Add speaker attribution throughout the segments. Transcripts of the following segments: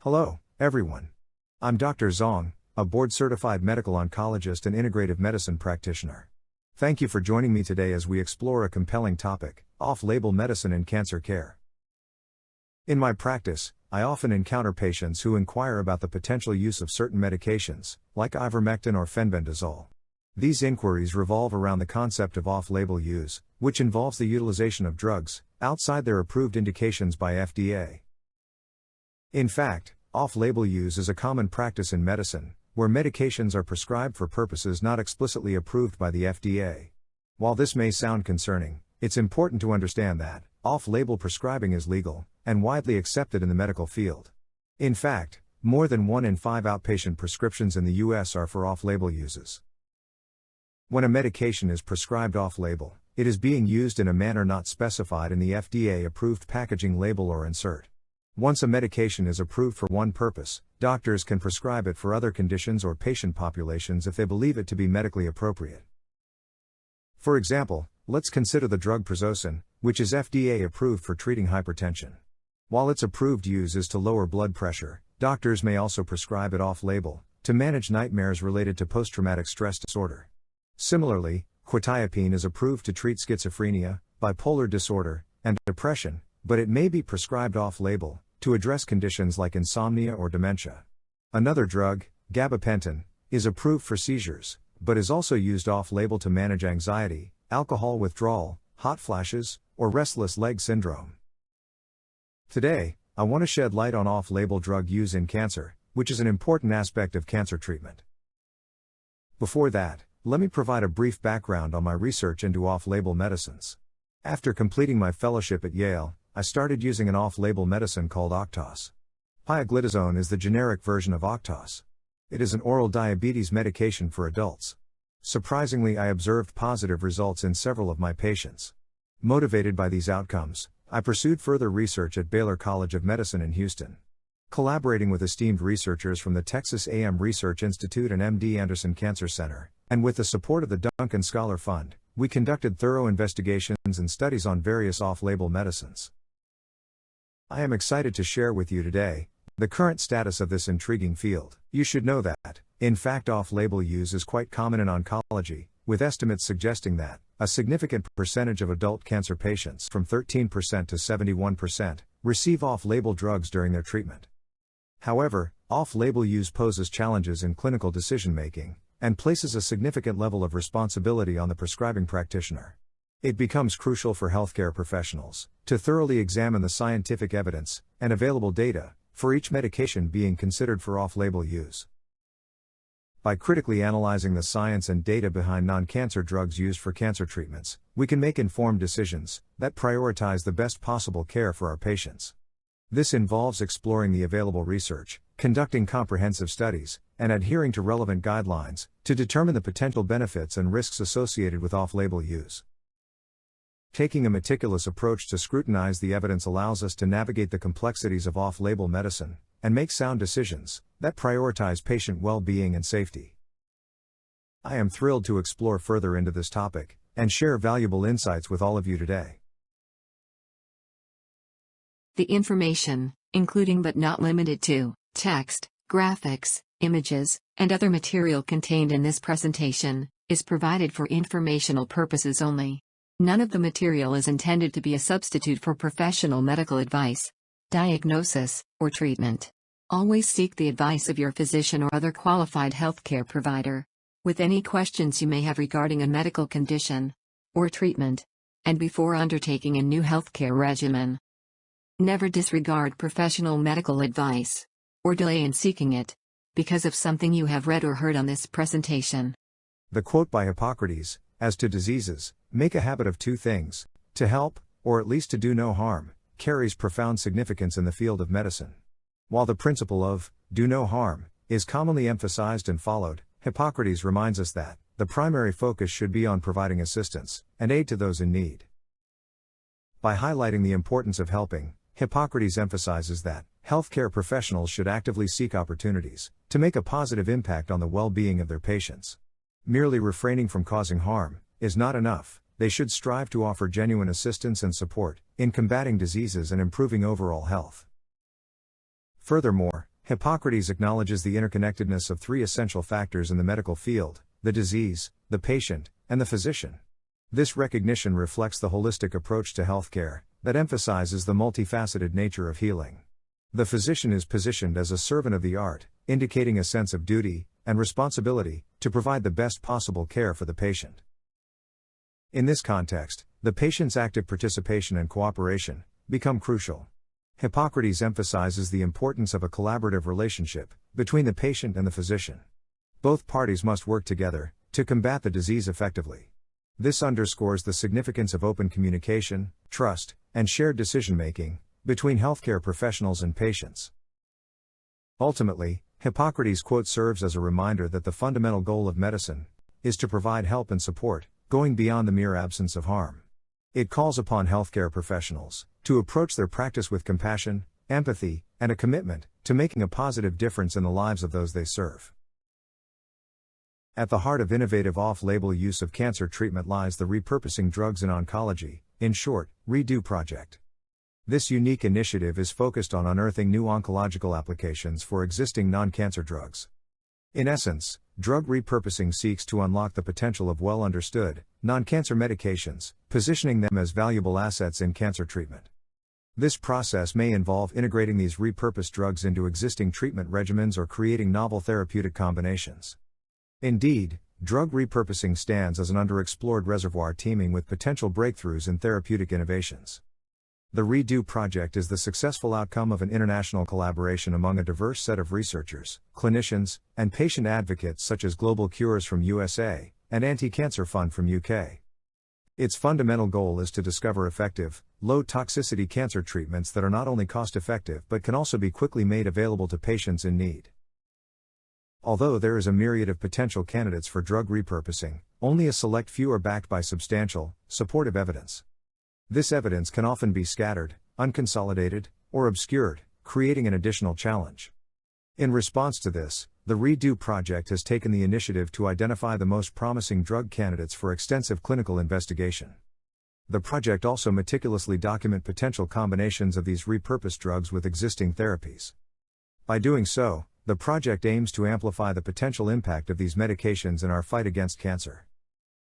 Speaker 1: Hello, everyone. I'm Dr. Zhang, a board-certified medical oncologist and integrative medicine practitioner. Thank you for joining me today as we explore a compelling topic, off-label medicine in cancer care. In my practice, I often encounter patients who inquire about the potential use of certain medications, like Ivermectin or Mebendazole. These inquiries revolve around the concept of off-label use, which involves the utilization of drugs outside their approved indications by FDA. In fact, off-label use is a common practice in medicine, where medications are prescribed for purposes not explicitly approved by the FDA. While this may sound concerning, it's important to understand that off-label prescribing is legal and widely accepted in the medical field. In fact, more than 1 in 5 outpatient prescriptions in the US are for off-label uses. When a medication is prescribed off-label, it is being used in a manner not specified in the FDA-approved packaging label or insert. Once a medication is approved for one purpose, doctors can prescribe it for other conditions or patient populations if they believe it to be medically appropriate. For example, let's consider the drug prazosin, which is FDA-approved for treating hypertension. While its approved use is to lower blood pressure, doctors may also prescribe it off-label to manage nightmares related to post-traumatic stress disorder. Similarly, quetiapine is approved to treat schizophrenia, bipolar disorder, and depression, but it may be prescribed off-label to address conditions like insomnia or dementia. Another drug, gabapentin, is approved for seizures, but is also used off-label to manage anxiety, alcohol withdrawal, hot flashes, or restless leg syndrome. Today, I want to shed light on off-label drug use in cancer, which is an important aspect of cancer treatment. Before that, let me provide a brief background on my research into off-label medicines. After completing my fellowship at Yale, I started using an off-label medicine called Octos. Pioglitazone is the generic version of Octos. It is an oral diabetes medication for adults. Surprisingly, I observed positive results in several of my patients. Motivated by these outcomes, I pursued further research at Baylor College of Medicine in Houston. Collaborating with esteemed researchers from the Texas A&M Research Institute and MD Anderson Cancer Center, and with the support of the Duncan Scholar Fund, we conducted thorough investigations and studies on various off-label medicines. I am excited to share with you today the current status of this intriguing field. You should know that, in fact, off-label use is quite common in oncology, with estimates suggesting that a significant percentage of adult cancer patients, from 13% to 71%, receive off-label drugs during their treatment. However, off-label use poses challenges in clinical decision-making and places a significant level of responsibility on the prescribing practitioner. It becomes crucial for healthcare professionals to thoroughly examine the scientific evidence and available data for each medication being considered for off-label use. By critically analyzing the science and data behind non-cancer drugs used for cancer treatments, we can make informed decisions that prioritize the best possible care for our patients. This involves exploring the available research, conducting comprehensive studies, and adhering to relevant guidelines to determine the potential benefits and risks associated with off-label use. Taking a meticulous approach to scrutinize the evidence allows us to navigate the complexities of off-label medicine and make sound decisions that prioritize patient well-being and safety. I am thrilled to explore further into this topic and share valuable insights with all of you today.
Speaker 2: The information, including but not limited to text, graphics, images, and other material contained in this presentation, is provided for informational purposes only. None of the material is intended to be a substitute for professional medical advice, diagnosis, or treatment. Always seek the advice of your physician or other qualified healthcare provider with any questions you may have regarding a medical condition or treatment, and before undertaking a new healthcare regimen. Never disregard professional medical advice or delay in seeking it because of something you have read or heard on this presentation.
Speaker 1: The quote by Hippocrates, as to diseases, make a habit of 2 things, to help, or at least to do no harm, carries profound significance in the field of medicine. While the principle of do no harm is commonly emphasized and followed, Hippocrates reminds us that the primary focus should be on providing assistance and aid to those in need. By highlighting the importance of helping, Hippocrates emphasizes that healthcare professionals should actively seek opportunities to make a positive impact on the well-being of their patients. Merely refraining from causing harm is not enough. They should strive to offer genuine assistance and support in combating diseases and improving overall health. Furthermore, Hippocrates acknowledges the interconnectedness of three essential factors in the medical field: the disease, the patient, and the physician. This recognition reflects the holistic approach to healthcare that emphasizes the multifaceted nature of healing. The physician is positioned as a servant of the art, indicating a sense of duty and responsibility to provide the best possible care for the patient. In this context, the patient's active participation and cooperation become crucial. Hippocrates emphasizes the importance of a collaborative relationship between the patient and the physician. Both parties must work together to combat the disease effectively. This underscores the significance of open communication, trust, and shared decision-making between healthcare professionals and patients. Ultimately, Hippocrates' quote serves as a reminder that the fundamental goal of medicine is to provide help and support, going beyond the mere absence of harm. It calls upon healthcare professionals to approach their practice with compassion, empathy, and a commitment to making a positive difference in the lives of those they serve. At the heart of innovative off-label use of cancer treatment lies the Repurposing Drugs in Oncology, in short, REDO project. This unique initiative is focused on unearthing new oncological applications for existing non-cancer drugs. In essence, drug repurposing seeks to unlock the potential of well-understood, non-cancer medications, positioning them as valuable assets in cancer treatment. This process may involve integrating these repurposed drugs into existing treatment regimens or creating novel therapeutic combinations. Indeed, drug repurposing stands as an underexplored reservoir teeming with potential breakthroughs in therapeutic innovations. The REDO project is the successful outcome of an international collaboration among a diverse set of researchers, clinicians, and patient advocates such as Global Cures from USA and Anti-Cancer Fund from UK. Its fundamental goal is to discover effective, low-toxicity cancer treatments that are not only cost-effective but can also be quickly made available to patients in need. Although there is a myriad of potential candidates for drug repurposing, only a select few are backed by substantial, supportive evidence. This evidence can often be scattered, unconsolidated, or obscured, creating an additional challenge. In response to this, the REDO project has taken the initiative to identify the most promising drug candidates for extensive clinical investigation. The project also meticulously documents potential combinations of these repurposed drugs with existing therapies. By doing so, the project aims to amplify the potential impact of these medications in our fight against cancer.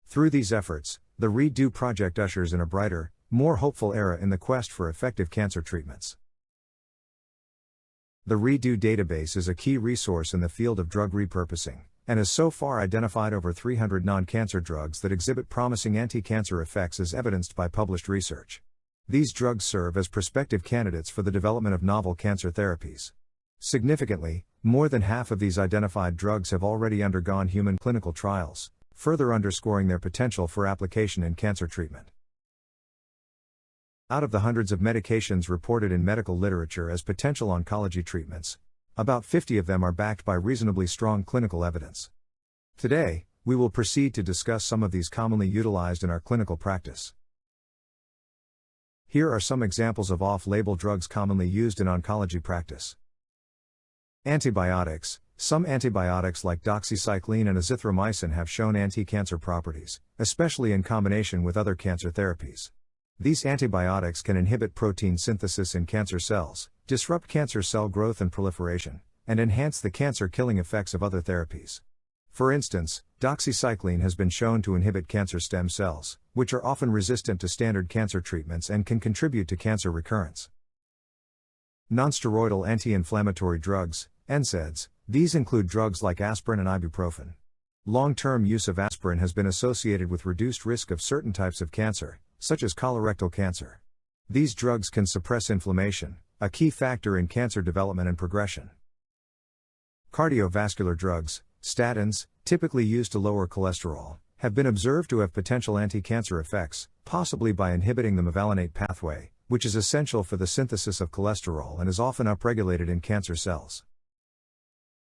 Speaker 1: Through these efforts, the REDO project ushers in a brighter, more hopeful era in the quest for effective cancer treatments. The REDO database is a key resource in the field of drug repurposing, and has so far identified over 300 non-cancer drugs that exhibit promising anti-cancer effects as evidenced by published research. These drugs serve as prospective candidates for the development of novel cancer therapies. Significantly, more than half of these identified drugs have already undergone human clinical trials, further underscoring their potential for application in cancer treatment. Out of the hundreds of medications reported in medical literature as potential oncology treatments, about 50 of them are backed by reasonably strong clinical evidence. Today, we will proceed to discuss some of these commonly utilized in our clinical practice. Here are some examples of off-label drugs commonly used in oncology practice. Antibiotics. Some antibiotics like Doxycycline and azithromycin have shown anti-cancer properties, especially in combination with other cancer therapies. These antibiotics can inhibit protein synthesis in cancer cells, disrupt cancer cell growth and proliferation, and enhance the cancer-killing effects of other therapies. For instance, doxycycline has been shown to inhibit cancer stem cells, which are often resistant to standard cancer treatments and can contribute to cancer recurrence. Nonsteroidal anti-inflammatory drugs, NSAIDs. These include drugs like aspirin and ibuprofen. Long-term use of aspirin has been associated with reduced risk of certain types of cancer, such as colorectal cancer. These drugs can suppress inflammation, a key factor in cancer development and progression. Cardiovascular drugs, statins, typically used to lower cholesterol, have been observed to have potential anti-cancer effects, possibly by inhibiting the mevalonate pathway, which is essential for the synthesis of cholesterol and is often upregulated in cancer cells.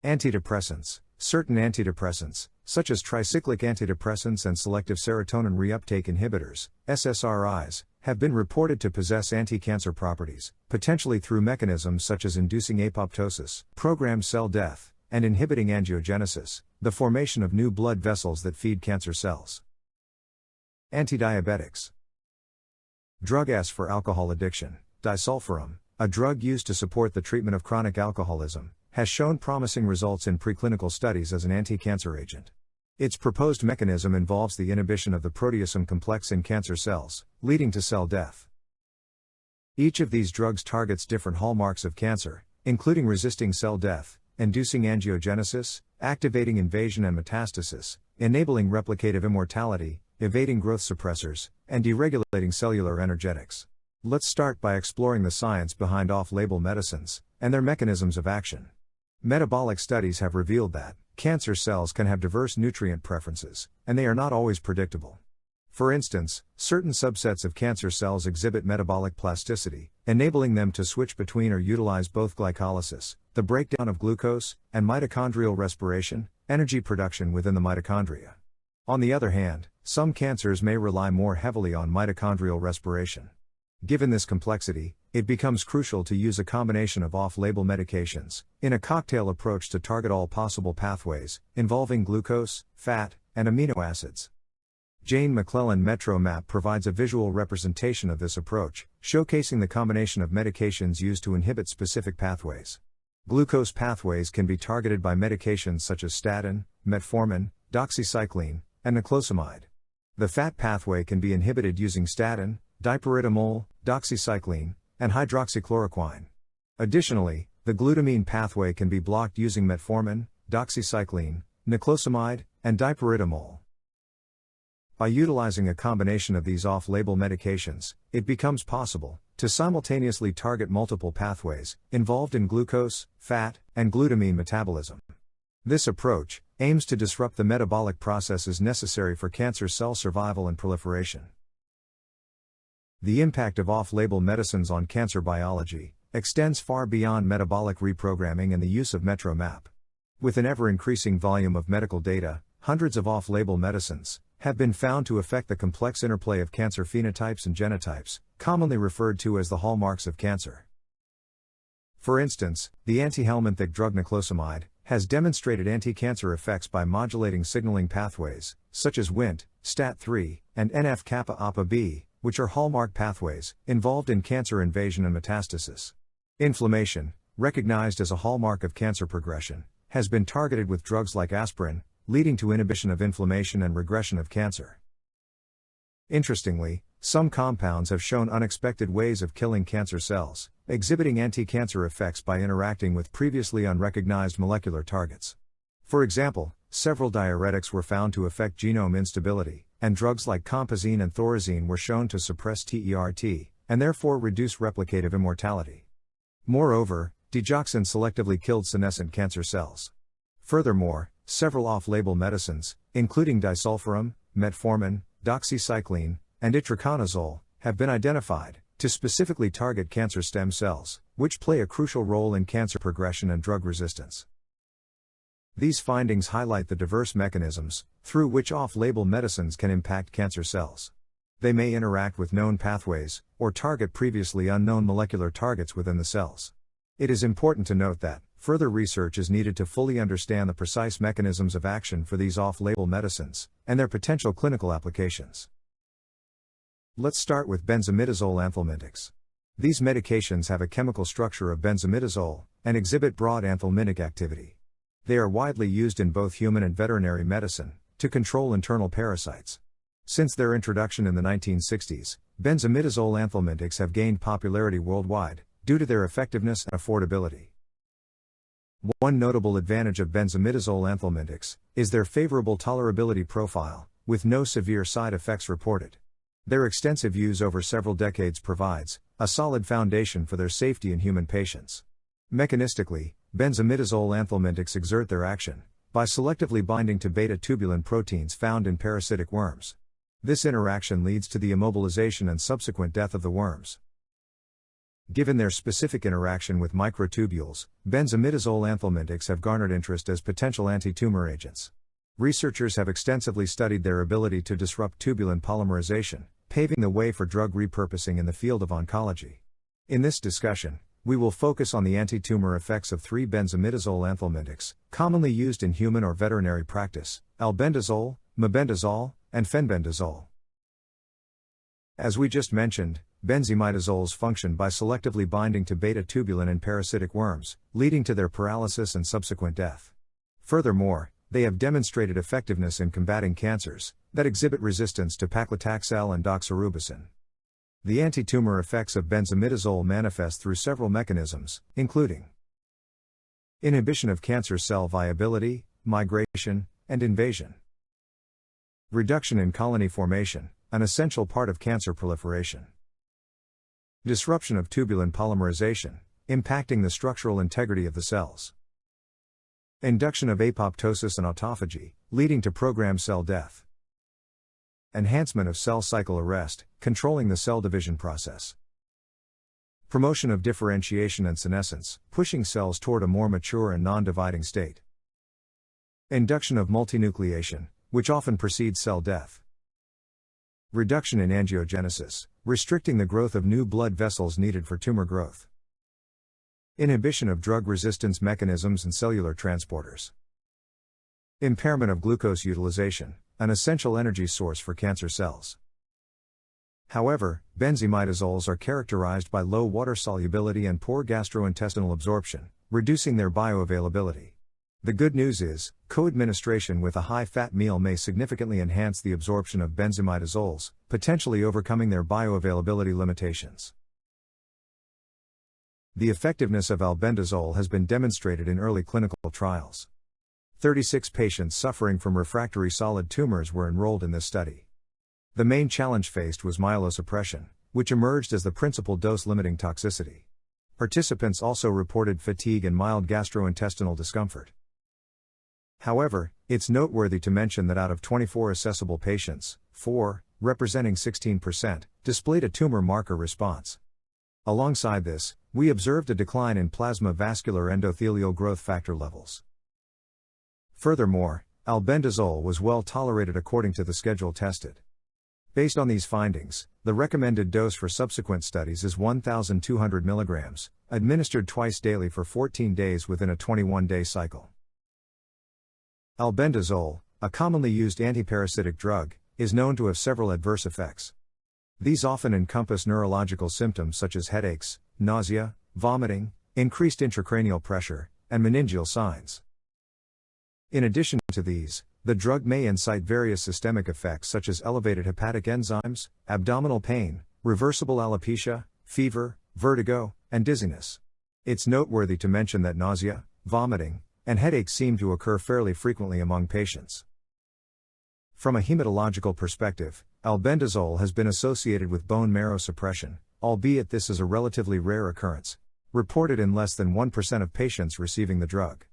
Speaker 1: Antidepressants. Certain antidepressants, such as tricyclic antidepressants and selective serotonin reuptake inhibitors, SSRIs, have been reported to possess anti-cancer properties, potentially through mechanisms such as inducing apoptosis, programmed cell death, and inhibiting angiogenesis, the formation of new blood vessels that feed cancer cells. Antidiabetics. Drug S for alcohol addiction. Disulfiram, a drug used to support the treatment of chronic alcoholism, has shown promising results in preclinical studies as an anti-cancer agent. Its proposed mechanism involves the inhibition of the proteasome complex in cancer cells, leading to cell death. Each of these drugs targets different hallmarks of cancer, including resisting cell death, inducing angiogenesis, activating invasion and metastasis, enabling replicative immortality, evading growth suppressors, and deregulating cellular energetics. Let's start by exploring the science behind off-label medicines and their mechanisms of action. Metabolic studies have revealed that cancer cells can have diverse nutrient preferences, and they are not always predictable. For instance, certain subsets of cancer cells exhibit metabolic plasticity, enabling them to switch between or utilize both glycolysis, the breakdown of glucose, and mitochondrial respiration, energy production within the mitochondria. On the other hand, some cancers may rely more heavily on mitochondrial respiration. Given this complexity, it becomes crucial to use a combination of off-label medications, in a cocktail approach to target all possible pathways, involving glucose, fat, and amino acids. Jane McClellan Metro Map provides a visual representation of this approach, showcasing the combination of medications used to inhibit specific pathways. Glucose pathways can be targeted by medications such as statin, metformin, doxycycline, and niclosamide. The fat pathway can be inhibited using statin, dipyridamole, doxycycline, and hydroxychloroquine. Additionally, the glutamine pathway can be blocked using metformin, doxycycline, niclosamide, and dipyridamole. By utilizing a combination of these off-label medications, it becomes possible to simultaneously target multiple pathways involved in glucose, fat, and glutamine metabolism. This approach aims to disrupt the metabolic processes necessary for cancer cell survival and proliferation. The impact of off-label medicines on cancer biology extends far beyond metabolic reprogramming and the use of Metro Map. With an ever-increasing volume of medical data, hundreds of off-label medicines have been found to affect the complex interplay of cancer phenotypes and genotypes, commonly referred to as the hallmarks of cancer. For instance, the anthelmintic drug Niclosamide has demonstrated anti-cancer effects by modulating signaling pathways, such as Wnt, STAT3, and NF-kappa-APA-B, which are hallmark pathways involved in cancer invasion and metastasis. Inflammation, recognized as a hallmark of cancer progression, has been targeted with drugs like aspirin, leading to inhibition of inflammation and regression of cancer. Interestingly, some compounds have shown unexpected ways of killing cancer cells, exhibiting anti-cancer effects by interacting with previously unrecognized molecular targets. For example, several diuretics were found to affect genome instability, and drugs like compazine and thorazine were shown to suppress TERT, and therefore reduce replicative immortality. Moreover, digoxin selectively killed senescent cancer cells. Furthermore, several off-label medicines, including disulfiram, metformin, doxycycline, and Itraconazole, have been identified to specifically target cancer stem cells, which play a crucial role in cancer progression and drug resistance. These findings highlight the diverse mechanisms through which off-label medicines can impact cancer cells. They may interact with known pathways, or target previously unknown molecular targets within the cells. It is important to note that further research is needed to fully understand the precise mechanisms of action for these off-label medicines and their potential clinical applications. Let's start with Benzimidazole anthelmintics. These medications have a chemical structure of benzimidazole and exhibit broad anthelmintic activity. They are widely used in both human and veterinary medicine to control internal parasites. Since their introduction in the 1960s, benzimidazole anthelmintics have gained popularity worldwide due to their effectiveness and affordability. One notable advantage of benzimidazole anthelmintics is their favorable tolerability profile, with no severe side effects reported. Their extensive use over several decades provides a solid foundation for their safety in human patients. Mechanistically, benzimidazole anthelmintics exert their action by selectively binding to beta-tubulin proteins found in parasitic worms. This interaction leads to the immobilization and subsequent death of the worms. Given their specific interaction with microtubules, benzimidazole anthelmintics have garnered interest as potential anti-tumor agents. Researchers have extensively studied their ability to disrupt tubulin polymerization, paving the way for drug repurposing in the field of oncology. In this discussion, we will focus on the anti-tumor effects of three benzimidazole anthelmintics, commonly used in human or veterinary practice: albendazole, mebendazole, and fenbendazole. As we just mentioned, benzimidazoles function by selectively binding to beta-tubulin in parasitic worms, leading to their paralysis and subsequent death. Furthermore, they have demonstrated effectiveness in combating cancers that exhibit resistance to paclitaxel and doxorubicin. The anti-tumor effects of benzimidazole manifest through several mechanisms, including inhibition of cancer cell viability, migration, and invasion. Reduction in colony formation, an essential part of cancer proliferation. Disruption of tubulin polymerization, impacting the structural integrity of the cells. Induction of apoptosis and autophagy, leading to programmed cell death. Enhancement of cell cycle arrest, controlling the cell division process. Promotion of differentiation and senescence, pushing cells toward a more mature and non-dividing state. Induction of multinucleation, which often precedes cell death. Reduction in angiogenesis, restricting the growth of new blood vessels needed for tumor growth. Inhibition of drug resistance mechanisms and cellular transporters. Impairment of glucose utilization, an essential energy source for cancer cells. However, benzimidazoles are characterized by low water solubility and poor gastrointestinal absorption, reducing their bioavailability. The good news is, co-administration with a high-fat meal may significantly enhance the absorption of benzimidazoles, potentially overcoming their bioavailability limitations. The effectiveness of albendazole has been demonstrated in early clinical trials. 36 patients suffering from refractory solid tumors were enrolled in this study. The main challenge faced was myelosuppression, which emerged as the principal dose-limiting toxicity. Participants also reported fatigue and mild gastrointestinal discomfort. However, it's noteworthy to mention that out of 24 assessable patients, 4, representing 16%, displayed a tumor marker response. Alongside this, we observed a decline in plasma vascular endothelial growth factor levels. Furthermore, albendazole was well tolerated according to the schedule tested. Based on these findings, the recommended dose for subsequent studies is 1,200 mg, administered twice daily for 14 days within a 21-day cycle. Albendazole, a commonly used antiparasitic drug, is known to have several adverse effects. These often encompass neurological symptoms such as headaches, nausea, vomiting, increased intracranial pressure, and meningeal signs. In addition to these, the drug may incite various systemic effects such as elevated hepatic enzymes, abdominal pain, reversible alopecia, fever, vertigo, and dizziness. It's noteworthy to mention that nausea, vomiting, and headaches seem to occur fairly frequently among patients. From a hematological perspective, albendazole has been associated with bone marrow suppression, albeit this is a relatively rare occurrence, reported in less than 1% of patients receiving the drug.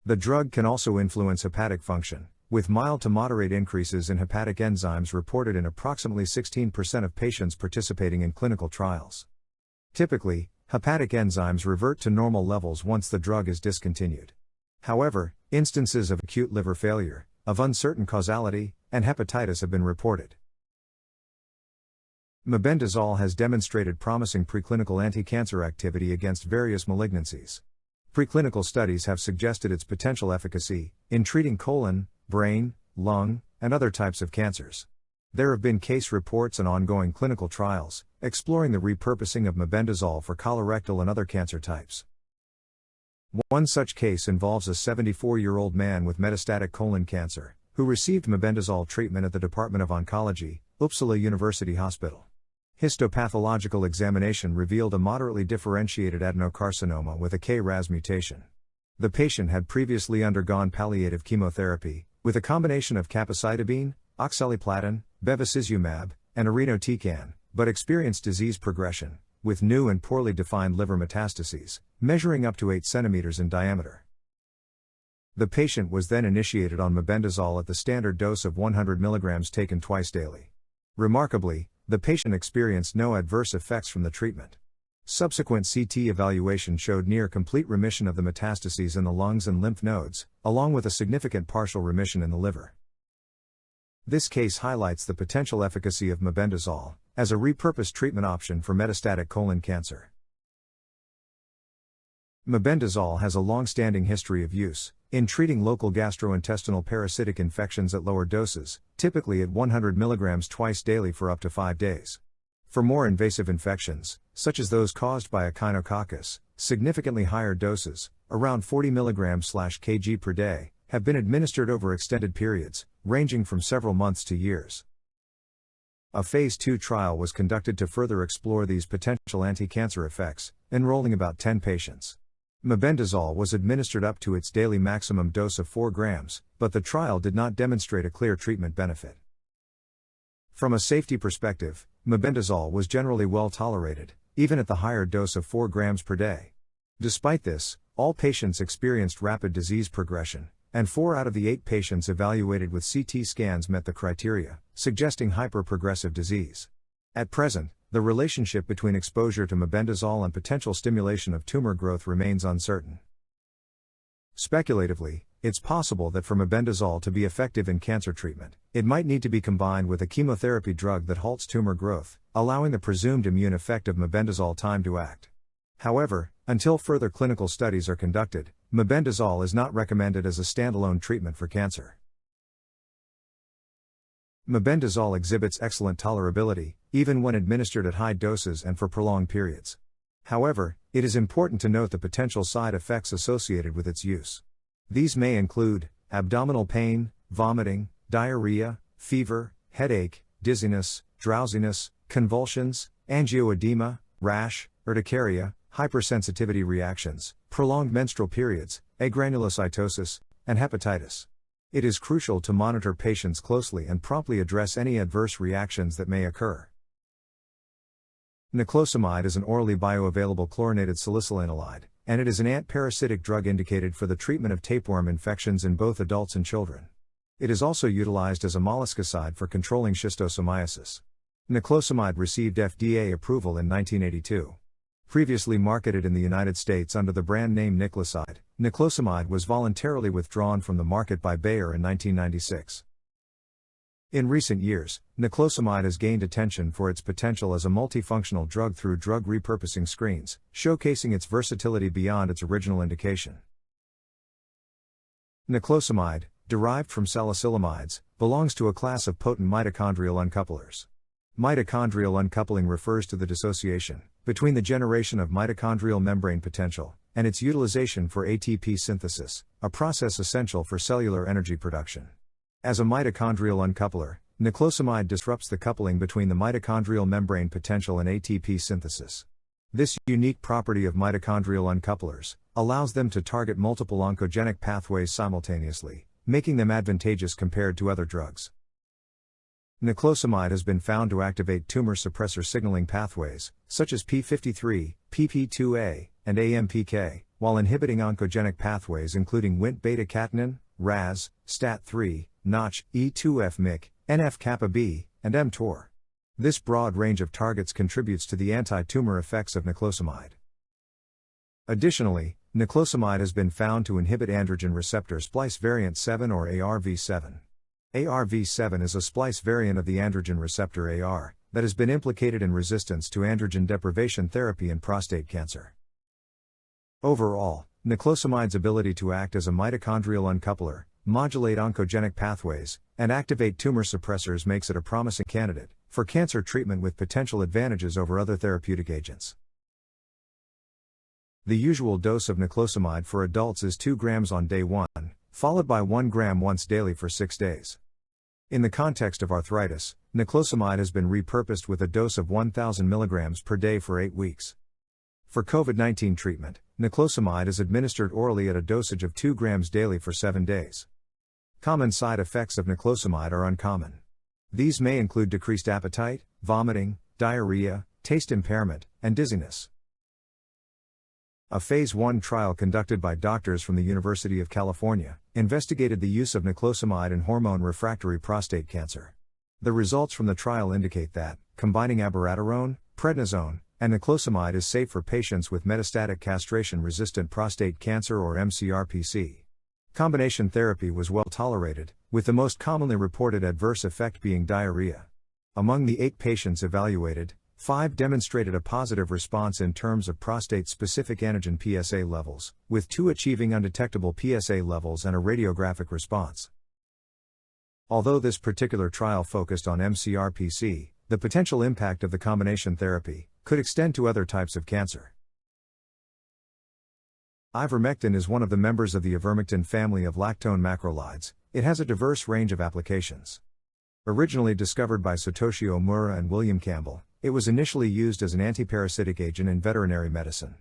Speaker 1: The drug can also influence hepatic function, with mild to moderate increases in hepatic enzymes reported in approximately 16% of patients participating in clinical trials. Typically, hepatic enzymes revert to normal levels once the drug is discontinued. However, instances of acute liver failure, of uncertain causality, and hepatitis have been reported. Mebendazole has demonstrated promising preclinical anti-cancer activity against various malignancies. Preclinical studies have suggested its potential efficacy in treating colon, brain, lung, and other types of cancers. There have been case reports and ongoing clinical trials exploring the repurposing of mebendazole for colorectal and other cancer types. One such case involves a 74-year-old man with metastatic colon cancer, who received mebendazole treatment at the Department of Oncology, Uppsala University Hospital. Histopathological examination revealed a moderately differentiated adenocarcinoma with a KRAS mutation. The patient had previously undergone palliative chemotherapy, with a combination of capecitabine, oxaliplatin, bevacizumab, and irinotecan, but experienced disease progression, with new and poorly defined liver metastases, measuring up to 8 cm in diameter. The patient was then initiated on mebendazole at the standard dose of 100 mg taken twice daily. Remarkably, the patient experienced no adverse effects from the treatment. Subsequent CT evaluation showed near complete remission of the metastases in the lungs and lymph nodes, along with a significant partial remission in the liver. This case highlights the potential efficacy of mebendazole as a repurposed treatment option for metastatic colon cancer. Mebendazole has a long-standing history of use in treating local gastrointestinal parasitic infections at lower doses, typically at 100 mg twice daily for up to 5 days. For more invasive infections, such as those caused by echinococcus, significantly higher doses, around 40 mg/kg per day, have been administered over extended periods, ranging from several months to years. A phase 2 trial was conducted to further explore these potential anti-cancer effects, enrolling about 10 patients. Mebendazole was administered up to its daily maximum dose of 4 grams, but the trial did not demonstrate a clear treatment benefit. From a safety perspective, mebendazole was generally well tolerated, even at the higher dose of 4 grams per day. Despite this, all patients experienced rapid disease progression, and 4 out of the 8 patients evaluated with CT scans met the criteria, suggesting hyperprogressive disease. At present, the relationship between exposure to mebendazole and potential stimulation of tumor growth remains uncertain. Speculatively, it's possible that for mebendazole to be effective in cancer treatment, it might need to be combined with a chemotherapy drug that halts tumor growth, allowing the presumed immune effect of mebendazole time to act. However, until further clinical studies are conducted, mebendazole is not recommended as a standalone treatment for cancer. Mebendazole exhibits excellent tolerability, even when administered at high doses and for prolonged periods. However, it is important to note the potential side effects associated with its use. These may include abdominal pain, vomiting, diarrhea, fever, headache, dizziness, drowsiness, convulsions, angioedema, rash, urticaria, hypersensitivity reactions, prolonged menstrual periods, agranulocytosis, and hepatitis. It is crucial to monitor patients closely and promptly address any adverse reactions that may occur. Niclosamide is an orally bioavailable chlorinated salicylanilide, and it is an antiparasitic drug indicated for the treatment of tapeworm infections in both adults and children. It is also utilized as a molluscicide for controlling schistosomiasis. Niclosamide received FDA approval in 1982. Previously marketed in the United States under the brand name Niclosamide, Niclosamide was voluntarily withdrawn from the market by Bayer in 1996. In recent years, Niclosamide has gained attention for its potential as a multifunctional drug through drug repurposing screens, showcasing its versatility beyond its original indication. Niclosamide, derived from salicylamides, belongs to a class of potent mitochondrial uncouplers. Mitochondrial uncoupling refers to the dissociation between the generation of mitochondrial membrane potential and its utilization for ATP synthesis, a process essential for cellular energy production. As a mitochondrial uncoupler, Niclosamide disrupts the coupling between the mitochondrial membrane potential and ATP synthesis. This unique property of mitochondrial uncouplers allows them to target multiple oncogenic pathways simultaneously, making them advantageous compared to other drugs. Niclosamide has been found to activate tumor suppressor signaling pathways, such as p53, pp2a, and AMPK, while inhibiting oncogenic pathways including Wnt beta-catenin, RAS, STAT3, Notch, E2F-MYC, NF-kappa-B, and mTOR. This broad range of targets contributes to the anti-tumor effects of Niclosamide. Additionally, Niclosamide has been found to inhibit androgen receptor splice variant 7 or ARV7. ARV7 is a splice variant of the androgen receptor AR that has been implicated in resistance to androgen deprivation therapy in prostate cancer. Overall, Niclosamide's ability to act as a mitochondrial uncoupler, modulate oncogenic pathways, and activate tumor suppressors makes it a promising candidate for cancer treatment with potential advantages over other therapeutic agents. The usual dose of Niclosamide for adults is 2 grams on day 1, followed by 1 gram once daily for 6 days. In the context of arthritis, Niclosamide has been repurposed with a dose of 1,000 mg per day for 8 weeks. For COVID-19 treatment, Niclosamide is administered orally at a dosage of 2 grams daily for 7 days. Common side effects of Niclosamide are uncommon. These may include decreased appetite, vomiting, diarrhea, taste impairment, and dizziness. A phase 1 trial conducted by doctors from the University of California investigated the use of Niclosamide in hormone-refractory prostate cancer. The results from the trial indicate that, combining abiraterone, prednisone, and Niclosamide is safe for patients with metastatic castration-resistant prostate cancer or mCRPC. Combination therapy was well tolerated, with the most commonly reported adverse effect being diarrhea. Among the 8 patients evaluated, 5 demonstrated a positive response in terms of prostate-specific antigen PSA levels, with 2 achieving undetectable PSA levels and a radiographic response. Although this particular trial focused on mCRPC, the potential impact of the combination therapy could extend to other types of cancer. Ivermectin is one of the members of the Ivermectin family of lactone macrolides. It has a diverse range of applications. Originally discovered by Satoshi Omura and William Campbell, it was initially used as an antiparasitic agent in veterinary medicine.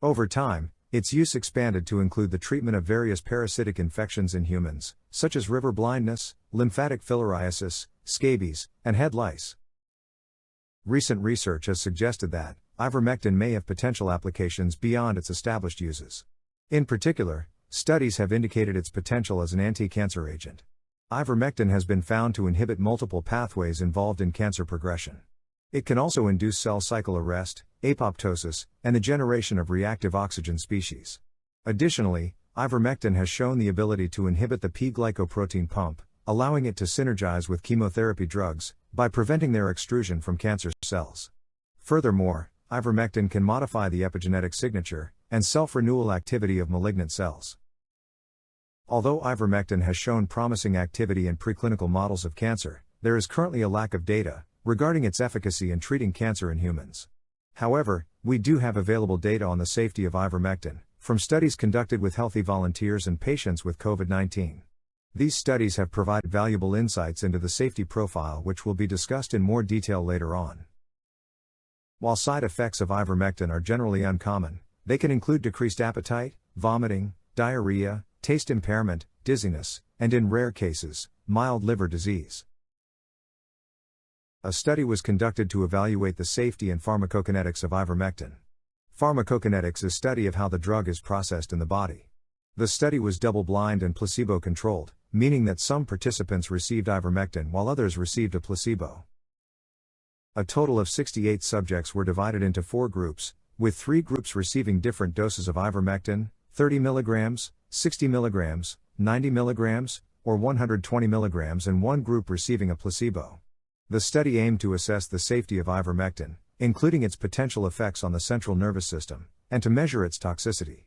Speaker 1: Over time, its use expanded to include the treatment of various parasitic infections in humans, such as river blindness, lymphatic filariasis, scabies, and head lice. Recent research has suggested that ivermectin may have potential applications beyond its established uses. In particular, studies have indicated its potential as an anti-cancer agent. Ivermectin has been found to inhibit multiple pathways involved in cancer progression. It can also induce cell cycle arrest, apoptosis, and the generation of reactive oxygen species. Additionally, ivermectin has shown the ability to inhibit the P-glycoprotein pump, allowing it to synergize with chemotherapy drugs, by preventing their extrusion from cancer cells. Furthermore, ivermectin can modify the epigenetic signature and self-renewal activity of malignant cells. Although ivermectin has shown promising activity in preclinical models of cancer, there is currently a lack of data regarding its efficacy in treating cancer in humans. However, we do have available data on the safety of ivermectin from studies conducted with healthy volunteers and patients with COVID-19. These studies have provided valuable insights into the safety profile, which will be discussed in more detail later on. While side effects of ivermectin are generally uncommon, they can include decreased appetite, vomiting, diarrhea, taste impairment, dizziness, and in rare cases, mild liver disease. A study was conducted to evaluate the safety and pharmacokinetics of ivermectin. Pharmacokinetics is study of how the drug is processed in the body. The study was double-blind and placebo-controlled, meaning that some participants received ivermectin while others received a placebo. A total of 68 subjects were divided into 4 groups, with 3 groups receiving different doses of ivermectin, 30 mg, 60 mg, 90 mg, or 120 mg, and 1 group receiving a placebo. The study aimed to assess the safety of ivermectin, including its potential effects on the central nervous system, and to measure its toxicity.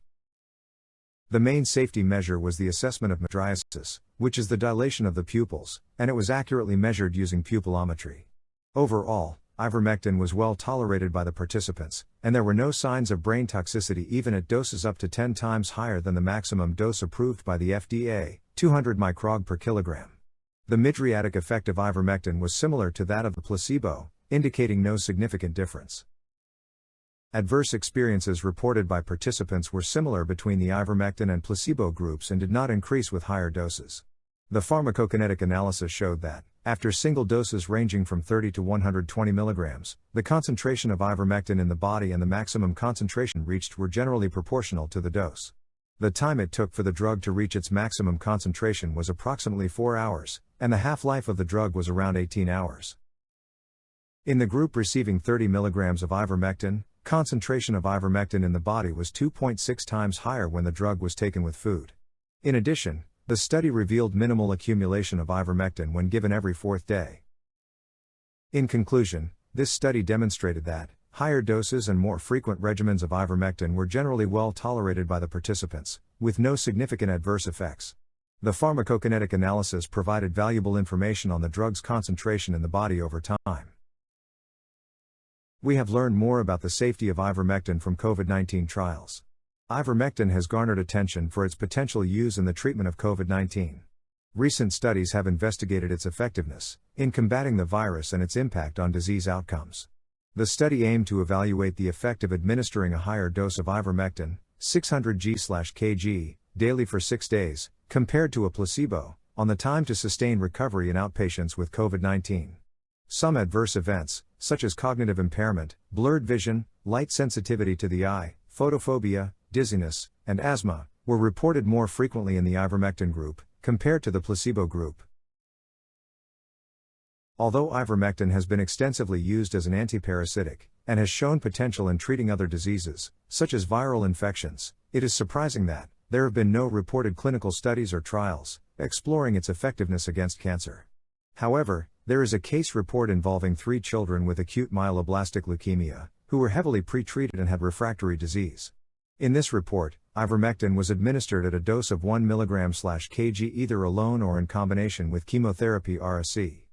Speaker 1: The main safety measure was the assessment of mydriasis, which is the dilation of the pupils, and it was accurately measured using pupillometry. Overall, ivermectin was well tolerated by the participants, and there were no signs of brain toxicity even at doses up to 10 times higher than the maximum dose approved by the FDA, 200 microg per kilogram. The mydriatic effect of ivermectin was similar to that of the placebo, indicating no significant difference. Adverse experiences reported by participants were similar between the ivermectin and placebo groups and did not increase with higher doses. The pharmacokinetic analysis showed that, after single doses ranging from 30 to 120 mg, the concentration of ivermectin in the body and the maximum concentration reached were generally proportional to the dose. The time it took for the drug to reach its maximum concentration was approximately 4 hours, and the half-life of the drug was around 18 hours. In the group receiving 30 mg of ivermectin, concentration of ivermectin in the body was 2.6 times higher when the drug was taken with food. In addition, the study revealed minimal accumulation of ivermectin when given every 4th day. In conclusion, this study demonstrated that higher doses and more frequent regimens of ivermectin were generally well tolerated by the participants, with no significant adverse effects. The pharmacokinetic analysis provided valuable information on the drug's concentration in the body over time. We have learned more about the safety of ivermectin from COVID-19 trials. Ivermectin has garnered attention for its potential use in the treatment of COVID-19. Recent studies have investigated its effectiveness in combating the virus and its impact on disease outcomes. The study aimed to evaluate the effect of administering a higher dose of ivermectin, 600 g/kg, daily for 6 days, compared to a placebo, on the time to sustained recovery in outpatients with COVID-19. Some adverse events, such as cognitive impairment, blurred vision, light sensitivity to the eye, photophobia, dizziness, and asthma, were reported more frequently in the ivermectin group, compared to the placebo group. Although ivermectin has been extensively used as an antiparasitic, and has shown potential in treating other diseases, such as viral infections, it is surprising that there have been no reported clinical studies or trials exploring its effectiveness against cancer. However, there is a case report involving 3 children with acute myeloblastic leukemia, who were heavily pretreated and had refractory disease. In this report, ivermectin was administered at a dose of 1 mg/kg either alone or in combination with chemotherapy RSC.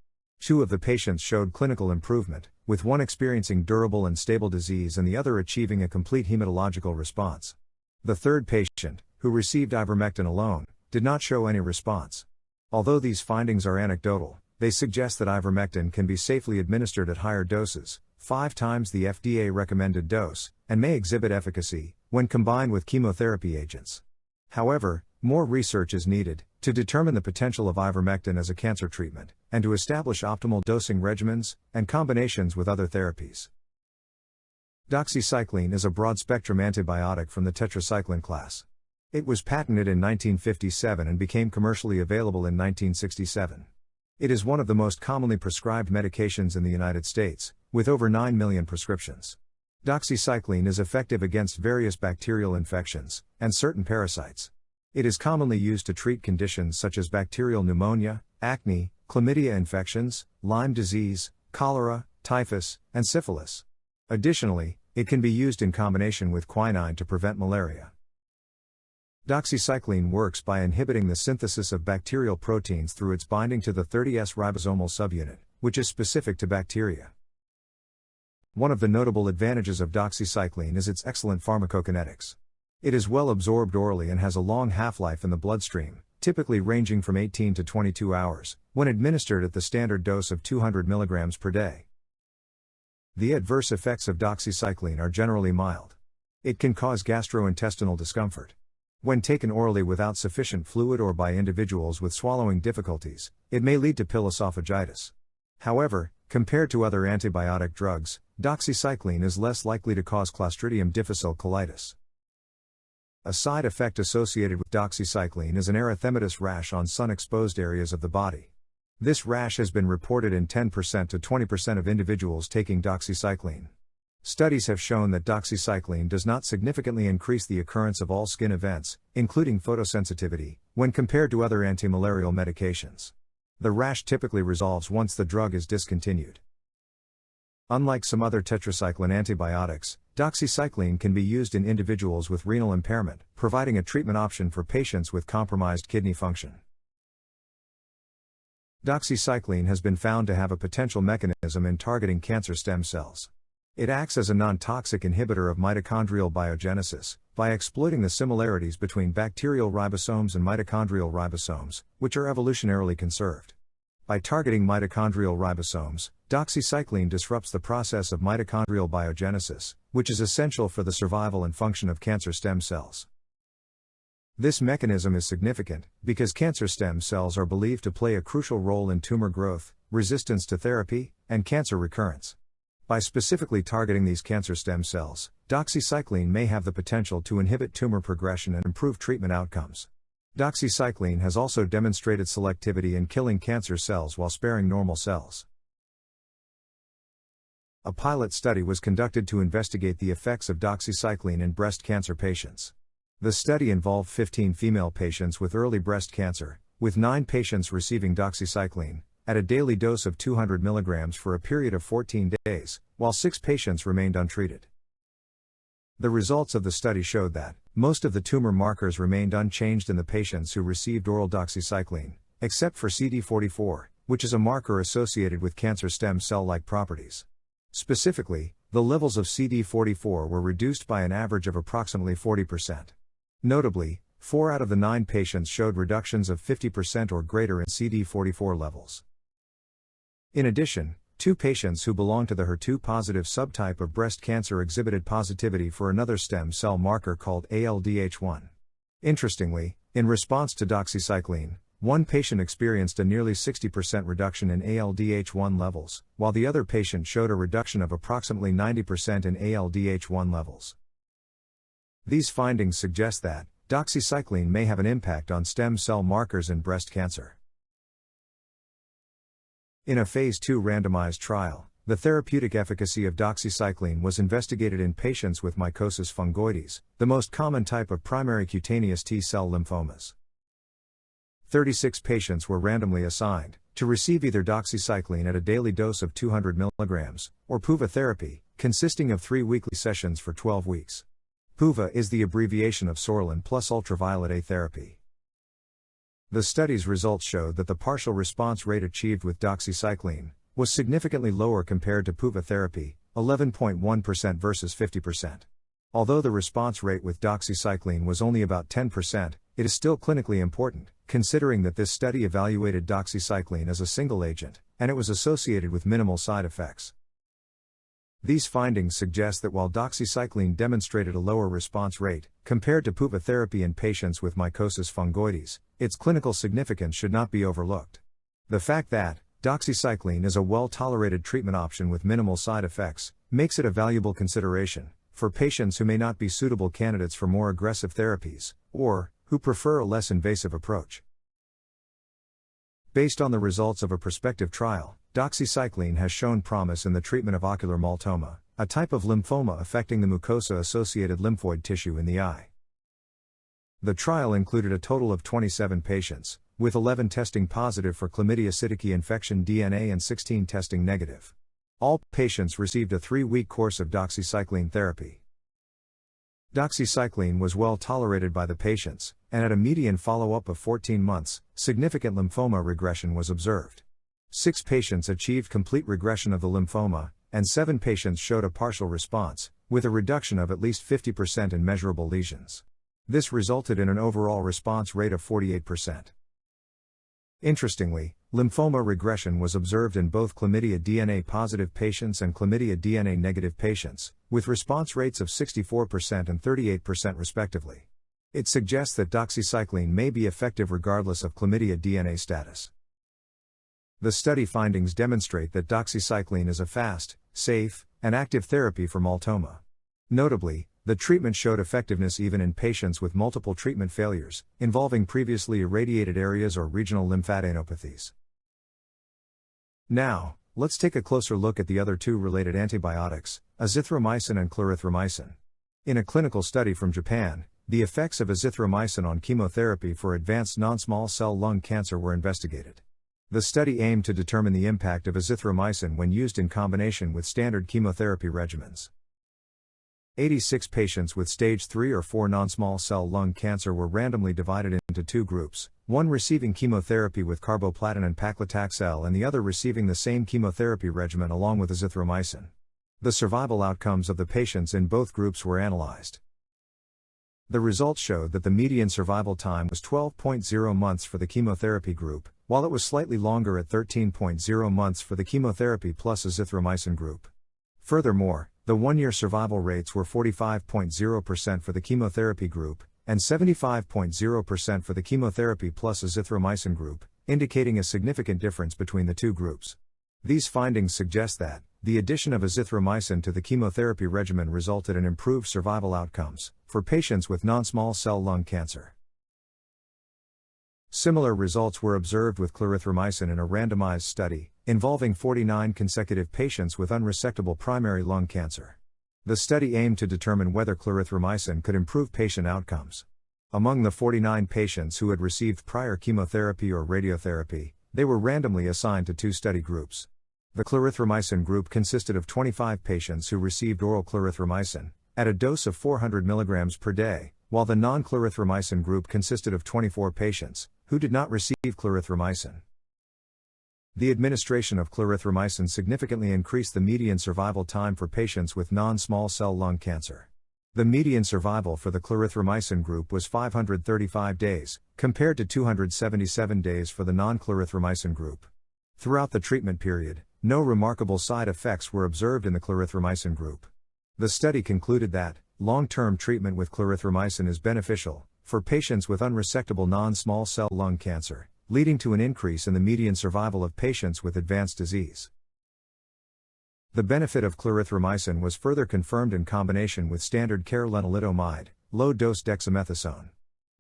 Speaker 1: 2 of the patients showed clinical improvement, with one experiencing durable and stable disease and the other achieving a complete hematological response. The third patient, who received ivermectin alone, did not show any response. Although these findings are anecdotal, they suggest that ivermectin can be safely administered at higher doses, 5 times the FDA recommended dose, and may exhibit efficacy when combined with chemotherapy agents. However, more research is needed to determine the potential of ivermectin as a cancer treatment, and to establish optimal dosing regimens and combinations with other therapies. Doxycycline is a broad-spectrum antibiotic from the tetracycline class. It was patented in 1957 and became commercially available in 1967. It is one of the most commonly prescribed medications in the United States, with over 9 million prescriptions. Doxycycline is effective against various bacterial infections and certain parasites. It is commonly used to treat conditions such as bacterial pneumonia, acne, chlamydia infections, Lyme disease, cholera, typhus, and syphilis. Additionally, it can be used in combination with quinine to prevent malaria. Doxycycline works by inhibiting the synthesis of bacterial proteins through its binding to the 30S ribosomal subunit, which is specific to bacteria. One of the notable advantages of doxycycline is its excellent pharmacokinetics. It is well absorbed orally and has a long half-life in the bloodstream, typically ranging from 18 to 22 hours, when administered at the standard dose of 200 mg per day. The adverse effects of doxycycline are generally mild. It can cause gastrointestinal discomfort. When taken orally without sufficient fluid or by individuals with swallowing difficulties, it may lead to piloesophagitis. However, compared to other antibiotic drugs, doxycycline is less likely to cause Clostridium difficile colitis. A side effect associated with doxycycline is an erythematous rash on sun-exposed areas of the body. This rash has been reported in 10% to 20% of individuals taking doxycycline. Studies have shown that doxycycline does not significantly increase the occurrence of all skin events, including photosensitivity, when compared to other antimalarial medications. The rash typically resolves once the drug is discontinued. Unlike some other tetracycline antibiotics, doxycycline can be used in individuals with renal impairment, providing a treatment option for patients with compromised kidney function. Doxycycline has been found to have a potential mechanism in targeting cancer stem cells. It acts as a non-toxic inhibitor of mitochondrial biogenesis, by exploiting the similarities between bacterial ribosomes and mitochondrial ribosomes, which are evolutionarily conserved. By targeting mitochondrial ribosomes, doxycycline disrupts the process of mitochondrial biogenesis, which is essential for the survival and function of cancer stem cells. This mechanism is significant, because cancer stem cells are believed to play a crucial role in tumor growth, resistance to therapy, and cancer recurrence. By specifically targeting these cancer stem cells, doxycycline may have the potential to inhibit tumor progression and improve treatment outcomes. Doxycycline has also demonstrated selectivity in killing cancer cells while sparing normal cells. A pilot study was conducted to investigate the effects of doxycycline in breast cancer patients. The study involved 15 female patients with early breast cancer, with 9 patients receiving doxycycline at a daily dose of 200 mg for a period of 14 days, while 6 patients remained untreated. The results of the study showed that most of the tumor markers remained unchanged in the patients who received oral doxycycline, except for CD44, which is a marker associated with cancer stem cell-like properties. Specifically, the levels of CD44 were reduced by an average of approximately 40%. Notably, 4 out of the 9 patients showed reductions of 50% or greater in CD44 levels. In addition, 2 patients who belonged to the HER2-positive subtype of breast cancer exhibited positivity for another stem cell marker called ALDH1. Interestingly, in response to doxycycline, one patient experienced a nearly 60% reduction in ALDH1 levels, while the other patient showed a reduction of approximately 90% in ALDH1 levels. These findings suggest that doxycycline may have an impact on stem cell markers in breast cancer. In a Phase 2 randomized trial, the therapeutic efficacy of doxycycline was investigated in patients with mycosis fungoides, the most common type of primary cutaneous T-cell lymphomas. 36 patients were randomly assigned to receive either doxycycline at a daily dose of 200 mg, or PUVA therapy, consisting of 3 weekly sessions for 12 weeks. PUVA is the abbreviation of psoralen plus ultraviolet A therapy. The study's results showed that the partial response rate achieved with doxycycline was significantly lower compared to PUVA therapy, 11.1% versus 50%. Although the response rate with doxycycline was only about 10%, it is still clinically important, considering that this study evaluated doxycycline as a single agent, and it was associated with minimal side effects. These findings suggest that while doxycycline demonstrated a lower response rate, compared to PUVA therapy in patients with mycosis fungoides, its clinical significance should not be overlooked. The fact that doxycycline is a well-tolerated treatment option with minimal side effects makes it a valuable consideration for patients who may not be suitable candidates for more aggressive therapies, or who prefer a less invasive approach. Based on the results of a prospective trial, doxycycline has shown promise in the treatment of ocular maltoma, a type of lymphoma affecting the mucosa-associated lymphoid tissue in the eye. The trial included a total of 27 patients, with 11 testing positive for chlamydia psittaci infection DNA and 16 testing negative. All patients received a 3-week course of doxycycline therapy. Doxycycline was well tolerated by the patients, and at a median follow-up of 14 months, significant lymphoma regression was observed. 6 patients achieved complete regression of the lymphoma, and 7 patients showed a partial response, with a reduction of at least 50% in measurable lesions. This resulted in an overall response rate of 48%. Interestingly, lymphoma regression was observed in both chlamydia DNA positive patients and chlamydia DNA negative patients, with response rates of 64% and 38% respectively. It suggests that doxycycline may be effective regardless of chlamydia DNA status. The study findings demonstrate that doxycycline is a fast, safe, and active therapy for maltoma. Notably, the treatment showed effectiveness even in patients with multiple treatment failures, involving previously irradiated areas or regional lymphadenopathies. Now, let's take a closer look at the other two related antibiotics, azithromycin and clarithromycin. In a clinical study from Japan, the effects of azithromycin on chemotherapy for advanced non-small cell lung cancer were investigated. The study aimed to determine the impact of azithromycin when used in combination with standard chemotherapy regimens. 86 patients with stage 3 or 4 non-small cell lung cancer were randomly divided into 2 groups, one receiving chemotherapy with carboplatin and paclitaxel and the other receiving the same chemotherapy regimen along with azithromycin. The survival outcomes of the patients in both groups were analyzed. The results showed that the median survival time was 12.0 months for the chemotherapy group, while it was slightly longer at 13.0 months for the chemotherapy plus azithromycin group. Furthermore, the 1-year survival rates were 45.0% for the chemotherapy group, and 75.0% for the chemotherapy plus azithromycin group, indicating a significant difference between the two groups. These findings suggest that the addition of azithromycin to the chemotherapy regimen resulted in improved survival outcomes for patients with non-small cell lung cancer. Similar results were observed with clarithromycin in a randomized study, involving 49 consecutive patients with unresectable primary lung cancer. The study aimed to determine whether clarithromycin could improve patient outcomes. Among the 49 patients who had received prior chemotherapy or radiotherapy, they were randomly assigned to 2 study groups. The clarithromycin group consisted of 25 patients who received oral clarithromycin, at a dose of 400 mg per day, while the non-clarithromycin group consisted of 24 patients, who did not receive clarithromycin. The administration of clarithromycin significantly increased the median survival time for patients with non-small cell lung cancer. The median survival for the clarithromycin group was 535 days, compared to 277 days for the non-clarithromycin group. Throughout the treatment period, no remarkable side effects were observed in the clarithromycin group. The study concluded that long-term treatment with clarithromycin is beneficial for patients with unresectable non-small cell lung cancer, leading to an increase in the median survival of patients with advanced disease. The benefit of clarithromycin was further confirmed in combination with standard care lenalidomide, low-dose dexamethasone.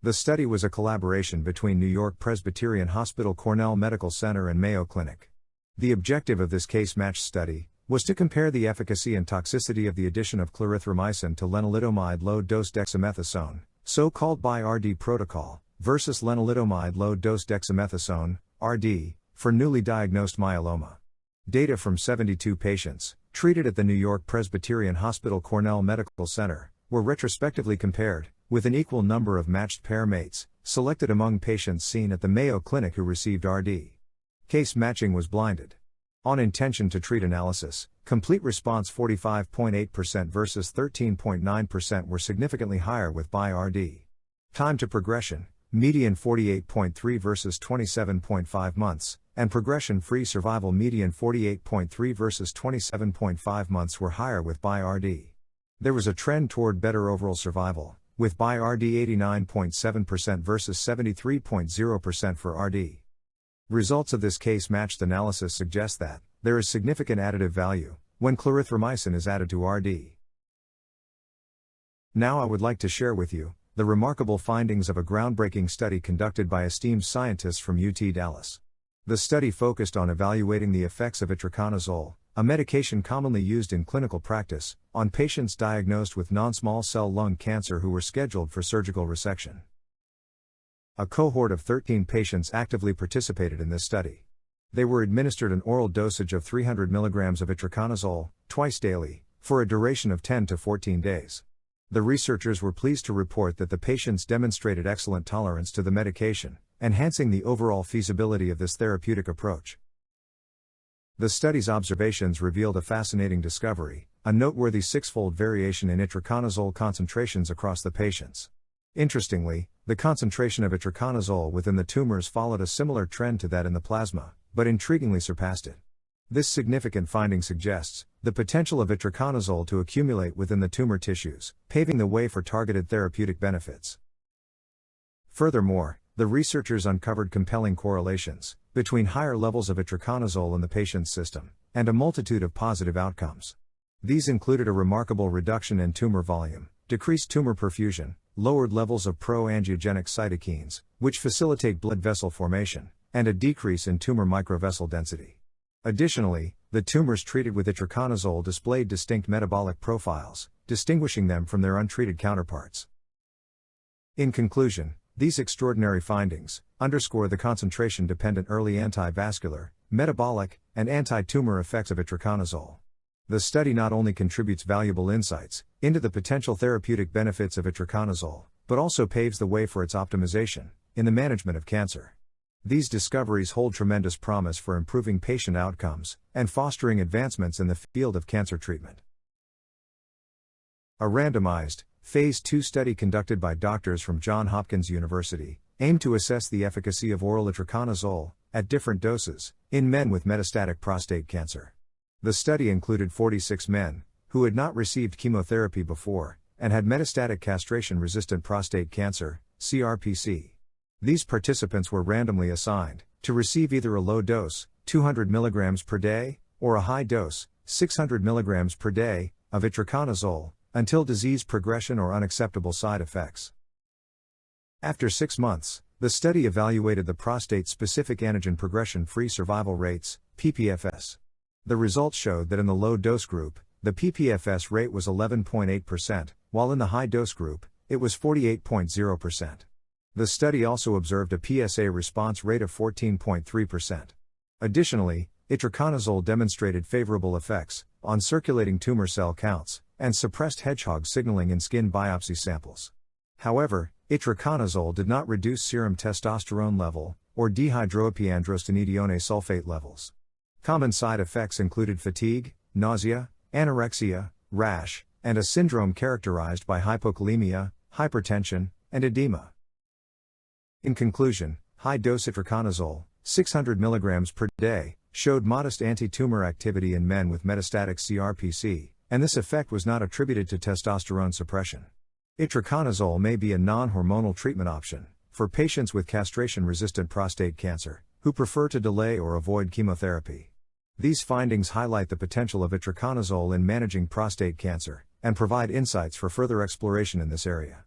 Speaker 1: The study was a collaboration between New York Presbyterian Hospital Cornell Medical Center and Mayo Clinic. The objective of this case-matched study was to compare the efficacy and toxicity of the addition of clarithromycin to lenalidomide low-dose dexamethasone, so-called BI-RD protocol, versus lenalidomide low-dose dexamethasone, RD, for newly diagnosed myeloma. Data from 72 patients, treated at the New York Presbyterian Hospital Cornell Medical Center, were retrospectively compared, with an equal number of matched pair mates, selected among patients seen at the Mayo Clinic who received RD. Case matching was blinded. On intention to treat analysis, complete response 45.8% versus 13.9% were significantly higher with BI-RD. Time to progression, median 48.3 versus 27.5 months, and progression-free survival median 48.3 versus 27.5 months were higher with BI-RD. There was a trend toward better overall survival, with BI-RD 89.7% versus 73.0% for RD. Results of this case matched analysis suggest that there is significant additive value when clarithromycin is added to RD. Now I would like to share with you the remarkable findings of a groundbreaking study conducted by esteemed scientists from UT Dallas. The study focused on evaluating the effects of Itraconazole, a medication commonly used in clinical practice, on patients diagnosed with non-small cell lung cancer who were scheduled for surgical resection. A cohort of 13 patients actively participated in this study. They were administered an oral dosage of 300 mg of Itraconazole, twice daily, for a duration of 10 to 14 days. The researchers were pleased to report that the patients demonstrated excellent tolerance to the medication, enhancing the overall feasibility of this therapeutic approach. The study's observations revealed a fascinating discovery, a noteworthy six-fold variation in Itraconazole concentrations across the patients. Interestingly, the concentration of Itraconazole within the tumors followed a similar trend to that in the plasma, but intriguingly surpassed it. This significant finding suggests the potential of Itraconazole to accumulate within the tumor tissues, paving the way for targeted therapeutic benefits. Furthermore, the researchers uncovered compelling correlations between higher levels of Itraconazole in the patient's system and a multitude of positive outcomes. These included a remarkable reduction in tumor volume, decreased tumor perfusion, lowered levels of pro-angiogenic cytokines, which facilitate blood vessel formation, and a decrease in tumor microvessel density. Additionally, the tumors treated with Itraconazole displayed distinct metabolic profiles, distinguishing them from their untreated counterparts. In conclusion, these extraordinary findings underscore the concentration-dependent early anti-vascular, metabolic, and anti-tumor effects of Itraconazole. The study not only contributes valuable insights into the potential therapeutic benefits of Itraconazole, but also paves the way for its optimization in the management of cancer. These discoveries hold tremendous promise for improving patient outcomes and fostering advancements in the field of cancer treatment. A randomized, Phase 2 study conducted by doctors from Johns Hopkins University aimed to assess the efficacy of oral Itraconazole at different doses in men with metastatic prostate cancer. The study included 46 men who had not received chemotherapy before and had metastatic castration-resistant prostate cancer, CRPC. These participants were randomly assigned to receive either a low dose, 200 mg per day, or a high dose, 600 mg per day, of Itraconazole, until disease progression or unacceptable side effects. After 6 months, the study evaluated the prostate-specific antigen progression-free survival rates, PPFS. The results showed that in the low-dose group, the PPFS rate was 11.8%, while in the high-dose group, it was 48.0%. The study also observed a PSA response rate of 14.3%. Additionally, Itraconazole demonstrated favorable effects on circulating tumor cell counts and suppressed hedgehog signaling in skin biopsy samples. However, Itraconazole did not reduce serum testosterone level or dehydroepiandrosterone sulfate levels. Common side effects included fatigue, nausea, anorexia, rash, and a syndrome characterized by hypokalemia, hypertension, and edema. In conclusion, high-dose Itraconazole, 600 mg per day, showed modest anti-tumor activity in men with metastatic CRPC, and this effect was not attributed to testosterone suppression. Itraconazole may be a non-hormonal treatment option for patients with castration-resistant prostate cancer who prefer to delay or avoid chemotherapy. These findings highlight the potential of Itraconazole in managing prostate cancer and provide insights for further exploration in this area.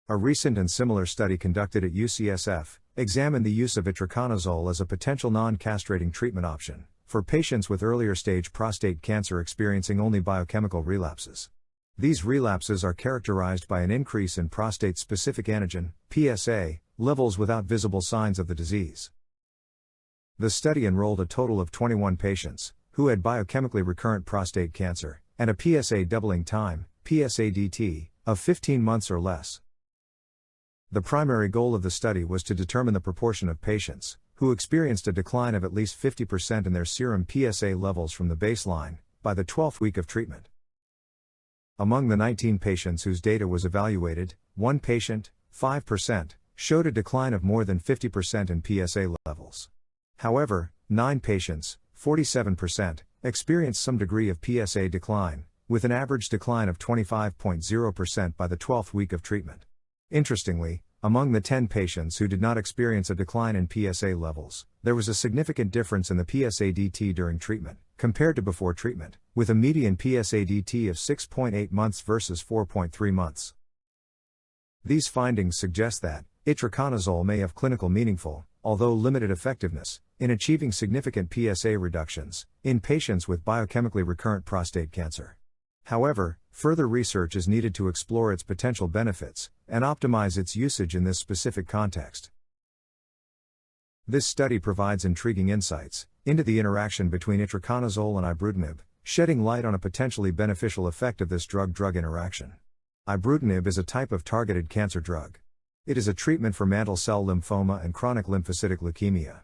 Speaker 1: A recent and similar study conducted at UCSF examined the use of Itraconazole as a potential non-castrating treatment option for patients with earlier stage prostate cancer experiencing only biochemical relapses. These relapses are characterized by an increase in prostate-specific antigen, PSA, levels without visible signs of the disease. The study enrolled a total of 21 patients who had biochemically recurrent prostate cancer and a PSA doubling time, PSA-DT, of 15 months or less. The primary goal of the study was to determine the proportion of patients who who experienced a decline of at least 50% in their serum PSA levels from the baseline by the 12th week of treatment. Among the 19 patients whose data was evaluated, one patient, 5%, showed a decline of more than 50% in PSA levels. However, 9 patients, 47%, experienced some degree of PSA decline, with an average decline of 25.0% by the 12th week of treatment. Interestingly, among the 10 patients who did not experience a decline in PSA levels, there was a significant difference in the PSA-DT during treatment, compared to before treatment, with a median PSA-DT of 6.8 months versus 4.3 months. These findings suggest that Itraconazole may have clinical meaningful, although limited effectiveness, in achieving significant PSA reductions in patients with biochemically recurrent prostate cancer. However, further research is needed to explore its potential benefits and optimize its usage in this specific context. This study provides intriguing insights into the interaction between Itraconazole and ibrutinib, shedding light on a potentially beneficial effect of this drug-drug interaction. Ibrutinib is a type of targeted cancer drug. It is a treatment for mantle cell lymphoma and chronic lymphocytic leukemia.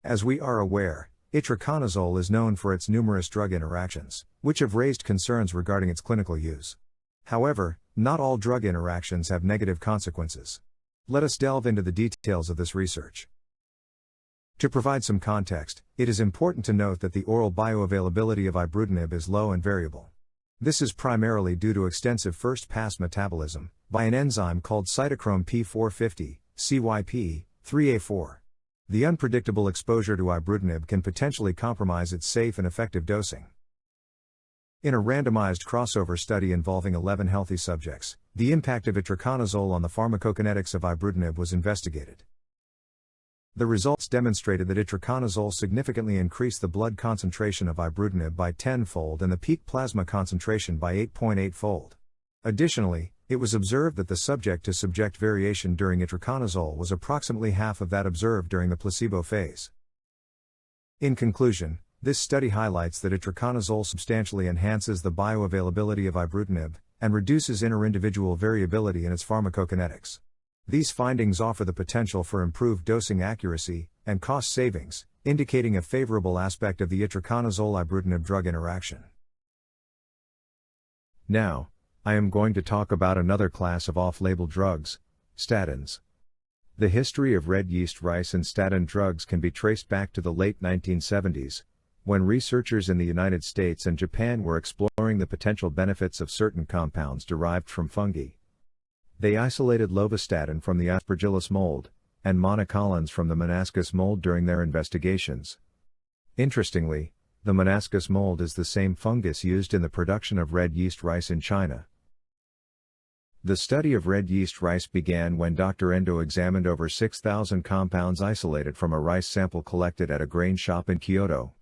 Speaker 1: As we are aware, Itraconazole is known for its numerous drug interactions, which have raised concerns regarding its clinical use. However, not all drug interactions have negative consequences. Let us delve into the details of this research. To provide some context, it is important to note that the oral bioavailability of ibrutinib is low and variable. This is primarily due to extensive first-pass metabolism by an enzyme called cytochrome P450, CYP3A4. The unpredictable exposure to ibrutinib can potentially compromise its safe and effective dosing. In a randomized crossover study involving 11 healthy subjects, the impact of Itraconazole on the pharmacokinetics of ibrutinib was investigated. The results demonstrated that Itraconazole significantly increased the blood concentration of ibrutinib by 10-fold and the peak plasma concentration by 8.8-fold. Additionally, it was observed that the subject-to-subject variation during Itraconazole was approximately half of that observed during the placebo phase. In conclusion, this study highlights that Itraconazole substantially enhances the bioavailability of ibrutinib and reduces interindividual variability in its pharmacokinetics. These findings offer the potential for improved dosing accuracy and cost savings, indicating a favorable aspect of the Itraconazole-ibrutinib drug interaction. Now, I am going to talk about another class of off-label drugs, statins. The history of red yeast rice and statin drugs can be traced back to the late 1970s, when researchers in the United States and Japan were exploring the potential benefits of certain compounds derived from fungi. They isolated lovastatin from the Aspergillus mold, and monocolins from the Monascus mold during their investigations. Interestingly, the Monascus mold is the same fungus used in the production of red yeast rice in China. The study of red yeast rice began when Dr. Endo examined over 6,000 compounds isolated from a rice sample collected at a grain shop in Kyoto.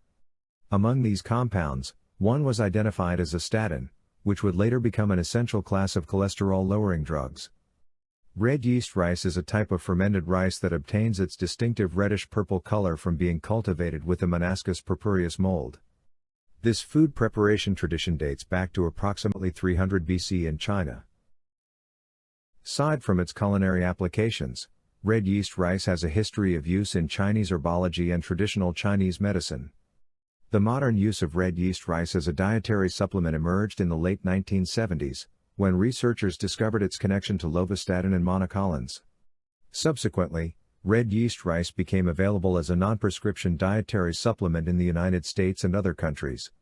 Speaker 1: Among these compounds, one was identified as a statin, which would later become an essential class of cholesterol-lowering drugs. Red yeast rice is a type of fermented rice that obtains its distinctive reddish-purple color from being cultivated with the Monascus purpureus mold. This food preparation tradition dates back to approximately 300 BC in China. Aside from its culinary applications, red yeast rice has a history of use in Chinese herbology and traditional Chinese medicine. The modern use of red yeast rice as a dietary supplement emerged in the late 1970s, when researchers discovered its connection to lovastatin and monocolins. Subsequently, red yeast rice became available as a non-prescription dietary supplement in the United States and other countries.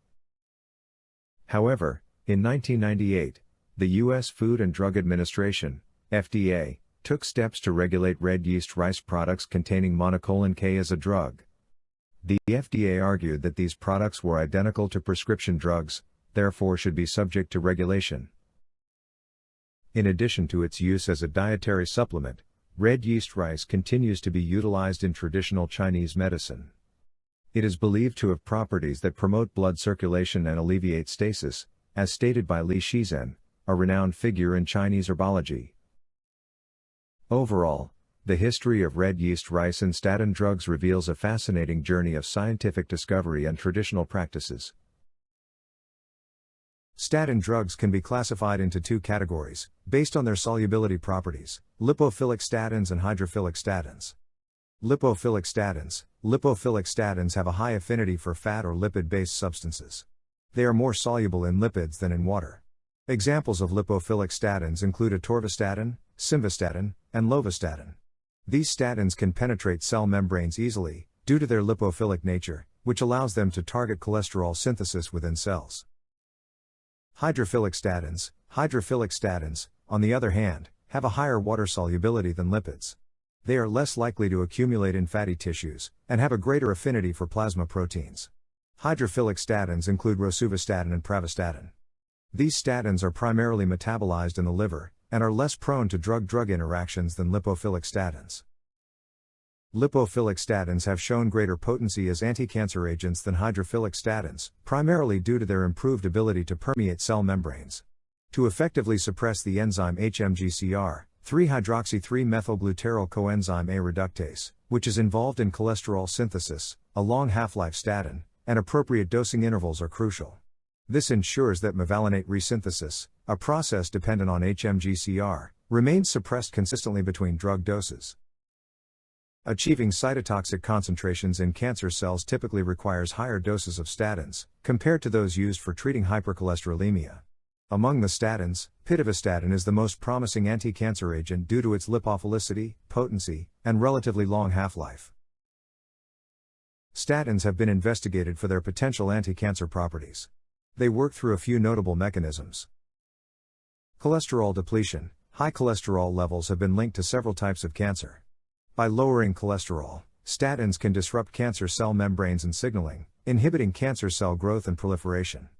Speaker 1: However, in 1998, the U.S. Food and Drug Administration, FDA, took steps to regulate red yeast rice products containing monocolin K as a drug. The FDA argued that these products were identical to prescription drugs, therefore should be subject to regulation. In addition to its use as a dietary supplement, red yeast rice continues to be utilized in traditional Chinese medicine. It is believed to have properties that promote blood circulation and alleviate stasis, as stated by Li Shizhen, a renowned figure in Chinese herbology. Overall, the history of red yeast rice and statin drugs reveals a fascinating journey of scientific discovery and traditional practices. Statin drugs can be classified into two categories, based on their solubility properties: lipophilic statins and hydrophilic statins. Lipophilic statins. Lipophilic statins have a high affinity for fat or lipid-based substances. They are more soluble in lipids than in water. Examples of lipophilic statins include atorvastatin, simvastatin, and lovastatin. These statins can penetrate cell membranes easily, due to their lipophilic nature, which allows them to target cholesterol synthesis within cells. Hydrophilic statins. Hydrophilic statins, on the other hand, have a higher water solubility than lipids. They are less likely to accumulate in fatty tissues, and have a greater affinity for plasma proteins. Hydrophilic statins include rosuvastatin and pravastatin. These statins are primarily metabolized in the liver, and are less prone to drug-drug interactions than lipophilic statins. Lipophilic statins have shown greater potency as anti-cancer agents than hydrophilic statins, primarily due to their improved ability to permeate cell membranes. To effectively suppress the enzyme HMGCR, 3-hydroxy-3-methylgluteryl coenzyme A reductase, which is involved in cholesterol synthesis, a long half-life statin, and appropriate dosing intervals are crucial. This ensures that mevalonate resynthesis, a process dependent on HMGCR, remains suppressed consistently between drug doses. Achieving cytotoxic concentrations in cancer cells typically requires higher doses of statins, compared to those used for treating hypercholesterolemia. Among the statins, pitavastatin is the most promising anti-cancer agent due to its lipophilicity, potency, and relatively long half-life. Statins have been investigated for their potential anti-cancer properties. They work through a few notable mechanisms. Cholesterol depletion. High cholesterol levels have been linked to several types of cancer. By lowering cholesterol, statins can disrupt cancer cell membranes and signaling, inhibiting cancer cell growth and proliferation.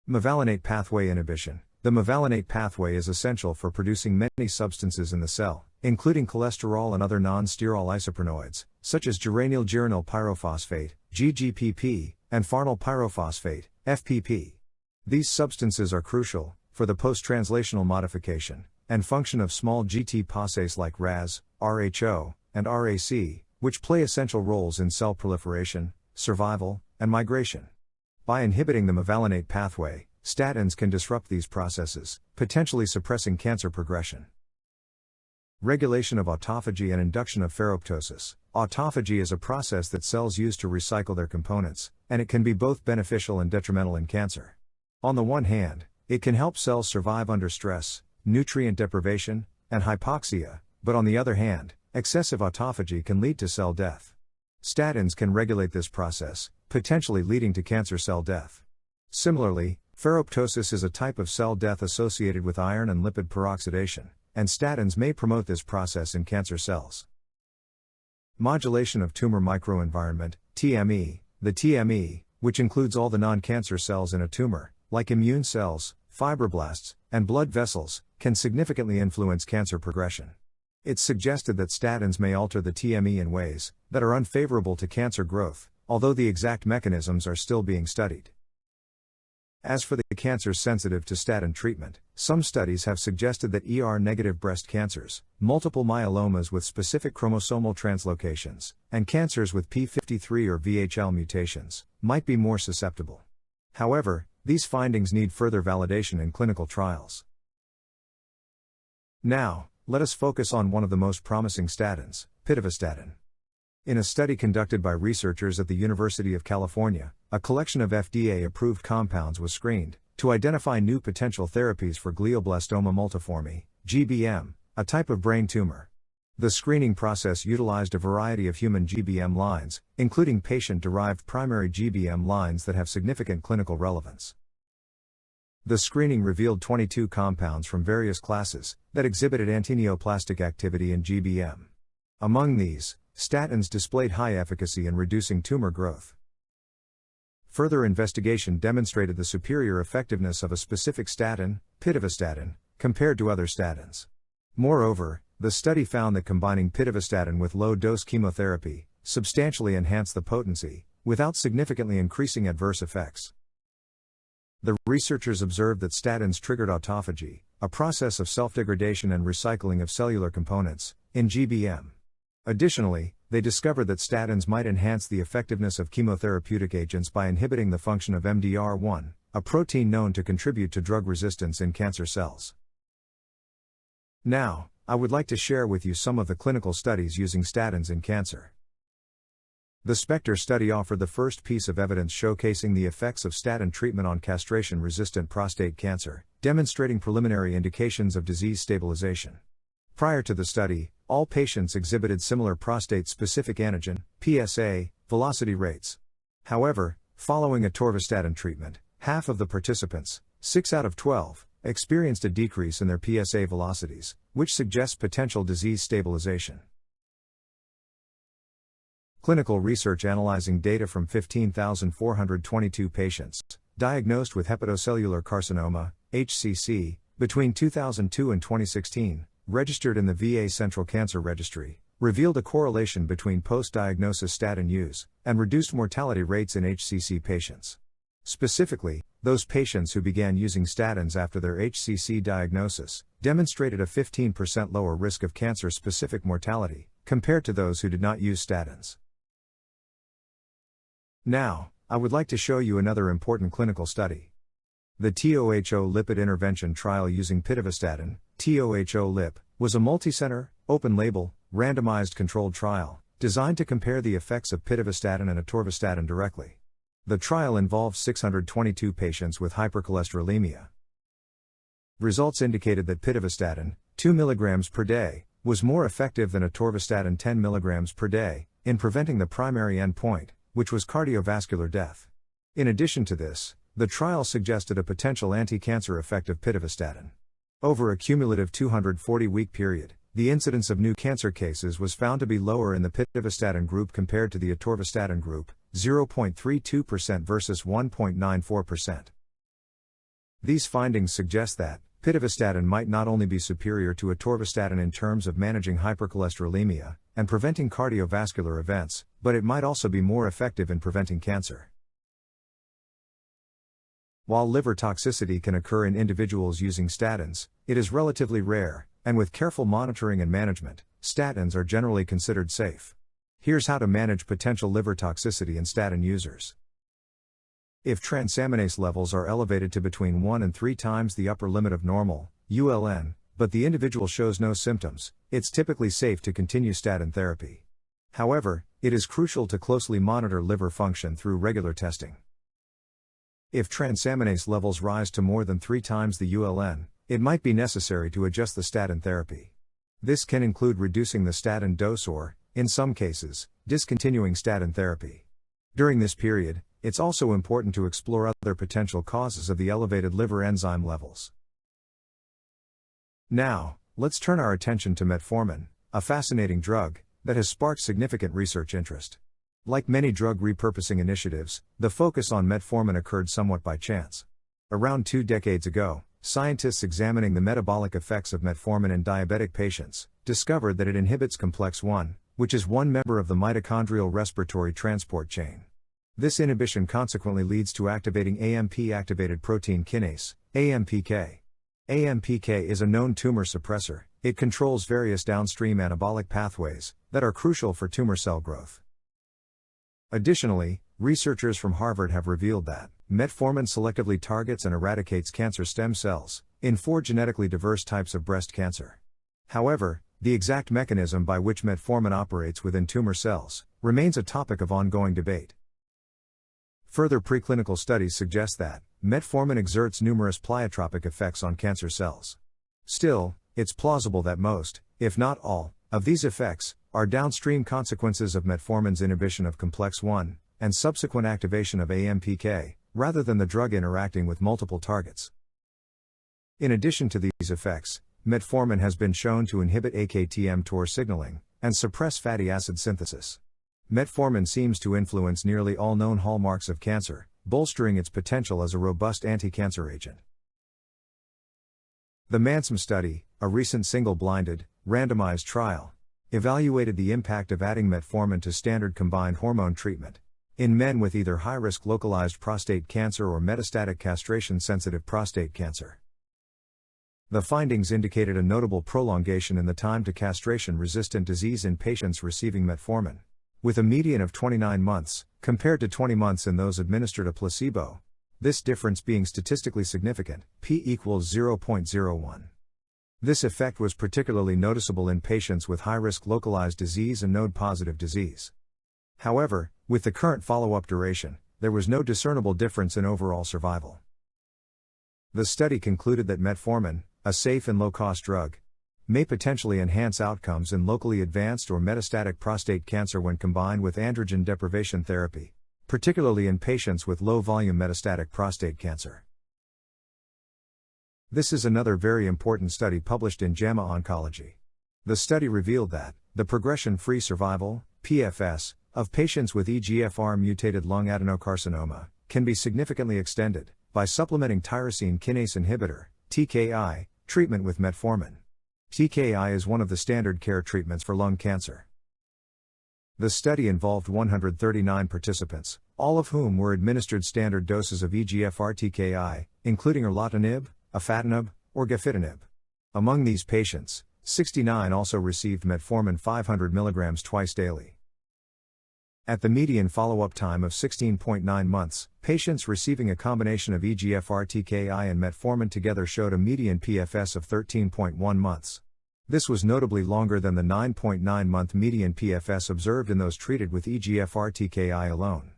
Speaker 1: Mevalonate pathway inhibition. The mevalonate pathway is essential for producing many substances in the cell, including cholesterol and other non-sterol isoprenoids, such as geranyl pyrophosphate, GGPP, and farnyl pyrophosphate, FPP. These substances are crucial for the post-translational modification and function of small GT posases like RAS, RHO, and RAC, which play essential roles in cell proliferation, survival, and migration. By inhibiting the mevalonate pathway, statins can disrupt these processes, potentially suppressing cancer progression. Regulation of autophagy and induction of ferroptosis. Autophagy is a process that cells use to recycle their components, and it can be both beneficial and detrimental in cancer. On the one hand, it can help cells survive under stress, nutrient deprivation, and hypoxia, but on the other hand, excessive autophagy can lead to cell death. Statins can regulate this process, potentially leading to cancer cell death. Similarly, ferroptosis is a type of cell death associated with iron and lipid peroxidation, and statins may promote this process in cancer cells. Modulation of tumor microenvironment, TME. The TME, which includes all the non-cancer cells in a tumor, like immune cells, fibroblasts, and blood vessels, can significantly influence cancer progression. It's suggested that statins may alter the TME in ways that are unfavorable to cancer growth, although the exact mechanisms are still being studied. As for the cancers sensitive to statin treatment, some studies have suggested that ER-negative breast cancers, multiple myelomas with specific chromosomal translocations, and cancers with p53 or VHL mutations, might be more susceptible. However, these findings need further validation in clinical trials. Now, let us focus on one of the most promising statins, pitavastatin. In a study conducted by researchers at the University of California, a collection of FDA-approved compounds was screened to identify new potential therapies for glioblastoma multiforme, GBM, a type of brain tumor. The screening process utilized a variety of human GBM lines, including patient-derived primary GBM lines that have significant clinical relevance. The screening revealed 22 compounds from various classes that exhibited antineoplastic activity in GBM. Among these, statins displayed high efficacy in reducing tumor growth. Further investigation demonstrated the superior effectiveness of a specific statin, pitavastatin, compared to other statins. Moreover, the study found that combining pitavastatin with low-dose chemotherapy substantially enhanced the potency, without significantly increasing adverse effects. The researchers observed that statins triggered autophagy, a process of self-degradation and recycling of cellular components, in GBM. Additionally, they discovered that statins might enhance the effectiveness of chemotherapeutic agents by inhibiting the function of MDR1, a protein known to contribute to drug resistance in cancer cells. Now, I would like to share with you some of the clinical studies using statins in cancer. The SPECTRE study offered the first piece of evidence showcasing the effects of statin treatment on castration-resistant prostate cancer, demonstrating preliminary indications of disease stabilization. Prior to the study, all patients exhibited similar prostate-specific antigen, PSA, velocity rates. However, following atorvastatin treatment, half of the participants, 6 out of 12, experienced a decrease in their PSA velocities, which suggests potential disease stabilization. Clinical research analyzing data from 15,422 patients, diagnosed with hepatocellular carcinoma, HCC, between 2002 and 2016, registered in the VA Central Cancer Registry, revealed a correlation between post-diagnosis statin use and reduced mortality rates in HCC patients. Specifically, those patients who began using statins after their HCC diagnosis demonstrated a 15% lower risk of cancer-specific mortality, compared to those who did not use statins. Now, I would like to show you another important clinical study. The TOHO lipid intervention trial using pitavastatin, TOHO-LIP, was a multicenter, open-label, randomized controlled trial, designed to compare the effects of pitavastatin and atorvastatin directly. The trial involved 622 patients with hypercholesterolemia. Results indicated that pitavastatin, 2 mg per day, was more effective than atorvastatin 10 mg per day, in preventing the primary endpoint, which was cardiovascular death. In addition to this, the trial suggested a potential anti-cancer effect of pitavastatin. Over a cumulative 240-week period, the incidence of new cancer cases was found to be lower in the pitavastatin group compared to the atorvastatin group, 0.32% versus 1.94%. These findings suggest that pitavastatin might not only be superior to atorvastatin in terms of managing hypercholesterolemia and preventing cardiovascular events, but it might also be more effective in preventing cancer. While liver toxicity can occur in individuals using statins, it is relatively rare, and with careful monitoring and management, statins are generally considered safe. Here's how to manage potential liver toxicity in statin users. If transaminase levels are elevated to between 1 and 3 times the upper limit of normal, ULN, but the individual shows no symptoms, it's typically safe to continue statin therapy. However, it is crucial to closely monitor liver function through regular testing. If transaminase levels rise to more than 3 times the ULN, it might be necessary to adjust the statin therapy. This can include reducing the statin dose or, in some cases, discontinuing statin therapy. During this period, it's also important to explore other potential causes of the elevated liver enzyme levels. Now, let's turn our attention to Metformin, a fascinating drug that has sparked significant research interest. Like many drug repurposing initiatives, the focus on Metformin occurred somewhat by chance. Around 2 decades ago, scientists examining the metabolic effects of Metformin in diabetic patients discovered that it inhibits complex 1, which is one member of the mitochondrial respiratory transport chain. This inhibition consequently leads to activating AMP-activated protein kinase, AMPK. AMPK is a known tumor suppressor. It controls various downstream anabolic pathways that are crucial for tumor cell growth. Additionally, researchers from Harvard have revealed that Metformin selectively targets and eradicates cancer stem cells in 4 genetically diverse types of breast cancer. However, the exact mechanism by which Metformin operates within tumor cells remains a topic of ongoing debate. Further preclinical studies suggest that Metformin exerts numerous pleiotropic effects on cancer cells. Still, it's plausible that most, if not all, of these effects are downstream consequences of Metformin's inhibition of complex 1 and subsequent activation of AMPK, rather than the drug interacting with multiple targets. In addition to these effects, Metformin has been shown to inhibit AKT-mTOR signaling and suppress fatty acid synthesis. Metformin seems to influence nearly all known hallmarks of cancer, bolstering its potential as a robust anti-cancer agent. The MANSOM study, a recent single-blinded, randomized trial, evaluated the impact of adding Metformin to standard combined hormone treatment in men with either high-risk localized prostate cancer or metastatic castration-sensitive prostate cancer. The findings indicated a notable prolongation in the time to castration-resistant disease in patients receiving Metformin, with a median of 29 months, compared to 20 months in those administered a placebo. This difference being statistically significant, p equals 0.01. This effect was particularly noticeable in patients with high-risk localized disease and node-positive disease. However, with the current follow-up duration, there was no discernible difference in overall survival. The study concluded that metformin, a safe and low-cost drug, may potentially enhance outcomes in locally advanced or metastatic prostate cancer when combined with androgen deprivation therapy, particularly in patients with low-volume metastatic prostate cancer. This is another very important study published in JAMA Oncology. The study revealed that the progression-free survival, PFS, of patients with EGFR-mutated lung adenocarcinoma can be significantly extended by supplementing tyrosine kinase inhibitor, TKI, treatment with metformin. TKI is one of the standard care treatments for lung cancer. The study involved 139 participants, all of whom were administered standard doses of EGFR TKI, including erlotinib, afatinib, or gefitinib. Among these patients, 69 also received metformin 500 mg twice daily. At the median follow-up time of 16.9 months, patients receiving a combination of EGFR TKI and metformin together showed a median PFS of 13.1 months. This was notably longer than the 9.9-month median PFS observed in those treated with EGFR TKI alone.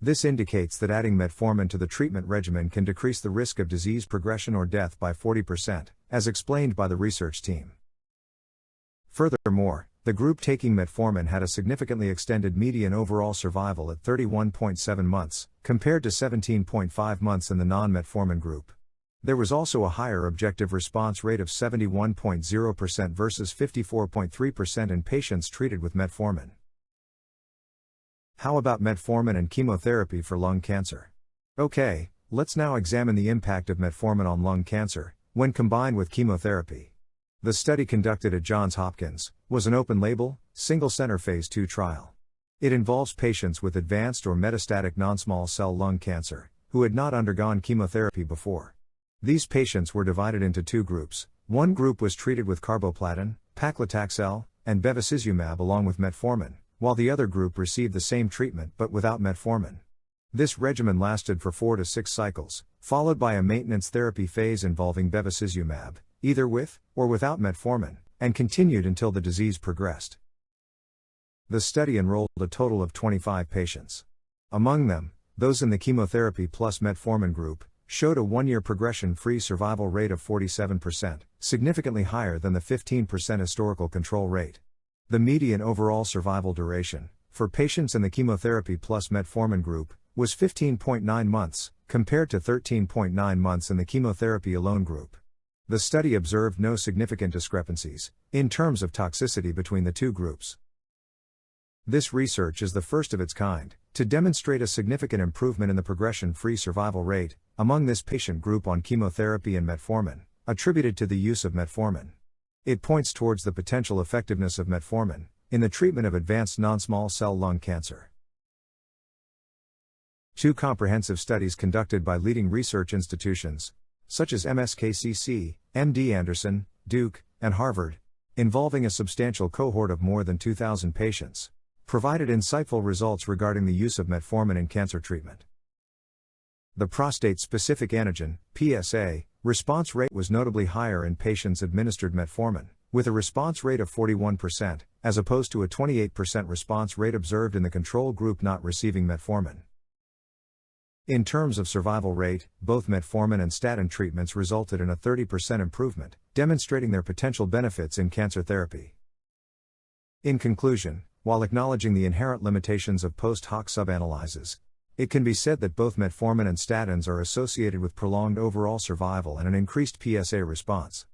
Speaker 1: This indicates that adding metformin to the treatment regimen can decrease the risk of disease progression or death by 40%, as explained by the research team. Furthermore, the group taking metformin had a significantly extended median overall survival at 31.7 months, compared to 17.5 months in the non-metformin group. There was also a higher objective response rate of 71.0% versus 54.3% in patients treated with metformin. How about metformin and chemotherapy for lung cancer? Okay, let's now examine the impact of metformin on lung cancer, when combined with chemotherapy. The study conducted at Johns Hopkins was an open-label, single-center phase 2 trial. It involves patients with advanced or metastatic non-small cell lung cancer, who had not undergone chemotherapy before. These patients were divided into two groups. One group was treated with carboplatin, paclitaxel, and bevacizumab along with metformin, while the other group received the same treatment but without metformin. This regimen lasted for 4 to 6 cycles, followed by a maintenance therapy phase involving bevacizumab, either with or without metformin, and continued until the disease progressed. The study enrolled a total of 25 patients. Among them, those in the chemotherapy plus metformin group showed a 1-year progression-free survival rate of 47%, significantly higher than the 15% historical control rate. The median overall survival duration, for patients in the chemotherapy plus metformin group, was 15.9 months, compared to 13.9 months in the chemotherapy alone group. The study observed no significant discrepancies, in terms of toxicity between the two groups. This research is the first of its kind, to demonstrate a significant improvement in the progression-free survival rate, among this patient group on chemotherapy and metformin, attributed to the use of metformin. It points towards the potential effectiveness of metformin in the treatment of advanced non-small cell lung cancer. 2 comprehensive studies conducted by leading research institutions, such as MSKCC, MD Anderson, Duke, and Harvard, involving a substantial cohort of more than 2,000 patients, provided insightful results regarding the use of metformin in cancer treatment. The prostate-specific antigen, PSA, response rate was notably higher in patients administered metformin, with a response rate of 41%, as opposed to a 28% response rate observed in the control group not receiving metformin. In terms of survival rate, both metformin and statin treatments resulted in a 30% improvement, demonstrating their potential benefits in cancer therapy. In conclusion, while acknowledging the inherent limitations of post-hoc subanalyses, it can be said that both metformin and statins are associated with prolonged overall survival and an increased PSA response.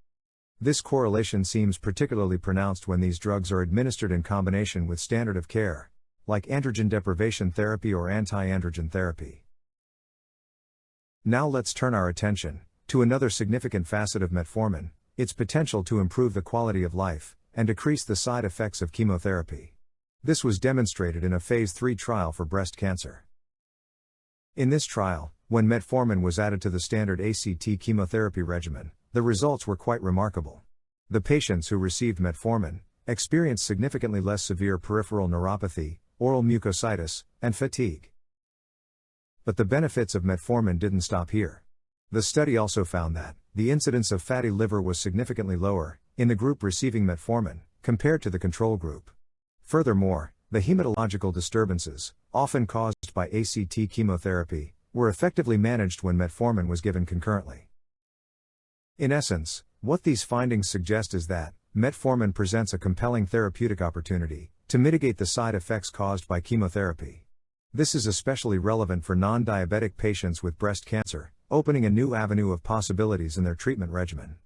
Speaker 1: This correlation seems particularly pronounced when these drugs are administered in combination with standard of care, like androgen deprivation therapy or anti-androgen therapy. Now let's turn our attention to another significant facet of metformin, its potential to improve the quality of life and decrease the side effects of chemotherapy. This was demonstrated in a phase 3 trial for breast cancer. In this trial, when metformin was added to the standard ACT chemotherapy regimen, the results were quite remarkable. The patients who received metformin experienced significantly less severe peripheral neuropathy, oral mucositis, and fatigue. But the benefits of metformin didn't stop here. The study also found that the incidence of fatty liver was significantly lower in the group receiving metformin compared to the control group. Furthermore, the hematological disturbances, often caused by ACT chemotherapy, were effectively managed when metformin was given concurrently. In essence, what these findings suggest is that metformin presents a compelling therapeutic opportunity to mitigate the side effects caused by chemotherapy. This is especially relevant for non-diabetic patients with breast cancer, opening a new avenue of possibilities in their treatment regimen.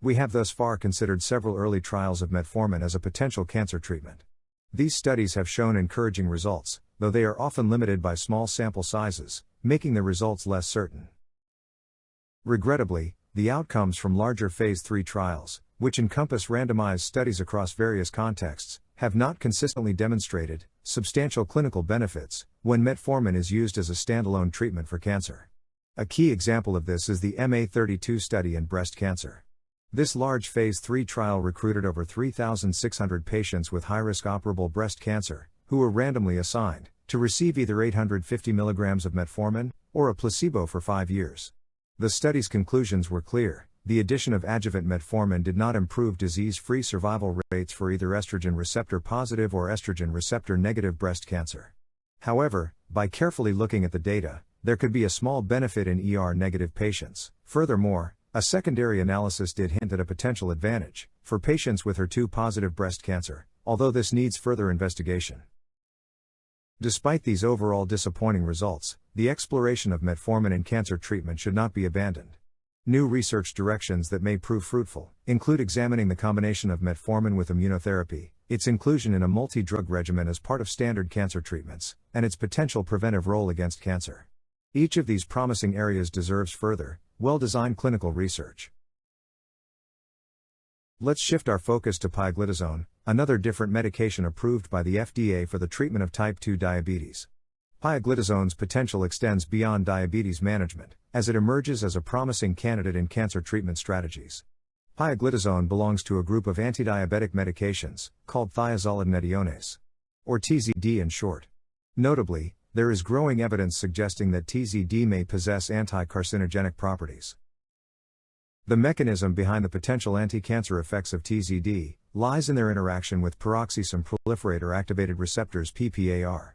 Speaker 1: We have thus far considered several early trials of metformin as a potential cancer treatment. These studies have shown encouraging results, though they are often limited by small sample sizes, making the results less certain. Regrettably, the outcomes from larger Phase 3 trials, which encompass randomized studies across various contexts, have not consistently demonstrated substantial clinical benefits when metformin is used as a standalone treatment for cancer. A key example of this is the MA32 study in breast cancer. This large Phase 3 trial recruited over 3,600 patients with high-risk operable breast cancer, who were randomly assigned to receive either 850 mg of metformin or a placebo for 5 years. The study's conclusions were clear. The addition of adjuvant metformin did not improve disease-free survival rates for either estrogen receptor-positive or estrogen receptor-negative breast cancer. However, by carefully looking at the data, there could be a small benefit in ER-negative patients. Furthermore, a secondary analysis did hint at a potential advantage for patients with HER2-positive breast cancer, although this needs further investigation. Despite these overall disappointing results, the exploration of metformin in cancer treatment should not be abandoned. New research directions that may prove fruitful include examining the combination of metformin with immunotherapy, its inclusion in a multi-drug regimen as part of standard cancer treatments, and its potential preventive role against cancer. Each of these promising areas deserves further, well-designed clinical research. Let's shift our focus to Pioglitazone, another different medication approved by the FDA for the treatment of type 2 diabetes. Pioglitazone's potential extends beyond diabetes management, as it emerges as a promising candidate in cancer treatment strategies. Pioglitazone belongs to a group of antidiabetic medications, called thiazolidinediones, or TZD in short. Notably, there is growing evidence suggesting that TZD may possess anti-carcinogenic properties. The mechanism behind the potential anti-cancer effects of TZD lies in their interaction with peroxisome proliferator activated receptors PPAR.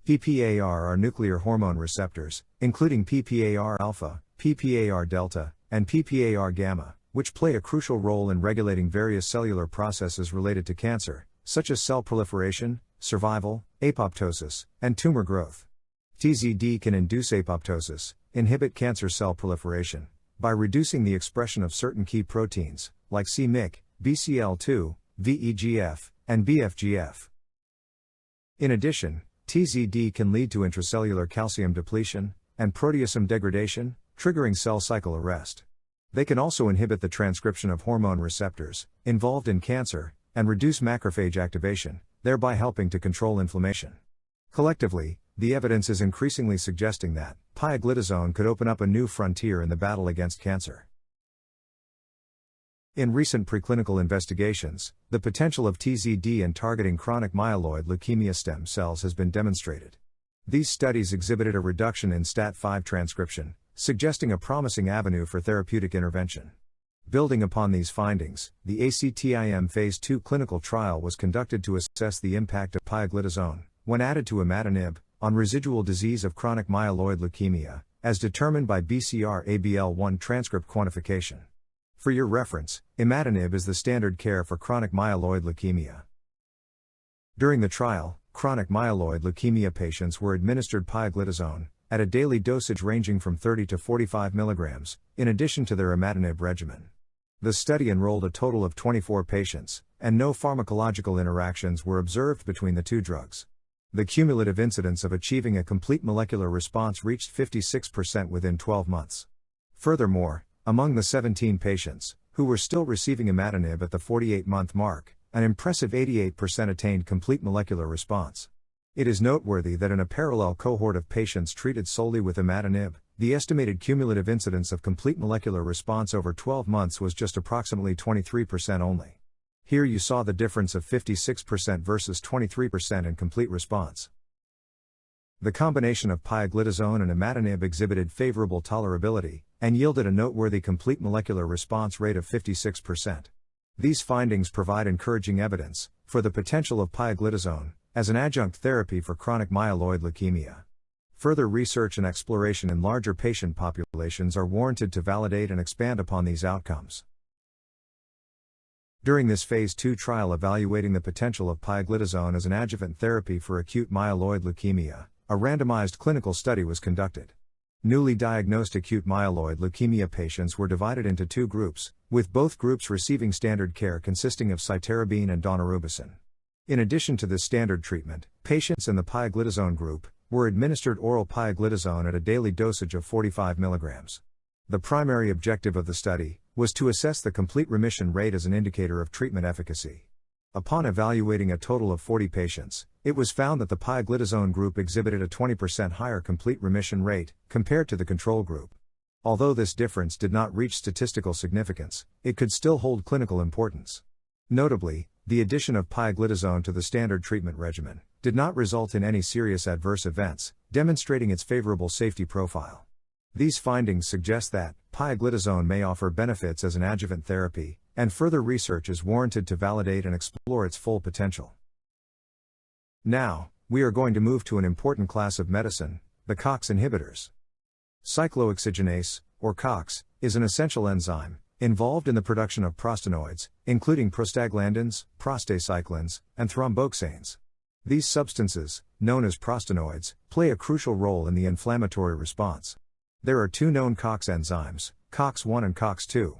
Speaker 1: PPAR are nuclear hormone receptors, including PPAR alpha, PPAR delta, and PPAR gamma, which play a crucial role in regulating various cellular processes related to cancer, such as cell proliferation, survival, apoptosis, and tumor growth. TZD can induce apoptosis, inhibit cancer cell proliferation, by reducing the expression of certain key proteins, like c-Myc, BCL2, VEGF, and BFGF. In addition, TZD can lead to intracellular calcium depletion and proteasome degradation, triggering cell cycle arrest. They can also inhibit the transcription of hormone receptors involved in cancer and reduce macrophage activation, thereby helping to control inflammation. Collectively, the evidence is increasingly suggesting that Pioglitazone could open up a new frontier in the battle against cancer. In recent preclinical investigations, the potential of TZD in targeting chronic myeloid leukemia stem cells has been demonstrated. These studies exhibited a reduction in STAT5 transcription, suggesting a promising avenue for therapeutic intervention. Building upon these findings, the ACTIM Phase 2 clinical trial was conducted to assess the impact of Pioglitazone, when added to imatinib, on residual disease of chronic myeloid leukemia, as determined by BCR-ABL1 transcript quantification. For your reference, imatinib is the standard care for chronic myeloid leukemia. During the trial, chronic myeloid leukemia patients were administered Pioglitazone, at a daily dosage ranging from 30 to 45 mg, in addition to their imatinib regimen. The study enrolled a total of 24 patients, and no pharmacological interactions were observed between the two drugs. The cumulative incidence of achieving a complete molecular response reached 56% within 12 months. Furthermore, among the 17 patients, who were still receiving imatinib at the 48-month mark, an impressive 88% attained complete molecular response. It is noteworthy that in a parallel cohort of patients treated solely with imatinib, the estimated cumulative incidence of complete molecular response over 12 months was just approximately 23% only. Here you saw the difference of 56% versus 23% in complete response. The combination of pioglitazone and imatinib exhibited favorable tolerability, and yielded a noteworthy complete molecular response rate of 56%. These findings provide encouraging evidence for the potential of pioglitazone as an adjunct therapy for chronic myeloid leukemia. Further research and exploration in larger patient populations are warranted to validate and expand upon these outcomes. During this Phase 2 trial evaluating the potential of pioglitazone as an adjuvant therapy for acute myeloid leukemia, a randomized clinical study was conducted. Newly diagnosed acute myeloid leukemia patients were divided into two groups, with both groups receiving standard care consisting of cytarabine and daunorubicin. In addition to this standard treatment, patients in the pioglitazone group were administered oral pioglitazone at a daily dosage of 45 mg. The primary objective of the study was to assess the complete remission rate as an indicator of treatment efficacy. Upon evaluating a total of 40 patients, it was found that the pioglitazone group exhibited a 20% higher complete remission rate compared to the control group. Although this difference did not reach statistical significance, it could still hold clinical importance. Notably, the addition of pioglitazone to the standard treatment regimen did not result in any serious adverse events, demonstrating its favorable safety profile. These findings suggest that pioglitazone may offer benefits as an adjuvant therapy, and further research is warranted to validate and explore its full potential. Now, we are going to move to an important class of medicine, the COX inhibitors. Cyclooxygenase, or COX, is an essential enzyme involved in the production of prostanoids, including prostaglandins, prostacyclins, and thromboxanes. These substances, known as prostanoids, play a crucial role in the inflammatory response. There are two known COX enzymes, COX-1 and COX-2.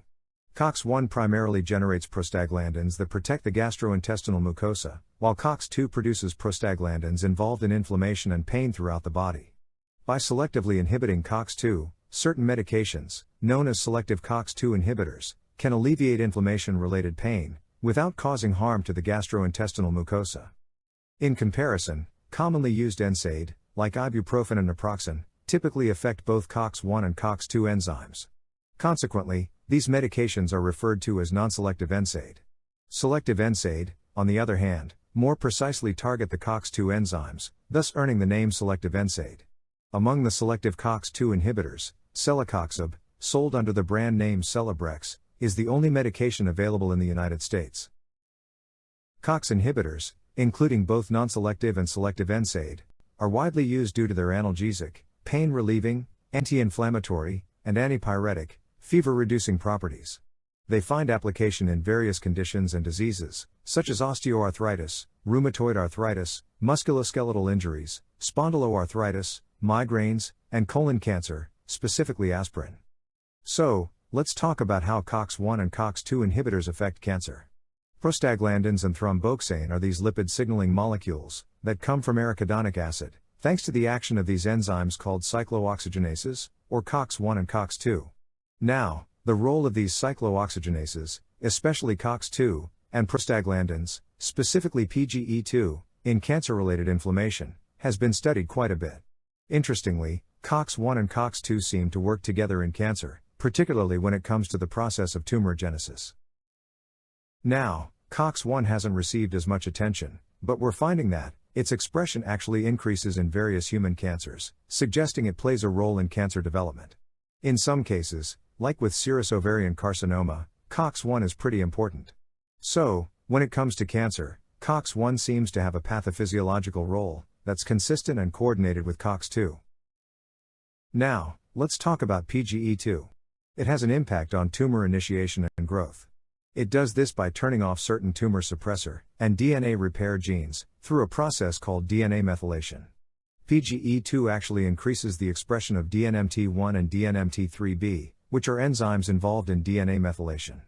Speaker 1: COX-1 primarily generates prostaglandins that protect the gastrointestinal mucosa, while COX-2 produces prostaglandins involved in inflammation and pain throughout the body. By selectively inhibiting COX-2, certain medications, known as selective COX-2 inhibitors, can alleviate inflammation-related pain, without causing harm to the gastrointestinal mucosa. In comparison, commonly used NSAID, like ibuprofen and naproxen, typically affect both COX-1 and COX-2 enzymes. Consequently, these medications are referred to as non-selective NSAID. Selective NSAID, on the other hand, more precisely target the COX-2 enzymes, thus earning the name selective NSAID. Among the selective COX-2 inhibitors, celecoxib, sold under the brand name Celebrex, is the only medication available in the United States. COX inhibitors, including both non-selective and selective NSAID, are widely used due to their analgesic, pain-relieving, anti-inflammatory, and antipyretic, fever-reducing properties. They find application in various conditions and diseases, such as osteoarthritis, rheumatoid arthritis, musculoskeletal injuries, spondyloarthritis, migraines, and colon cancer, specifically aspirin. So, let's talk about how COX-1 and COX-2 inhibitors affect cancer. Prostaglandins and thromboxane are these lipid signaling molecules that come from arachidonic acid, thanks to the action of these enzymes called cyclooxygenases, or COX-1 and COX-2. Now, the role of these cyclooxygenases, especially COX-2, and prostaglandins, specifically PGE2, in cancer-related inflammation, has been studied quite a bit. Interestingly, COX-1 and COX-2 seem to work together in cancer, particularly when it comes to the process of tumorigenesis. Now, COX-1 hasn't received as much attention, but we're finding that its expression actually increases in various human cancers, suggesting it plays a role in cancer development. In some cases, like with serous ovarian carcinoma, COX-1 is pretty important. So, when it comes to cancer, COX-1 seems to have a pathophysiological role that's consistent and coordinated with COX-2. Now, let's talk about PGE2. It has an impact on tumor initiation and growth. It does this by turning off certain tumor suppressor and DNA repair genes through a process called DNA methylation. PGE2 actually increases the expression of DNMT1 and DNMT3B, which are enzymes involved in DNA methylation.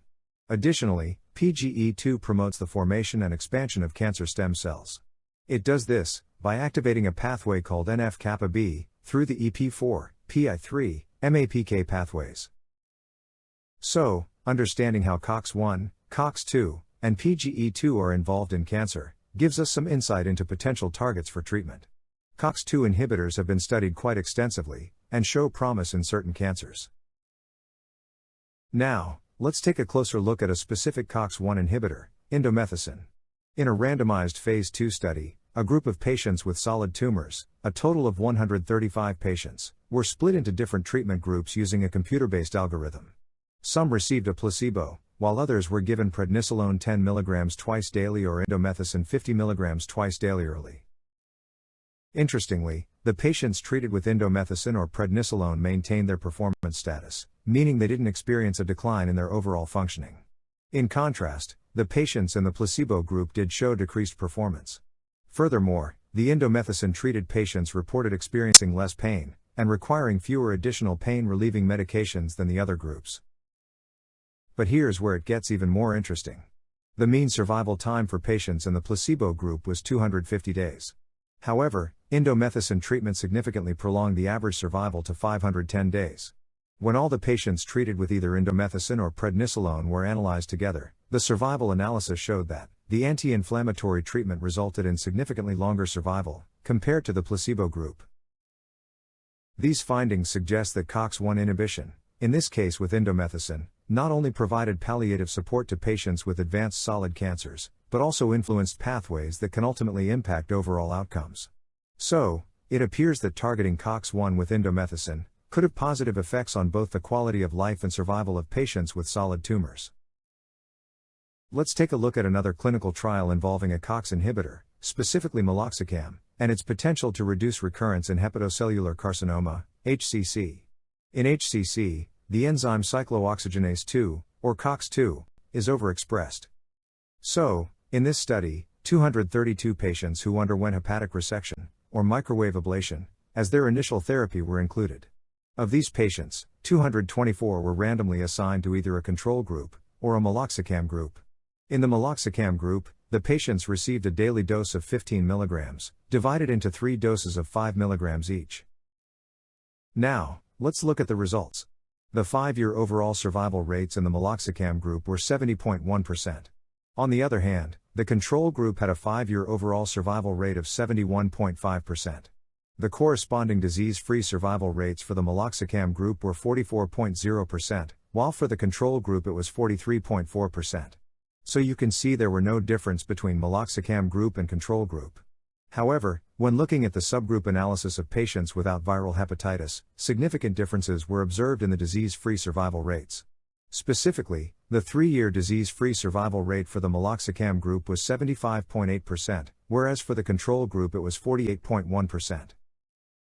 Speaker 1: Additionally, PGE2 promotes the formation and expansion of cancer stem cells. It does this by activating a pathway called NF-kappa B through the EP4, PI3, MAPK pathways. So, understanding how COX-1, COX-2, and PGE2 are involved in cancer gives us some insight into potential targets for treatment. COX-2 inhibitors have been studied quite extensively and show promise in certain cancers. Now, let's take a closer look at a specific COX-1 inhibitor, indomethacin. In a randomized Phase 2 study, a group of patients with solid tumors, a total of 135 patients, were split into different treatment groups using a computer-based algorithm. Some received a placebo, while others were given prednisolone 10 mg twice daily or indomethacin 50 mg twice daily orally. Interestingly, the patients treated with indomethacin or prednisolone maintained their performance status, meaning they didn't experience a decline in their overall functioning. In contrast, the patients in the placebo group did show decreased performance. Furthermore, the indomethacin-treated patients reported experiencing less pain, and requiring fewer additional pain-relieving medications than the other groups. But here's where it gets even more interesting. The mean survival time for patients in the placebo group was 250 days. However, indomethacin treatment significantly prolonged the average survival to 510 days. When all the patients treated with either indomethacin or prednisolone were analyzed together, the survival analysis showed that the anti-inflammatory treatment resulted in significantly longer survival, compared to the placebo group. These findings suggest that COX-1 inhibition, in this case with indomethacin, not only provided palliative support to patients with advanced solid cancers, but also influenced pathways that can ultimately impact overall outcomes. So, it appears that targeting COX-1 with indomethacin could have positive effects on both the quality of life and survival of patients with solid tumors. Let's take a look at another clinical trial involving a COX inhibitor, specifically meloxicam, and its potential to reduce recurrence in hepatocellular carcinoma, HCC. In HCC, the enzyme cyclooxygenase 2, or COX-2, is overexpressed. So, in this study, 232 patients who underwent hepatic resection, or microwave ablation, as their initial therapy were included. Of these patients, 224 were randomly assigned to either a control group, or a meloxicam group. In the meloxicam group, the patients received a daily dose of 15 mg, divided into 3 doses of 5 mg each. Now, let's look at the results. The 5-year overall survival rates in the meloxicam group were 70.1%. On the other hand, the control group had a 5-year overall survival rate of 71.5%. The corresponding disease-free survival rates for the meloxicam group were 44.0%, while for the control group it was 43.4%. So you can see there were no difference between meloxicam group and control group. However, when looking at the subgroup analysis of patients without viral hepatitis, significant differences were observed in the disease-free survival rates. Specifically, the 3-year disease-free survival rate for the meloxicam group was 75.8%, whereas for the control group it was 48.1%.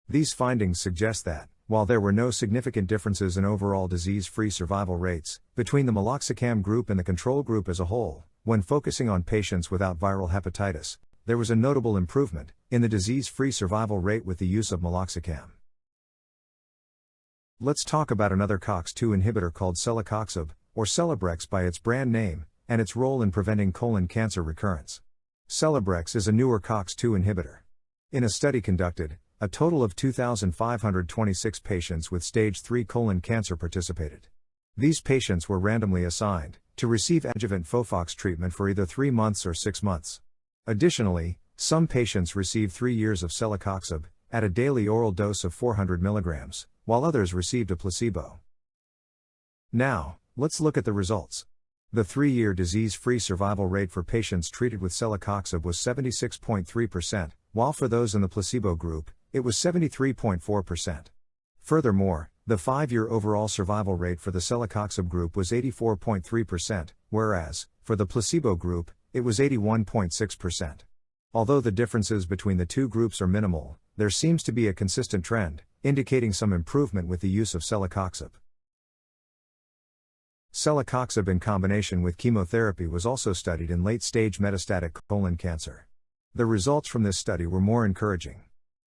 Speaker 1: These findings suggest that, while there were no significant differences in overall disease-free survival rates between the meloxicam group and the control group as a whole, when focusing on patients without viral hepatitis, there was a notable improvement in the disease-free survival rate with the use of meloxicam. Let's talk about another COX-2 inhibitor called celecoxib, or Celebrex by its brand name, and its role in preventing colon cancer recurrence. Celebrex is a newer COX-2 inhibitor. In a study conducted, a total of 2,526 patients with stage 3 colon cancer participated. These patients were randomly assigned to receive adjuvant FOLFOX treatment for either 3 months or 6 months. Additionally, some patients received 3 years of celecoxib at a daily oral dose of 400 mg, while others received a placebo. Now, let's look at the results. The 3-year disease-free survival rate for patients treated with celecoxib was 76.3%, while for those in the placebo group, it was 73.4%. Furthermore, the 5-year overall survival rate for the celecoxib group was 84.3%, whereas, for the placebo group, it was 81.6%. Although the differences between the two groups are minimal, there seems to be a consistent trend, indicating some improvement with the use of celecoxib. Celecoxib in combination with chemotherapy was also studied in late-stage metastatic colon cancer. The results from this study were more encouraging.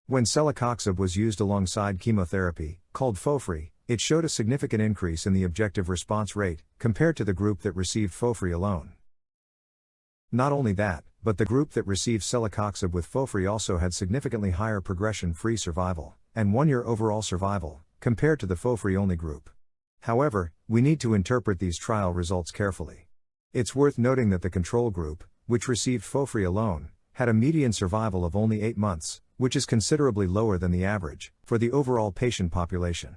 Speaker 1: When celecoxib was used alongside chemotherapy, called FOLFIRI, it showed a significant increase in the objective response rate, compared to the group that received FOLFIRI alone. Not only that, but the group that received celecoxib with FOLFIRI also had significantly higher progression-free survival, and 1-year overall survival, compared to the FOLFIRI-only group. However, we need to interpret these trial results carefully. It's worth noting that the control group, which received FOLFIRI alone, had a median survival of only 8 months, which is considerably lower than the average for the overall patient population.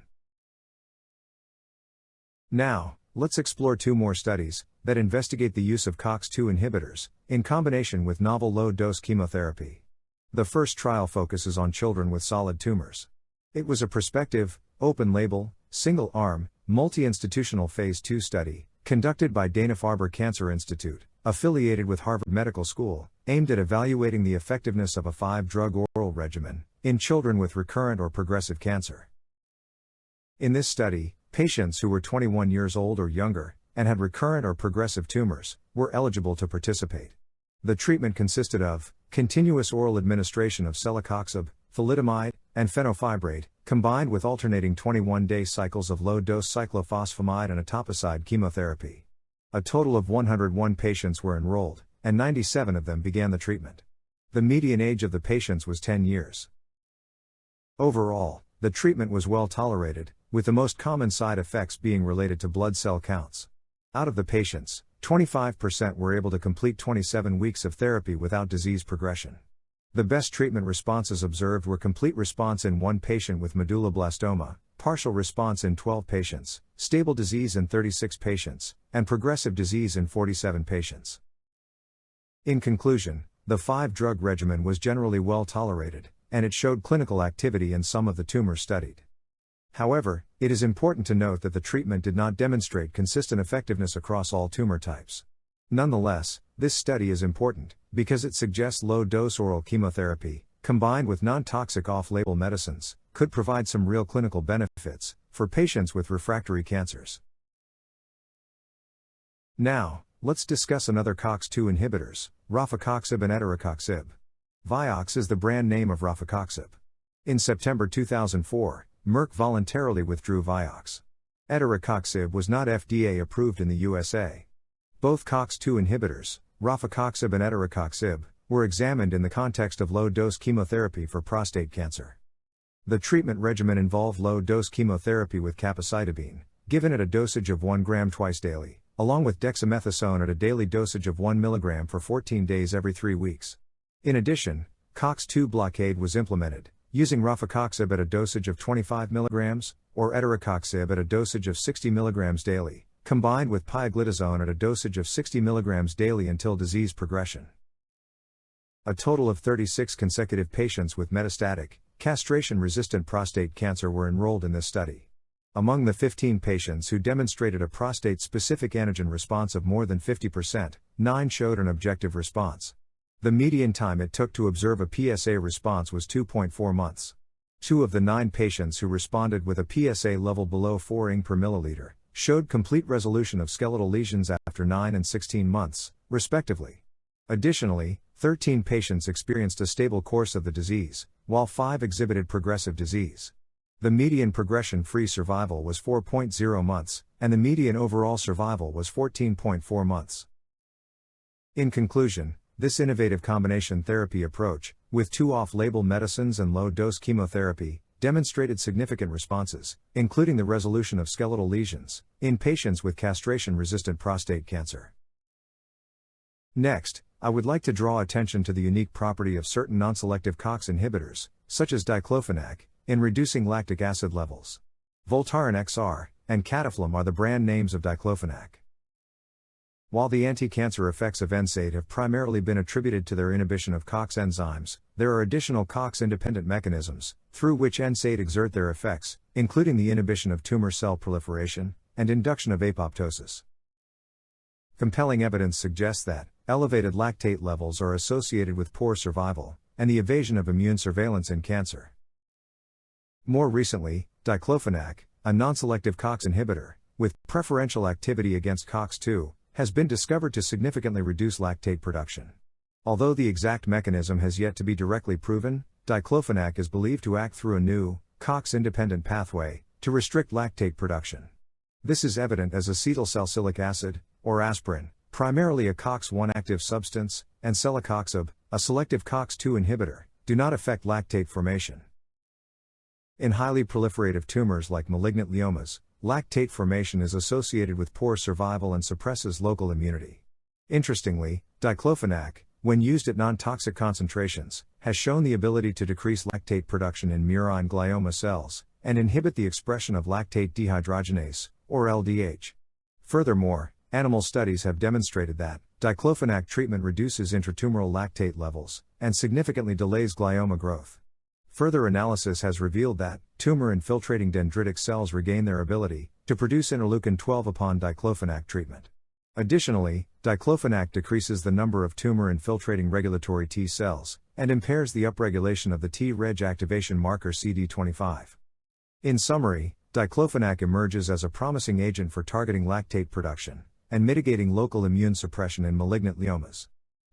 Speaker 1: Now, let's explore 2 more studies that investigate the use of COX-2 inhibitors in combination with novel low-dose chemotherapy. The first trial focuses on children with solid tumors. It was a prospective, open-label, single-arm, multi-institutional phase 2 study, conducted by Dana-Farber Cancer Institute, affiliated with Harvard Medical School, aimed at evaluating the effectiveness of a 5-drug oral regimen in children with recurrent or progressive cancer. In this study, patients who were 21 years old or younger, and had recurrent or progressive tumors, were eligible to participate. The treatment consisted of continuous oral administration of celecoxib, thalidomide, and fenofibrate, combined with alternating 21-day cycles of low-dose cyclophosphamide and etoposide chemotherapy. A total of 101 patients were enrolled, and 97 of them began the treatment. The median age of the patients was 10 years. Overall, the treatment was well tolerated, with the most common side effects being related to blood cell counts. Out of the patients, 25% were able to complete 27 weeks of therapy without disease progression. The best treatment responses observed were complete response in 1 patient with medulloblastoma, partial response in 12 patients, stable disease in 36 patients, and progressive disease in 47 patients. In conclusion, the 5-drug regimen was generally well tolerated, and it showed clinical activity in some of the tumors studied. However, it is important to note that the treatment did not demonstrate consistent effectiveness across all tumor types. Nonetheless, this study is important, because it suggests low-dose oral chemotherapy, combined with non-toxic off-label medicines, could provide some real clinical benefits for patients with refractory cancers. Now, let's discuss another COX-2 inhibitors, rofecoxib and etarocoxib. Vioxx is the brand name of rofecoxib. In September 2004, Merck voluntarily withdrew Vioxx. Etarocoxib was not FDA approved in the USA. Both COX-2 inhibitors, rofecoxib and etarocoxib, were examined in the context of low-dose chemotherapy for prostate cancer. The treatment regimen involved low-dose chemotherapy with capecitabine, given at a dosage of 1 gram twice daily, along with dexamethasone at a daily dosage of 1 mg for 14 days every 3 weeks. In addition, COX-2 blockade was implemented, using rofecoxib at a dosage of 25 mg, or etarocoxib at a dosage of 60 mg daily, combined with Pioglitazone at a dosage of 60 mg daily until disease progression. A total of 36 consecutive patients with metastatic, castration-resistant prostate cancer were enrolled in this study. Among the 15 patients who demonstrated a prostate-specific antigen response of more than 50%, 9 showed an objective response. The median time it took to observe a PSA response was 2.4 months. 2 of the 9 patients who responded with a PSA level below 4 Ing per milliliter showed complete resolution of skeletal lesions after 9 and 16 months, respectively. Additionally, 13 patients experienced a stable course of the disease, while 5 exhibited progressive disease. The median progression-free survival was 4.0 months, and the median overall survival was 14.4 months. In conclusion, this innovative combination therapy approach, with 2 off-label medicines and low-dose chemotherapy, demonstrated significant responses, including the resolution of skeletal lesions, in patients with castration-resistant prostate cancer. Next, I would like to draw attention to the unique property of certain non-selective COX inhibitors, such as Diclofenac, in reducing lactic acid levels. Voltaren XR and Cataflam are the brand names of Diclofenac. While the anti-cancer effects of NSAID have primarily been attributed to their inhibition of COX enzymes, there are additional COX-independent mechanisms through which NSAID exert their effects, including the inhibition of tumor cell proliferation and induction of apoptosis. Compelling evidence suggests that elevated lactate levels are associated with poor survival and the evasion of immune surveillance in cancer. More recently, Diclofenac, a non-selective COX inhibitor with preferential activity against COX-2, has been discovered to significantly reduce lactate production. Although the exact mechanism has yet to be directly proven, Diclofenac is believed to act through a new, COX-independent pathway to restrict lactate production. This is evident as acetylsalicylic acid, or aspirin, primarily a COX-1 active substance, and celecoxib, a selective COX-2 inhibitor, do not affect lactate formation. In highly proliferative tumors like malignant gliomas, lactate formation is associated with poor survival and suppresses local immunity. Interestingly, Diclofenac, when used at non-toxic concentrations, has shown the ability to decrease lactate production in murine glioma cells, and inhibit the expression of lactate dehydrogenase, or LDH. Furthermore, animal studies have demonstrated that Diclofenac treatment reduces intratumoral lactate levels and significantly delays glioma growth. Further analysis has revealed that tumor-infiltrating dendritic cells regain their ability to produce interleukin-12 upon Diclofenac treatment. Additionally, Diclofenac decreases the number of tumor-infiltrating regulatory T cells and impairs the upregulation of the T-reg activation marker CD25. In summary, Diclofenac emerges as a promising agent for targeting lactate production and mitigating local immune suppression in malignant gliomas.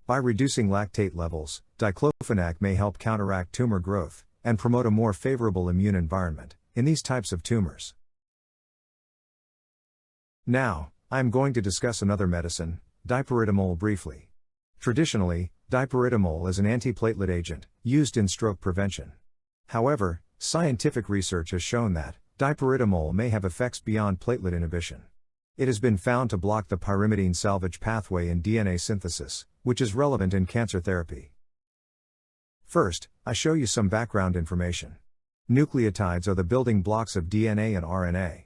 Speaker 1: By reducing lactate levels, Diclofenac may help counteract tumor growth and promote a more favorable immune environment in these types of tumors. Now, I am going to discuss another medicine, dipyridamole, briefly. Traditionally, dipyridamole is an antiplatelet agent used in stroke prevention. However, scientific research has shown that dipyridamole may have effects beyond platelet inhibition. It has been found to block the pyrimidine salvage pathway in DNA synthesis, which is relevant in cancer therapy. First, I show you some background information. Nucleotides are the building blocks of DNA and RNA.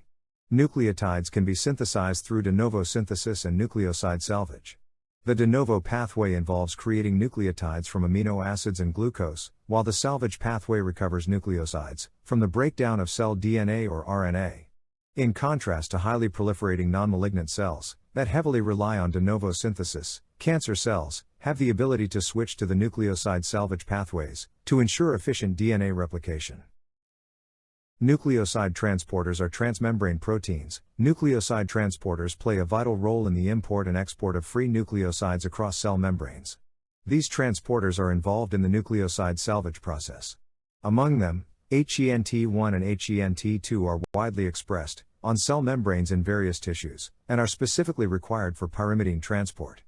Speaker 1: Nucleotides can be synthesized through de novo synthesis and nucleoside salvage. The de novo pathway involves creating nucleotides from amino acids and glucose, while the salvage pathway recovers nucleosides from the breakdown of cell DNA or RNA. In contrast to highly proliferating non-malignant cells that heavily rely on de novo synthesis, cancer cells have the ability to switch to the nucleoside salvage pathways to ensure efficient DNA replication. Nucleoside transporters are transmembrane proteins. Nucleoside transporters play a vital role in the import and export of free nucleosides across cell membranes. These transporters are involved in the nucleoside salvage process. Among them, HENT1 and HENT2 are widely expressed on cell membranes in various tissues, and are specifically required for pyrimidine transport.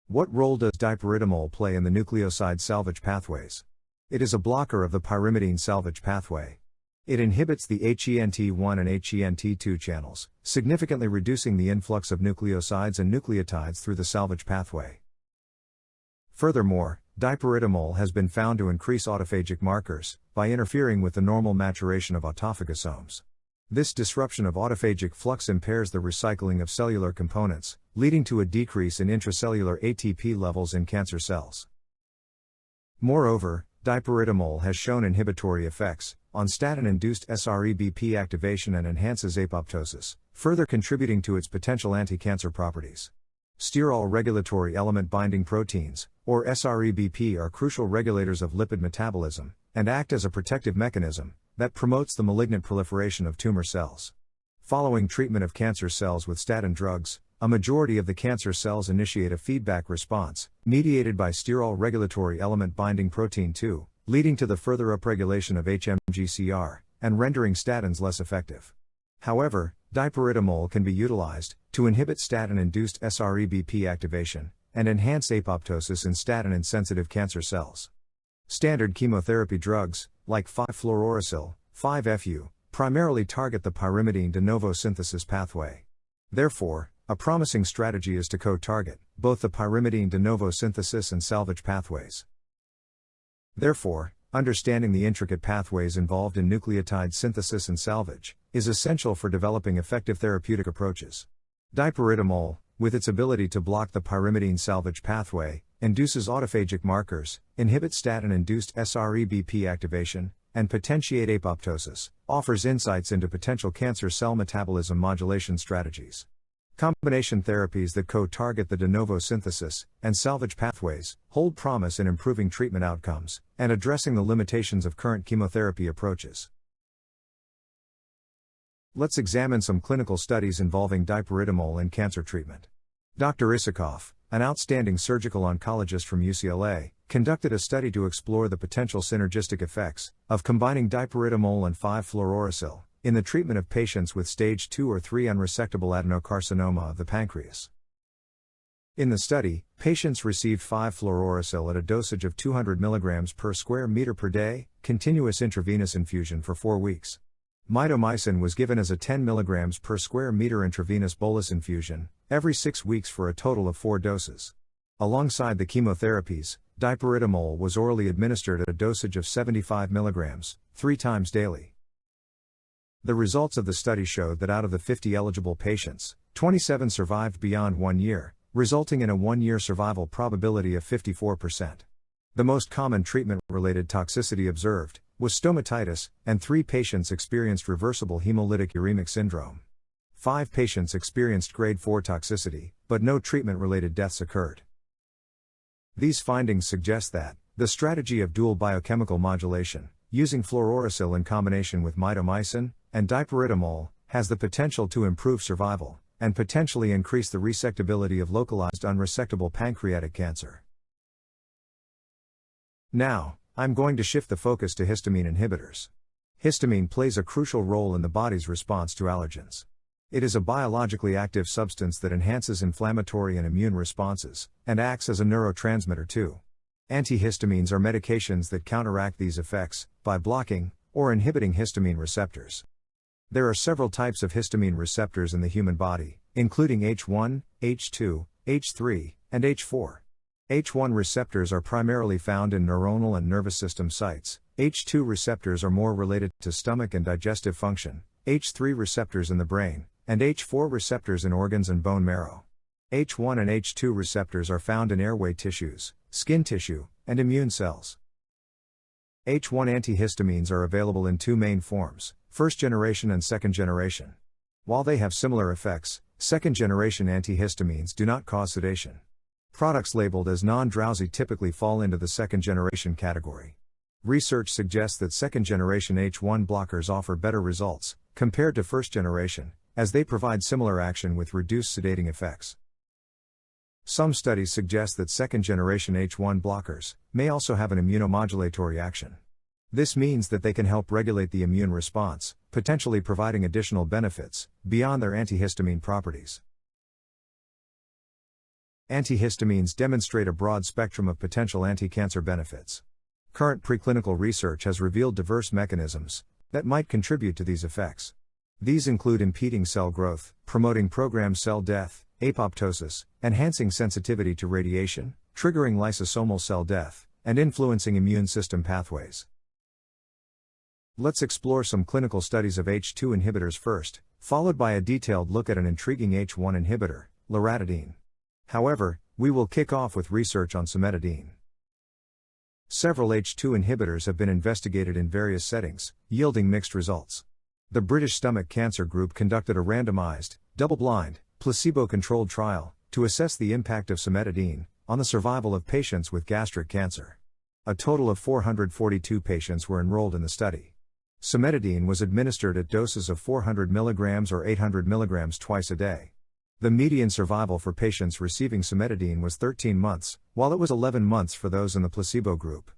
Speaker 1: What role does dipyridamole play in the nucleoside salvage pathways? It is a blocker of the pyrimidine salvage pathway. It inhibits the HENT1 and HENT2 channels, significantly reducing the influx of nucleosides and nucleotides through the salvage pathway. Furthermore, dipyridamole has been found to increase autophagic markers by interfering with the normal maturation of autophagosomes. This disruption of autophagic flux impairs the recycling of cellular components, leading to a decrease in intracellular ATP levels in cancer cells. Moreover, dipyridamole has shown inhibitory effects on statin-induced SREBP activation and enhances apoptosis, further contributing to its potential anti-cancer properties. Sterol regulatory element binding proteins, or SREBP, are crucial regulators of lipid metabolism and act as a protective mechanism that promotes the malignant proliferation of tumor cells. Following treatment of cancer cells with statin drugs, a majority of the cancer cells initiate a feedback response, mediated by sterol regulatory element binding protein 2, leading to the further upregulation of HMGCR, and rendering statins less effective. However, dipyridamole can be utilized to inhibit statin-induced SREBP activation and enhance apoptosis in statin-insensitive cancer cells. Standard chemotherapy drugs, like 5-fluorouracil, 5-FU, primarily target the pyrimidine de novo synthesis pathway. Therefore, a promising strategy is to co-target both the pyrimidine de novo synthesis and salvage pathways. Therefore, understanding the intricate pathways involved in nucleotide synthesis and salvage is essential for developing effective therapeutic approaches. Dipyridamole, with its ability to block the pyrimidine salvage pathway, induces autophagic markers, inhibits statin-induced SREBP activation, and potentiate apoptosis, offers insights into potential cancer cell metabolism modulation strategies. Combination therapies that co-target the de novo synthesis and salvage pathways hold promise in improving treatment outcomes and addressing the limitations of current chemotherapy approaches. Let's examine some clinical studies involving dipyridamole in cancer treatment. Dr. Isikoff, an outstanding surgical oncologist from UCLA, conducted a study to explore the potential synergistic effects of combining dipyridamole and 5-fluorouracil in the treatment of patients with stage 2 or 3 unresectable adenocarcinoma of the pancreas. In the study, patients received 5-fluorouracil at a dosage of 200 mg per square meter per day, continuous intravenous infusion for 4 weeks. Mitomycin was given as a 10 mg per square meter intravenous bolus infusion every 6 weeks for a total of 4 doses. Alongside the chemotherapies, dipyridamole was orally administered at a dosage of 75 mg, 3 times daily. The results of the study showed that out of the 50 eligible patients, 27 survived beyond 1 year, resulting in a 1-year survival probability of 54%. The most common treatment-related toxicity observed was stomatitis, and 3 patients experienced reversible hemolytic uremic syndrome. 5 patients experienced grade 4 toxicity, but no treatment-related deaths occurred. These findings suggest that the strategy of dual biochemical modulation, using fluorouracil in combination with mitomycin and dipyridamole, has the potential to improve survival and potentially increase the resectability of localized unresectable pancreatic cancer. Now, I'm going to shift the focus to histamine inhibitors. Histamine plays a crucial role in the body's response to allergens. It is a biologically active substance that enhances inflammatory and immune responses, and acts as a neurotransmitter too. Antihistamines are medications that counteract these effects by blocking or inhibiting histamine receptors. There are several types of histamine receptors in the human body, including H1, H2, H3, and H4. H1 receptors are primarily found in neuronal and nervous system sites. H2 receptors are more related to stomach and digestive function, H3 receptors in the brain, and H4 receptors in organs and bone marrow. H1 and H2 receptors are found in airway tissues, skin tissue, and immune cells. H1 antihistamines are available in 2 main forms, first generation and second generation. While they have similar effects, second generation antihistamines do not cause sedation. Products labeled as non-drowsy typically fall into the second generation category. Research suggests that second generation H1 blockers offer better results compared to first generation, as they provide similar action with reduced sedating effects. Some studies suggest that second generation H1 blockers may also have an immunomodulatory action. This means that they can help regulate the immune response, potentially providing additional benefits beyond their antihistamine properties. Antihistamines demonstrate a broad spectrum of potential anti-cancer benefits. Current preclinical research has revealed diverse mechanisms that might contribute to these effects. These include impeding cell growth, promoting programmed cell death, apoptosis, enhancing sensitivity to radiation, triggering lysosomal cell death, and influencing immune system pathways. Let's explore some clinical studies of H2 inhibitors first, followed by a detailed look at an intriguing H1 inhibitor, loratadine. However, we will kick off with research on cimetidine. Several H2 inhibitors have been investigated in various settings, yielding mixed results. The British Stomach Cancer Group conducted a randomized, double-blind, placebo-controlled trial to assess the impact of cimetidine on the survival of patients with gastric cancer. A total of 442 patients were enrolled in the study. Cimetidine was administered at doses of 400 mg or 800 mg twice a day. The median survival for patients receiving cimetidine was 13 months, while it was 11 months for those in the placebo group.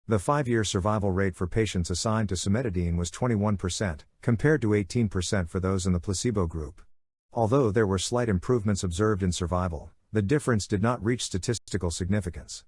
Speaker 1: The 5-year survival rate for patients assigned to cimetidine was 21%, compared to 18% for those in the placebo group. Although there were slight improvements observed in survival, the difference did not reach statistical significance.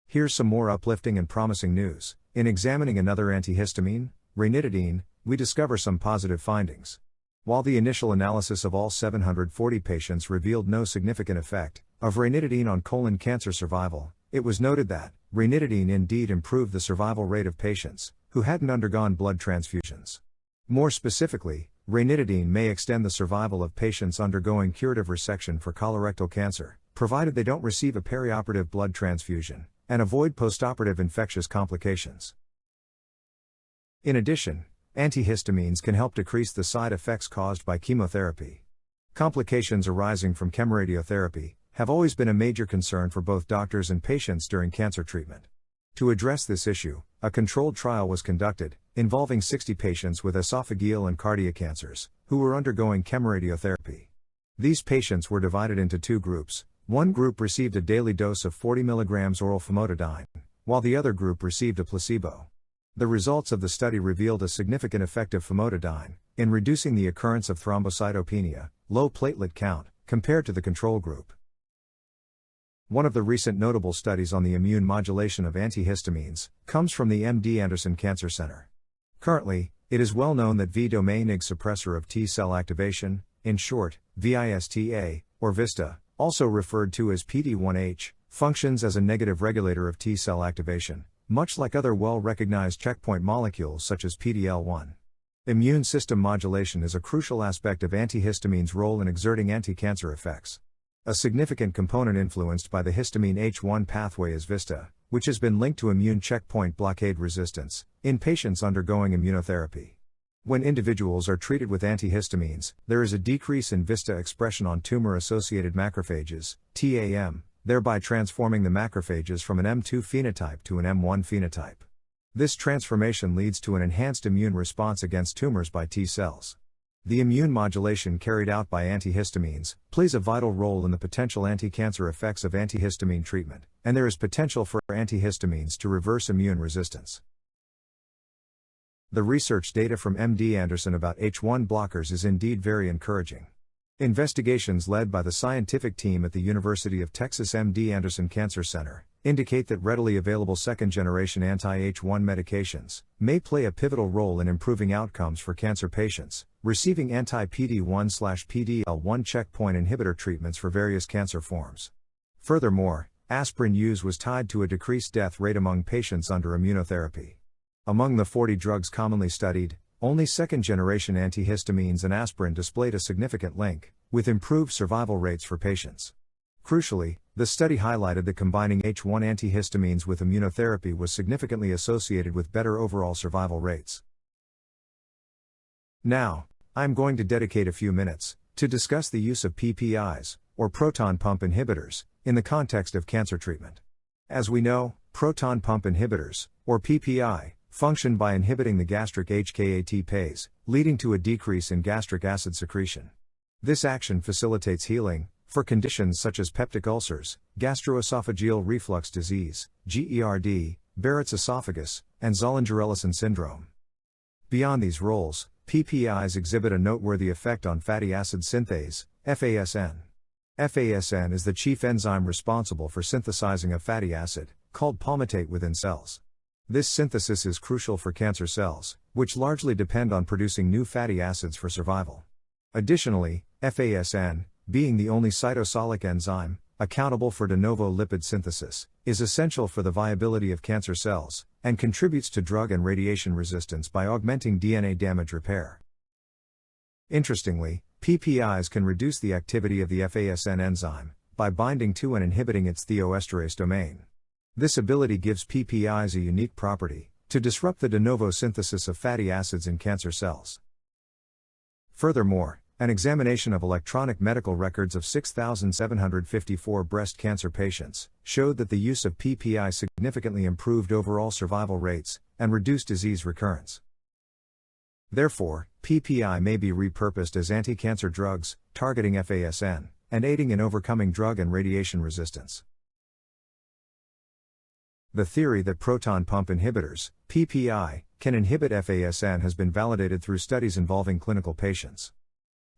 Speaker 1: Here's some more uplifting and promising news. In examining another antihistamine, ranitidine, we discover some positive findings. While the initial analysis of all 740 patients revealed no significant effect of ranitidine on colon cancer survival, it was noted that ranitidine indeed improved the survival rate of patients who hadn't undergone blood transfusions. More specifically, ranitidine may extend the survival of patients undergoing curative resection for colorectal cancer, provided they don't receive a perioperative blood transfusion and avoid postoperative infectious complications. In addition, antihistamines can help decrease the side effects caused by chemotherapy. Complications arising from chemoradiotherapy have always been a major concern for both doctors and patients during cancer treatment. To address this issue, a controlled trial was conducted, involving 60 patients with esophageal and cardiac cancers, who were undergoing chemoradiotherapy. These patients were divided into 2 groups. One group received a daily dose of 40 mg oral famotidine, while the other group received a placebo. The results of the study revealed a significant effect of famotidine in reducing the occurrence of thrombocytopenia, low platelet count, compared to the control group. One of the recent notable studies on the immune modulation of antihistamines comes from the MD Anderson Cancer Center. Currently, it is well known that V-domain Ig suppressor of T-cell activation, in short, VISTA, or VISTA, also referred to as PD-1H, functions as a negative regulator of T-cell activation, much like other well-recognized checkpoint molecules such as PD-L1. Immune system modulation is a crucial aspect of antihistamine's role in exerting anti-cancer effects. A significant component influenced by the histamine H1 pathway is VISTA, which has been linked to immune checkpoint blockade resistance in patients undergoing immunotherapy. When individuals are treated with antihistamines, there is a decrease in VISTA expression on tumor-associated macrophages, TAM, thereby transforming the macrophages from an M2 phenotype to an M1 phenotype. This transformation leads to an enhanced immune response against tumors by T cells. The immune modulation carried out by antihistamines plays a vital role in the potential anti-cancer effects of antihistamine treatment, and there is potential for antihistamines to reverse immune resistance. The research data from MD Anderson about H1 blockers is indeed very encouraging. Investigations led by the scientific team at the University of Texas MD Anderson Cancer Center indicate that readily available second-generation anti-H1 medications may play a pivotal role in improving outcomes for cancer patients receiving anti-PD-1/PD-L1 checkpoint inhibitor treatments for various cancer forms. Furthermore, aspirin use was tied to a decreased death rate among patients under immunotherapy. Among the 40 drugs commonly studied, only second-generation antihistamines and aspirin displayed a significant link, with improved survival rates for patients. Crucially, the study highlighted that combining H1 antihistamines with immunotherapy was significantly associated with better overall survival rates. Now, I'm going to dedicate a few minutes to discuss the use of PPIs, or proton pump inhibitors, in the context of cancer treatment. As we know, proton pump inhibitors, or PPI, function by inhibiting the gastric HKAT-pase, leading to a decrease in gastric acid secretion. This action facilitates healing for conditions such as peptic ulcers, gastroesophageal reflux disease, GERD, Barrett's esophagus, and Zollinger-Ellison syndrome. Beyond these roles, PPIs exhibit a noteworthy effect on fatty acid synthase, FASN. FASN is the chief enzyme responsible for synthesizing a fatty acid, called palmitate within cells. This synthesis is crucial for cancer cells, which largely depend on producing new fatty acids for survival. Additionally, FASN, being the only cytosolic enzyme accountable for de novo lipid synthesis, is essential for the viability of cancer cells, and contributes to drug and radiation resistance by augmenting DNA damage repair. Interestingly, PPIs can reduce the activity of the FASN enzyme by binding to and inhibiting its thioesterase domain. This ability gives PPIs a unique property to disrupt the de novo synthesis of fatty acids in cancer cells. Furthermore, an examination of electronic medical records of 6,754 breast cancer patients showed that the use of PPI significantly improved overall survival rates and reduced disease recurrence. Therefore, PPI may be repurposed as anti-cancer drugs, targeting FASN, and aiding in overcoming drug and radiation resistance. The theory that proton pump inhibitors, PPI, can inhibit FASN has been validated through studies involving clinical patients.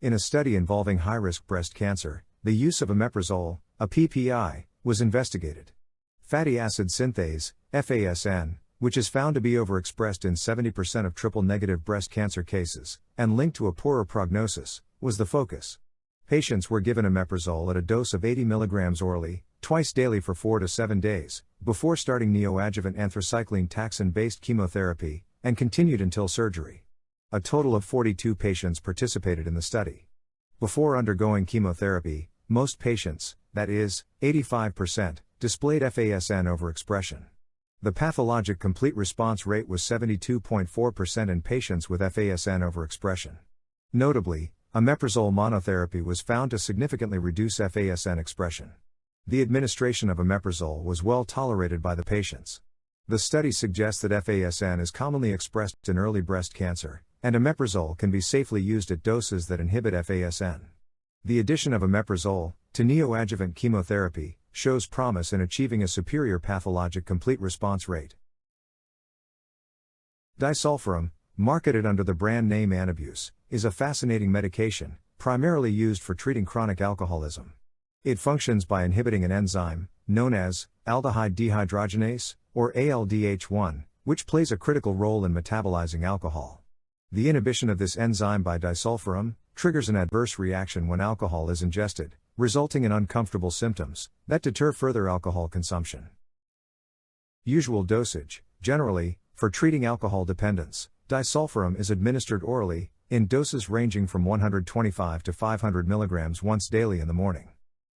Speaker 1: In a study involving high-risk breast cancer, the use of omeprazole, a PPI, was investigated. Fatty acid synthase, FASN, which is found to be overexpressed in 70% of triple-negative breast cancer cases, and linked to a poorer prognosis, was the focus. Patients were given omeprazole at a dose of 80 mg orally, twice daily for 4 to 7 days, before starting neoadjuvant anthracycline taxane-based chemotherapy, and continued until surgery. A total of 42 patients participated in the study. Before undergoing chemotherapy, most patients, that is, 85%, displayed FASN overexpression. The pathologic complete response rate was 72.4% in patients with FASN overexpression. Notably, omeprazole monotherapy was found to significantly reduce FASN expression. The administration of omeprazole was well tolerated by the patients. The study suggests that FASN is commonly expressed in early breast cancer, and omeprazole can be safely used at doses that inhibit FASN. The addition of omeprazole to neoadjuvant chemotherapy shows promise in achieving a superior pathologic complete response rate. Disulfiram, marketed under the brand name Antabuse, is a fascinating medication, primarily used for treating chronic alcoholism. It functions by inhibiting an enzyme, known as aldehyde dehydrogenase, or ALDH1, which plays a critical role in metabolizing alcohol. The inhibition of this enzyme by disulfiram triggers an adverse reaction when alcohol is ingested, resulting in uncomfortable symptoms that deter further alcohol consumption. Usual dosage: generally, for treating alcohol dependence, Disulfiram is administered orally, in doses ranging from 125 to 500 mg once daily in the morning.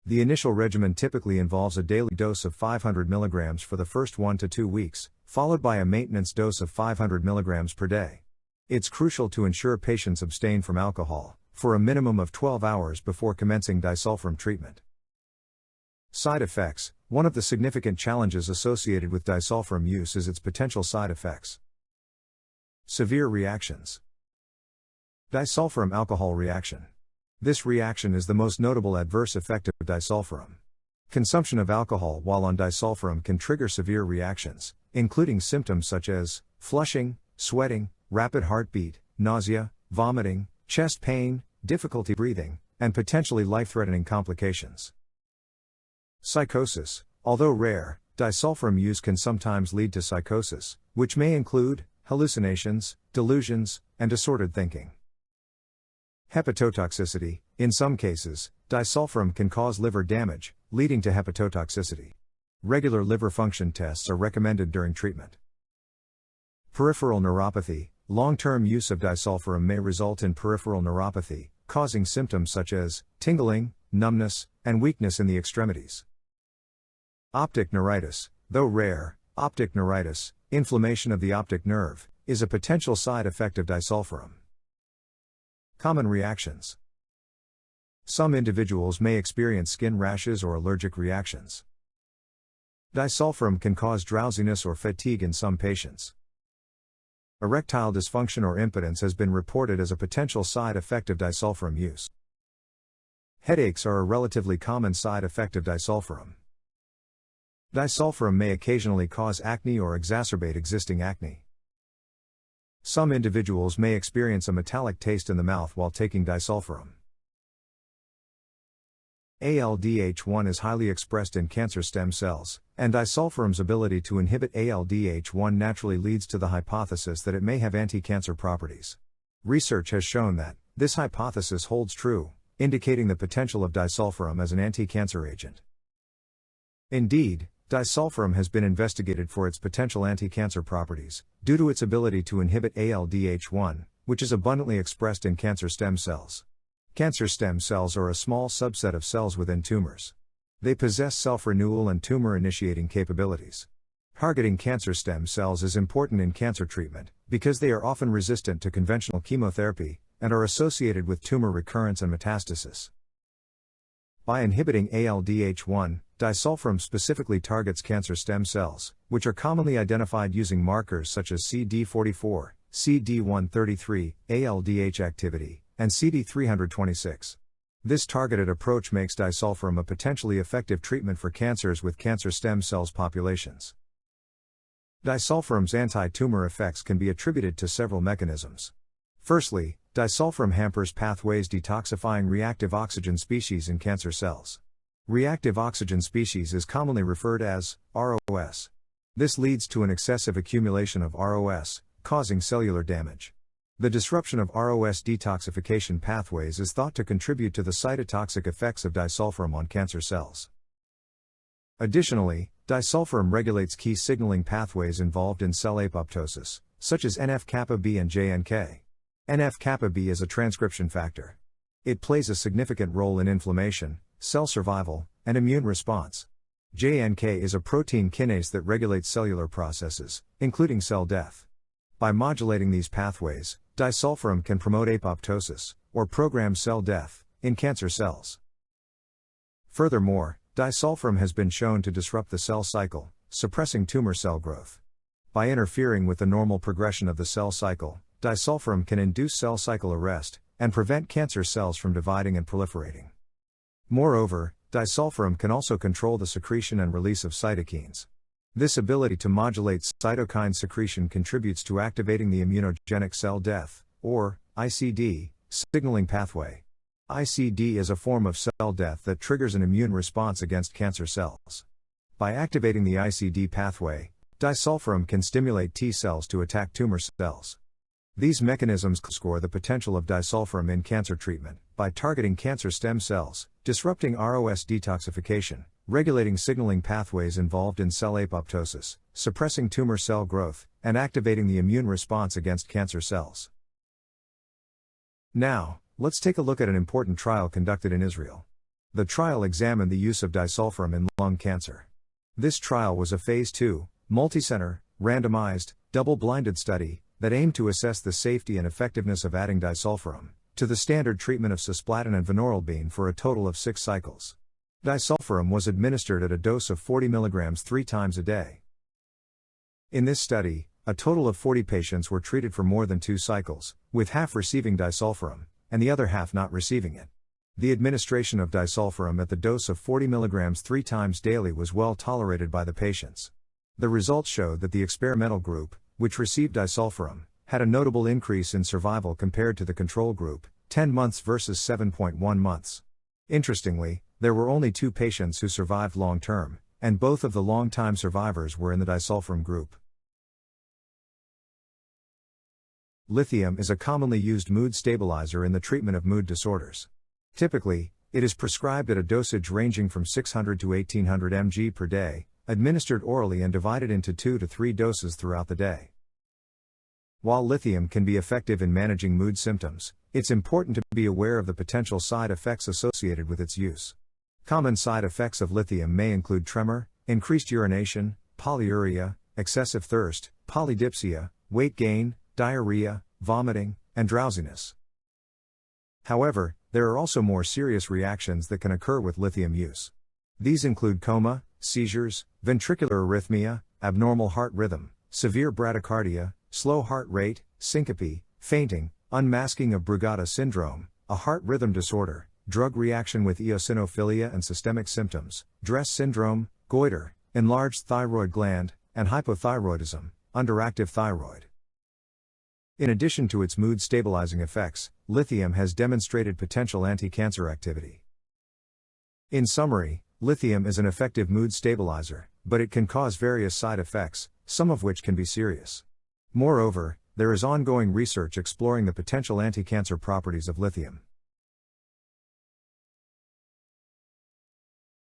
Speaker 1: The initial regimen typically involves a daily dose of 500 mg for the first 1 to 2 weeks, followed by a maintenance dose of 500 mg per day. It's crucial to ensure patients abstain from alcohol, for a minimum of 12 hours before commencing disulfiram treatment. Side effects. One of the significant challenges associated with disulfiram use is its potential side effects. Severe reactions. Disulfiram alcohol reaction. This reaction is the most notable adverse effect of disulfiram. Consumption of alcohol while on disulfiram can trigger severe reactions, including symptoms such as flushing, sweating, rapid heartbeat, nausea, vomiting, chest pain, difficulty breathing, and potentially life-threatening complications. Psychosis. Although rare, disulfiram use can sometimes lead to psychosis, which may include hallucinations, delusions, and disordered thinking. Hepatotoxicity. In some cases, disulfiram can cause liver damage, leading to hepatotoxicity. Regular liver function tests are recommended during treatment. Peripheral neuropathy. Long-term use of disulfiram may result in peripheral neuropathy, causing symptoms such as tingling, numbness, and weakness in the extremities. Optic neuritis. Though rare, optic neuritis, inflammation of the optic nerve, is a potential side effect of disulfiram. Common reactions. Some individuals may experience skin rashes or allergic reactions. Disulfiram can cause drowsiness or fatigue in some patients. Erectile dysfunction or impotence has been reported as a potential side effect of disulfiram use. Headaches are a relatively common side effect of disulfiram. Disulfiram may occasionally cause acne or exacerbate existing acne. Some individuals may experience a metallic taste in the mouth while taking disulfiram. ALDH1 is highly expressed in cancer stem cells, and disulfiram's ability to inhibit ALDH1 naturally leads to the hypothesis that it may have anti-cancer properties. Research has shown that this hypothesis holds true, indicating the potential of disulfiram as an anti-cancer agent. Indeed, disulfiram has been investigated for its potential anti-cancer properties, due to its ability to inhibit ALDH1, which is abundantly expressed in cancer stem cells. Cancer stem cells are a small subset of cells within tumors. They possess self-renewal and tumor-initiating capabilities. Targeting cancer stem cells is important in cancer treatment, because they are often resistant to conventional chemotherapy, and are associated with tumor recurrence and metastasis. By inhibiting ALDH1, disulfiram specifically targets cancer stem cells, which are commonly identified using markers such as CD44, CD133, ALDH activity, and CD326. This targeted approach makes disulfiram a potentially effective treatment for cancers with cancer stem cells populations. Disulfiram's anti-tumor effects can be attributed to several mechanisms. Firstly, disulfiram hampers pathways detoxifying reactive oxygen species in cancer cells. Reactive oxygen species is commonly referred as ROS. This leads to an excessive accumulation of ROS, causing cellular damage. The disruption of ROS detoxification pathways is thought to contribute to the cytotoxic effects of disulfiram on cancer cells. Additionally, disulfiram regulates key signaling pathways involved in cell apoptosis, such as NF-kappa B and JNK. NF-kappa B is a transcription factor. It plays a significant role in inflammation, cell survival, and immune response. JNK is a protein kinase that regulates cellular processes, including cell death. By modulating these pathways, disulfiram can promote apoptosis, or program cell death, in cancer cells. Furthermore, disulfiram has been shown to disrupt the cell cycle, suppressing tumor cell growth. By interfering with the normal progression of the cell cycle, disulfiram can induce cell cycle arrest, and prevent cancer cells from dividing and proliferating. Moreover, disulfiram can also control the secretion and release of cytokines. This ability to modulate cytokine secretion contributes to activating the immunogenic cell death, or ICD, signaling pathway. ICD is a form of cell death that triggers an immune response against cancer cells. By activating the ICD pathway, disulfiram can stimulate T cells to attack tumor cells. These mechanisms score the potential of disulfiram in cancer treatment, by targeting cancer stem cells, disrupting ROS detoxification, regulating signaling pathways involved in cell apoptosis, suppressing tumor cell growth, and activating the immune response against cancer cells. Now, let's take a look at an important trial conducted in Israel. The trial examined the use of disulfiram in lung cancer. This trial was a phase 2, multicenter, randomized, double-blinded study that aimed to assess the safety and effectiveness of adding disulfiram to the standard treatment of cisplatin and vinorelbine for a total of 6 cycles. Disulfiram was administered at a dose of 40 mg 3 times a day. In this study, a total of 40 patients were treated for more than 2 cycles, with half receiving disulfiram, and the other half not receiving it. The administration of disulfiram at the dose of 40 mg 3 times daily was well tolerated by the patients. The results showed that the experimental group, which received disulfiram, had a notable increase in survival compared to the control group, 10 months versus 7.1 months. Interestingly, there were only 2 patients who survived long-term, and both of the long-time survivors were in the disulfiram group. Lithium is a commonly used mood stabilizer in the treatment of mood disorders. Typically, it is prescribed at a dosage ranging from 600 to 1800 mg per day, administered orally and divided into 2 to 3 doses throughout the day. While lithium can be effective in managing mood symptoms, it's important to be aware of the potential side effects associated with its use. Common side effects of lithium may include tremor, increased urination, polyuria, excessive thirst, polydipsia, weight gain, diarrhea, vomiting, and drowsiness. However, there are also more serious reactions that can occur with lithium use. These include coma, seizures, ventricular arrhythmia, abnormal heart rhythm, severe bradycardia, slow heart rate, syncope, fainting, unmasking of Brugada syndrome, a heart rhythm disorder, drug reaction with eosinophilia and systemic symptoms, Dress syndrome, goiter, enlarged thyroid gland, and hypothyroidism, underactive thyroid. In addition to its mood-stabilizing effects, lithium has demonstrated potential anti-cancer activity. In summary, lithium is an effective mood stabilizer, but it can cause various side effects, some of which can be serious. Moreover, there is ongoing research exploring the potential anti-cancer properties of lithium.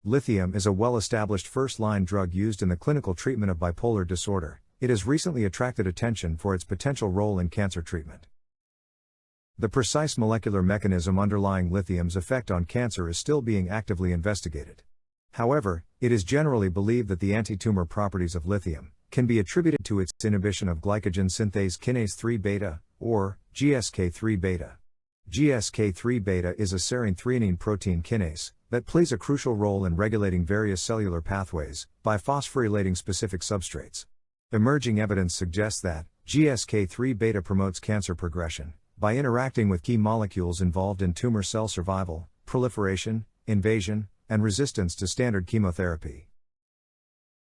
Speaker 1: Lithium is a well-established first-line drug used in the clinical treatment of bipolar disorder. It has recently attracted attention for its potential role in cancer treatment. The precise molecular mechanism underlying lithium's effect on cancer is still being actively investigated. However, it is generally believed that the anti-tumor properties of lithium can be attributed to its inhibition of glycogen synthase kinase 3-beta, or GSK3-beta. GSK3-beta is a serine threonine protein kinase that plays a crucial role in regulating various cellular pathways by phosphorylating specific substrates. Emerging evidence suggests that GSK3-beta promotes cancer progression by interacting with key molecules involved in tumor cell survival, proliferation, invasion, and resistance to standard chemotherapy.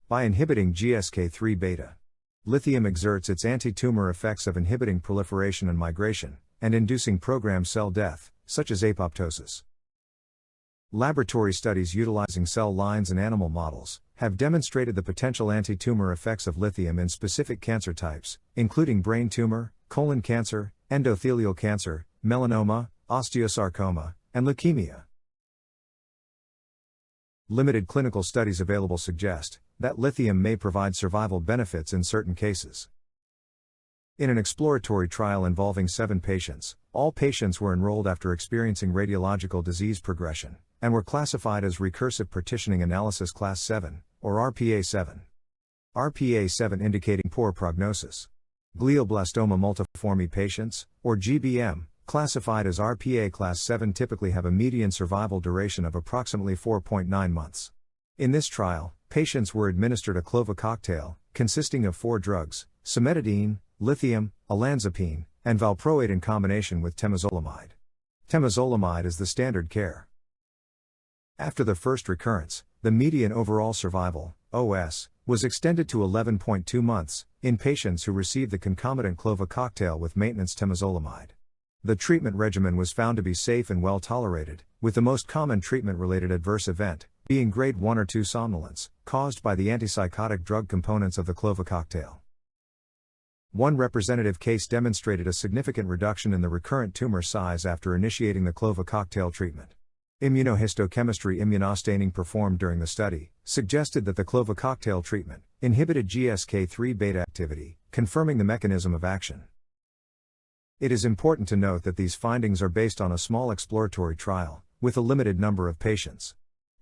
Speaker 1: By inhibiting GSK3-beta, lithium exerts its anti-tumor effects of inhibiting proliferation and migration, and inducing programmed cell death, such as apoptosis. Laboratory studies utilizing cell lines and animal models have demonstrated the potential anti-tumor effects of lithium in specific cancer types, including brain tumor, colon cancer, endothelial cancer, melanoma, osteosarcoma, and leukemia. Limited clinical studies available suggest that lithium may provide survival benefits in certain cases. In an exploratory trial involving 7 patients, all patients were enrolled after experiencing radiological disease progression, and were classified as recursive partitioning analysis class 7, or RPA-7. RPA-7 indicating poor prognosis. Glioblastoma multiforme patients, or GBM, classified as RPA class 7 typically have a median survival duration of approximately 4.9 months. In this trial, patients were administered a clova cocktail, consisting of 4 drugs, cimetidine, lithium, olanzapine, and valproate in combination with temozolomide. Temozolomide is the standard care. After the first recurrence, the median overall survival, OS, was extended to 11.2 months, in patients who received the concomitant clova cocktail with maintenance temozolomide. The treatment regimen was found to be safe and well tolerated, with the most common treatment-related adverse event being grade 1 or 2 somnolence, caused by the antipsychotic drug components of the clova cocktail. One representative case demonstrated a significant reduction in the recurrent tumor size after initiating the clova cocktail treatment. Immunohistochemistry immunostaining performed during the study suggested that the clova cocktail treatment inhibited GSK3 beta activity, confirming the mechanism of action. It is important to note that these findings are based on a small exploratory trial, with a limited number of patients.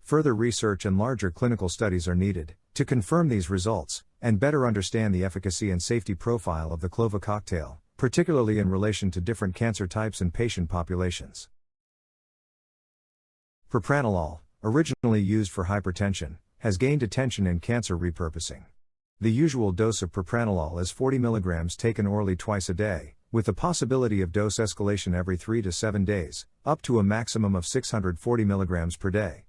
Speaker 1: Further research and larger clinical studies are needed to confirm these results and better understand the efficacy and safety profile of the clova cocktail, particularly in relation to different cancer types and patient populations. Propranolol, originally used for hypertension, has gained attention in cancer repurposing. The usual dose of propranolol is 40 mg taken orally twice a day, with the possibility of dose escalation every 3 to 7 days, up to a maximum of 640 mg per day.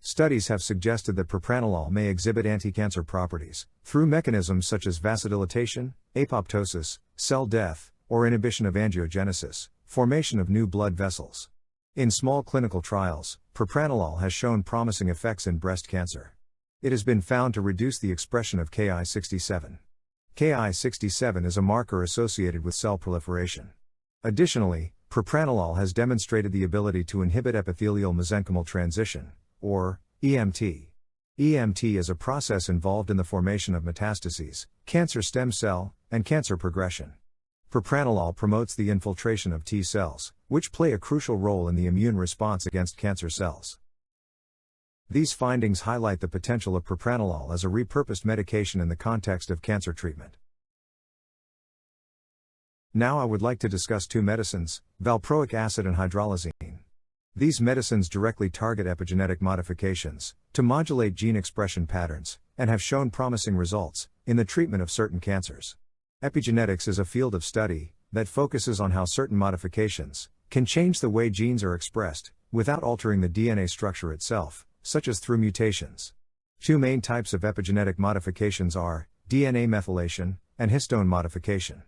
Speaker 1: Studies have suggested that propranolol may exhibit anti-cancer properties through mechanisms such as vasodilatation, apoptosis, cell death, or inhibition of angiogenesis, formation of new blood vessels. In small clinical trials, propranolol has shown promising effects in breast cancer. It has been found to reduce the expression of Ki67. Ki67 is a marker associated with cell proliferation. Additionally, propranolol has demonstrated the ability to inhibit epithelial mesenchymal transition, or EMT. EMT is a process involved in the formation of metastases, cancer stem cell, and cancer progression. Propranolol promotes the infiltration of T cells, which play a crucial role in the immune response against cancer cells. These findings highlight the potential of propranolol as a repurposed medication in the context of cancer treatment. Now I would like to discuss two medicines, valproic acid and hydralazine. These medicines directly target epigenetic modifications to modulate gene expression patterns and have shown promising results in the treatment of certain cancers. Epigenetics is a field of study that focuses on how certain modifications can change the way genes are expressed without altering the DNA structure itself, such as through mutations. Two main types of epigenetic modifications are DNA methylation and histone modification.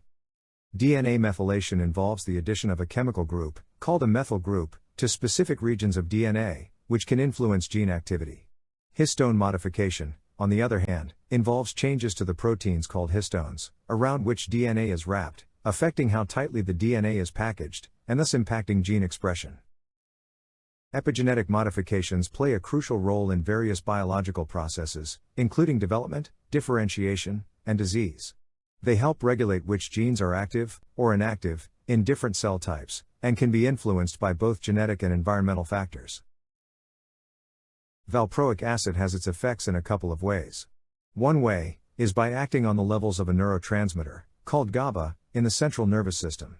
Speaker 1: DNA methylation involves the addition of a chemical group, called a methyl group, to specific regions of DNA, which can influence gene activity. Histone modification, on the other hand, involves changes to the proteins called histones, around which DNA is wrapped, affecting how tightly the DNA is packaged, and thus impacting gene expression. Epigenetic modifications play a crucial role in various biological processes, including development, differentiation, and disease. They help regulate which genes are active, or inactive, in different cell types, and can be influenced by both genetic and environmental factors. Valproic acid has its effects in a couple of ways. One way is by acting on the levels of a neurotransmitter, called GABA, in the central nervous system.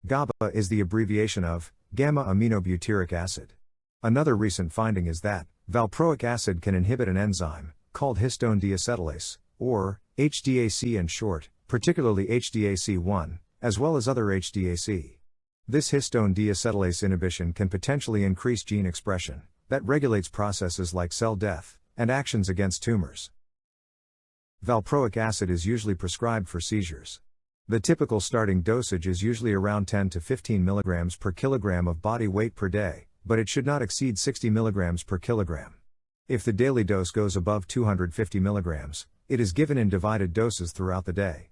Speaker 1: GABA is the abbreviation of gamma-aminobutyric acid. Another recent finding is that valproic acid can inhibit an enzyme, called histone deacetylase, or HDAC in short, particularly HDAC1, as well as other HDAC. This histone deacetylase inhibition can potentially increase gene expression that regulates processes like cell death and actions against tumors. Valproic acid is usually prescribed for seizures. The typical starting dosage is usually around 10 to 15 mg per kilogram of body weight per day, but it should not exceed 60 mg per kilogram. If the daily dose goes above 250 mg, it is given in divided doses throughout the day.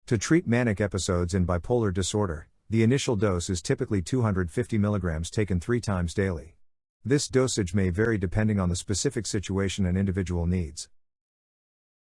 Speaker 1: To treat manic episodes in bipolar disorder, the initial dose is typically 250 mg taken 3 times daily. This dosage may vary depending on the specific situation and individual needs.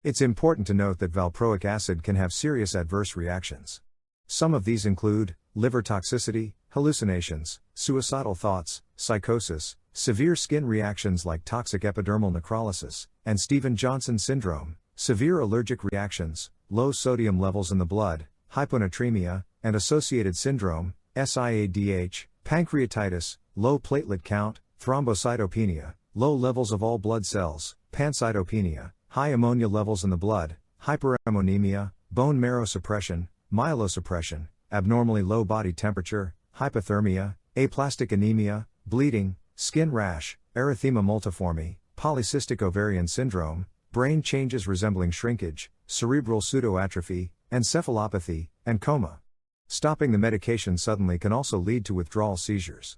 Speaker 1: It's important to note that valproic acid can have serious adverse reactions. Some of these include liver toxicity, hallucinations, suicidal thoughts, psychosis, severe skin reactions like toxic epidermal necrolysis, and Stevens-Johnson syndrome, severe allergic reactions, low sodium levels in the blood, hyponatremia, and associated syndrome, SIADH, pancreatitis, low platelet count, thrombocytopenia, low levels of all blood cells, pancytopenia, high ammonia levels in the blood, hyperammonemia, bone marrow suppression, myelosuppression, abnormally low body temperature, hypothermia, aplastic anemia, bleeding, skin rash, erythema multiforme, polycystic ovarian syndrome, brain changes resembling shrinkage, cerebral pseudoatrophy, encephalopathy, and coma. Stopping the medication suddenly can also lead to withdrawal seizures.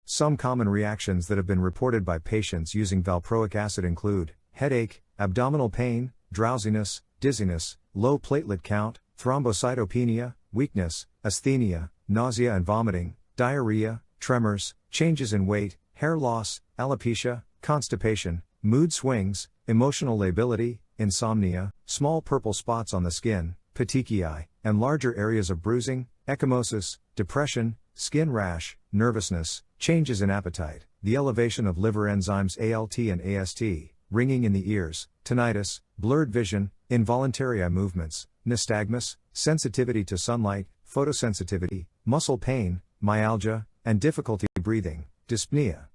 Speaker 1: Some common reactions that have been reported by patients using valproic acid include headache, abdominal pain, drowsiness, dizziness, low platelet count, thrombocytopenia, weakness, asthenia, nausea and vomiting, diarrhea, tremors, changes in weight, hair loss, alopecia, constipation, mood swings, emotional lability, insomnia, small purple spots on the skin, petechiae, and larger areas of bruising, ecchymosis, depression, skin rash, nervousness, changes in appetite, the elevation of liver enzymes ALT and AST, ringing in the ears, tinnitus, blurred vision, involuntary eye movements, nystagmus, sensitivity to sunlight, photosensitivity, muscle pain, myalgia, and difficulty breathing, dyspnea.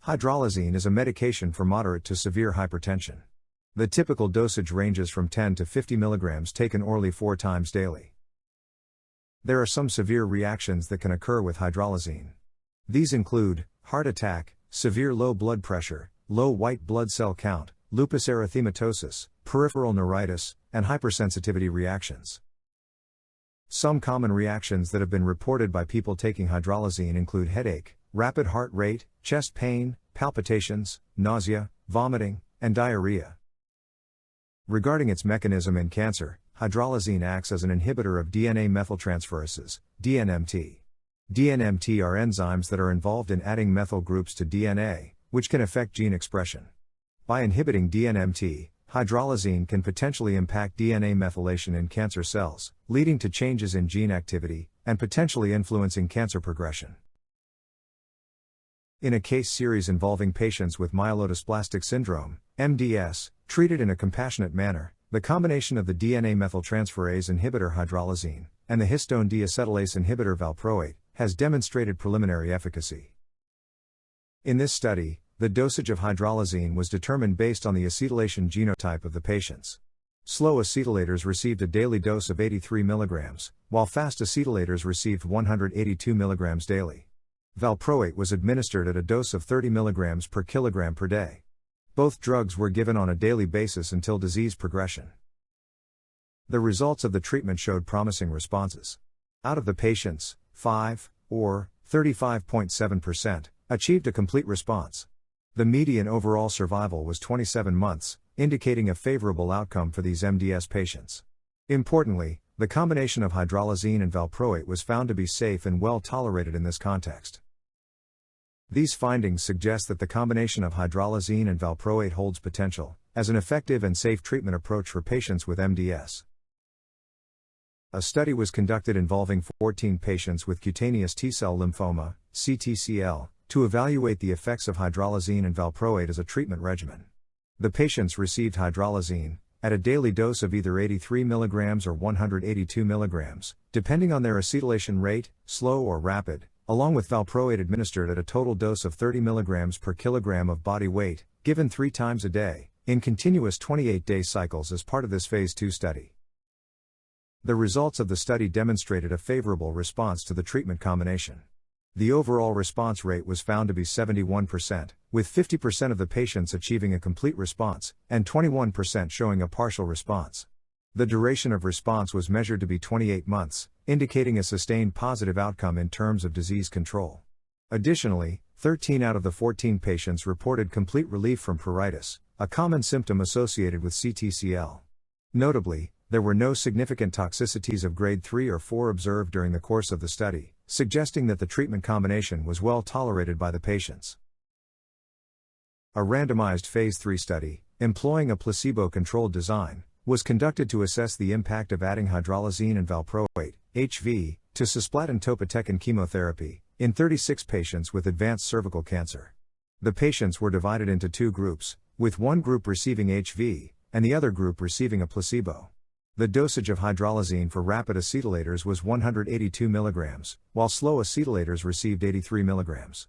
Speaker 1: Hydralazine is a medication for moderate to severe hypertension. The typical dosage ranges from 10 to 50 mg taken orally 4 times daily. There are some severe reactions that can occur with hydralazine. These include heart attack, severe low blood pressure, low white blood cell count, lupus erythematosus, peripheral neuritis, and hypersensitivity reactions. Some common reactions that have been reported by people taking hydralazine include headache, rapid heart rate, chest pain, palpitations, nausea, vomiting, and diarrhea. Regarding its mechanism in cancer, hydralazine acts as an inhibitor of DNA methyltransferases, DNMT. DNMT are enzymes that are involved in adding methyl groups to DNA, which can affect gene expression. By inhibiting DNMT, hydralazine can potentially impact DNA methylation in cancer cells, leading to changes in gene activity, and potentially influencing cancer progression. In a case series involving patients with myelodysplastic syndrome, MDS, treated in a compassionate manner, the combination of the DNA methyltransferase inhibitor hydralazine and the histone deacetylase inhibitor valproate has demonstrated preliminary efficacy. In this study, the dosage of hydralazine was determined based on the acetylation genotype of the patients. Slow acetylators received a daily dose of 83 mg, while fast acetylators received 182 mg daily. Valproate was administered at a dose of 30 mg per kilogram per day. Both drugs were given on a daily basis until disease progression. The results of the treatment showed promising responses. Out of the patients, 5, or 35.7%, achieved a complete response. The median overall survival was 27 months, indicating a favorable outcome for these MDS patients. Importantly, the combination of hydralazine and valproate was found to be safe and well tolerated in this context. These findings suggest that the combination of hydralazine and valproate holds potential as an effective and safe treatment approach for patients with MDS. A study was conducted involving 14 patients with cutaneous T-cell lymphoma, CTCL, to evaluate the effects of hydralazine and valproate as a treatment regimen. The patients received hydralazine at a daily dose of either 83 mg or 182 mg, depending on their acetylation rate, slow or rapid, along with valproate administered at a total dose of 30 mg per kilogram of body weight, given 3 times a day, in continuous 28-day cycles as part of this Phase 2 study. The results of the study demonstrated a favorable response to the treatment combination. The overall response rate was found to be 71%, with 50% of the patients achieving a complete response, and 21% showing a partial response. The duration of response was measured to be 28 months, indicating a sustained positive outcome in terms of disease control. Additionally, 13 out of the 14 patients reported complete relief from pruritus, a common symptom associated with CTCL. Notably, there were no significant toxicities of grade 3 or 4 observed during the course of the study, suggesting that the treatment combination was well tolerated by the patients. A randomized Phase 3 study, employing a placebo-controlled design, was conducted to assess the impact of adding hydralazine and valproate, HV, to cisplatin topotecan chemotherapy, in 36 patients with advanced cervical cancer. The patients were divided into 2 groups, with one group receiving HV, and the other group receiving a placebo. The dosage of hydralazine for rapid acetylators was 182 mg, while slow acetylators received 83 mg.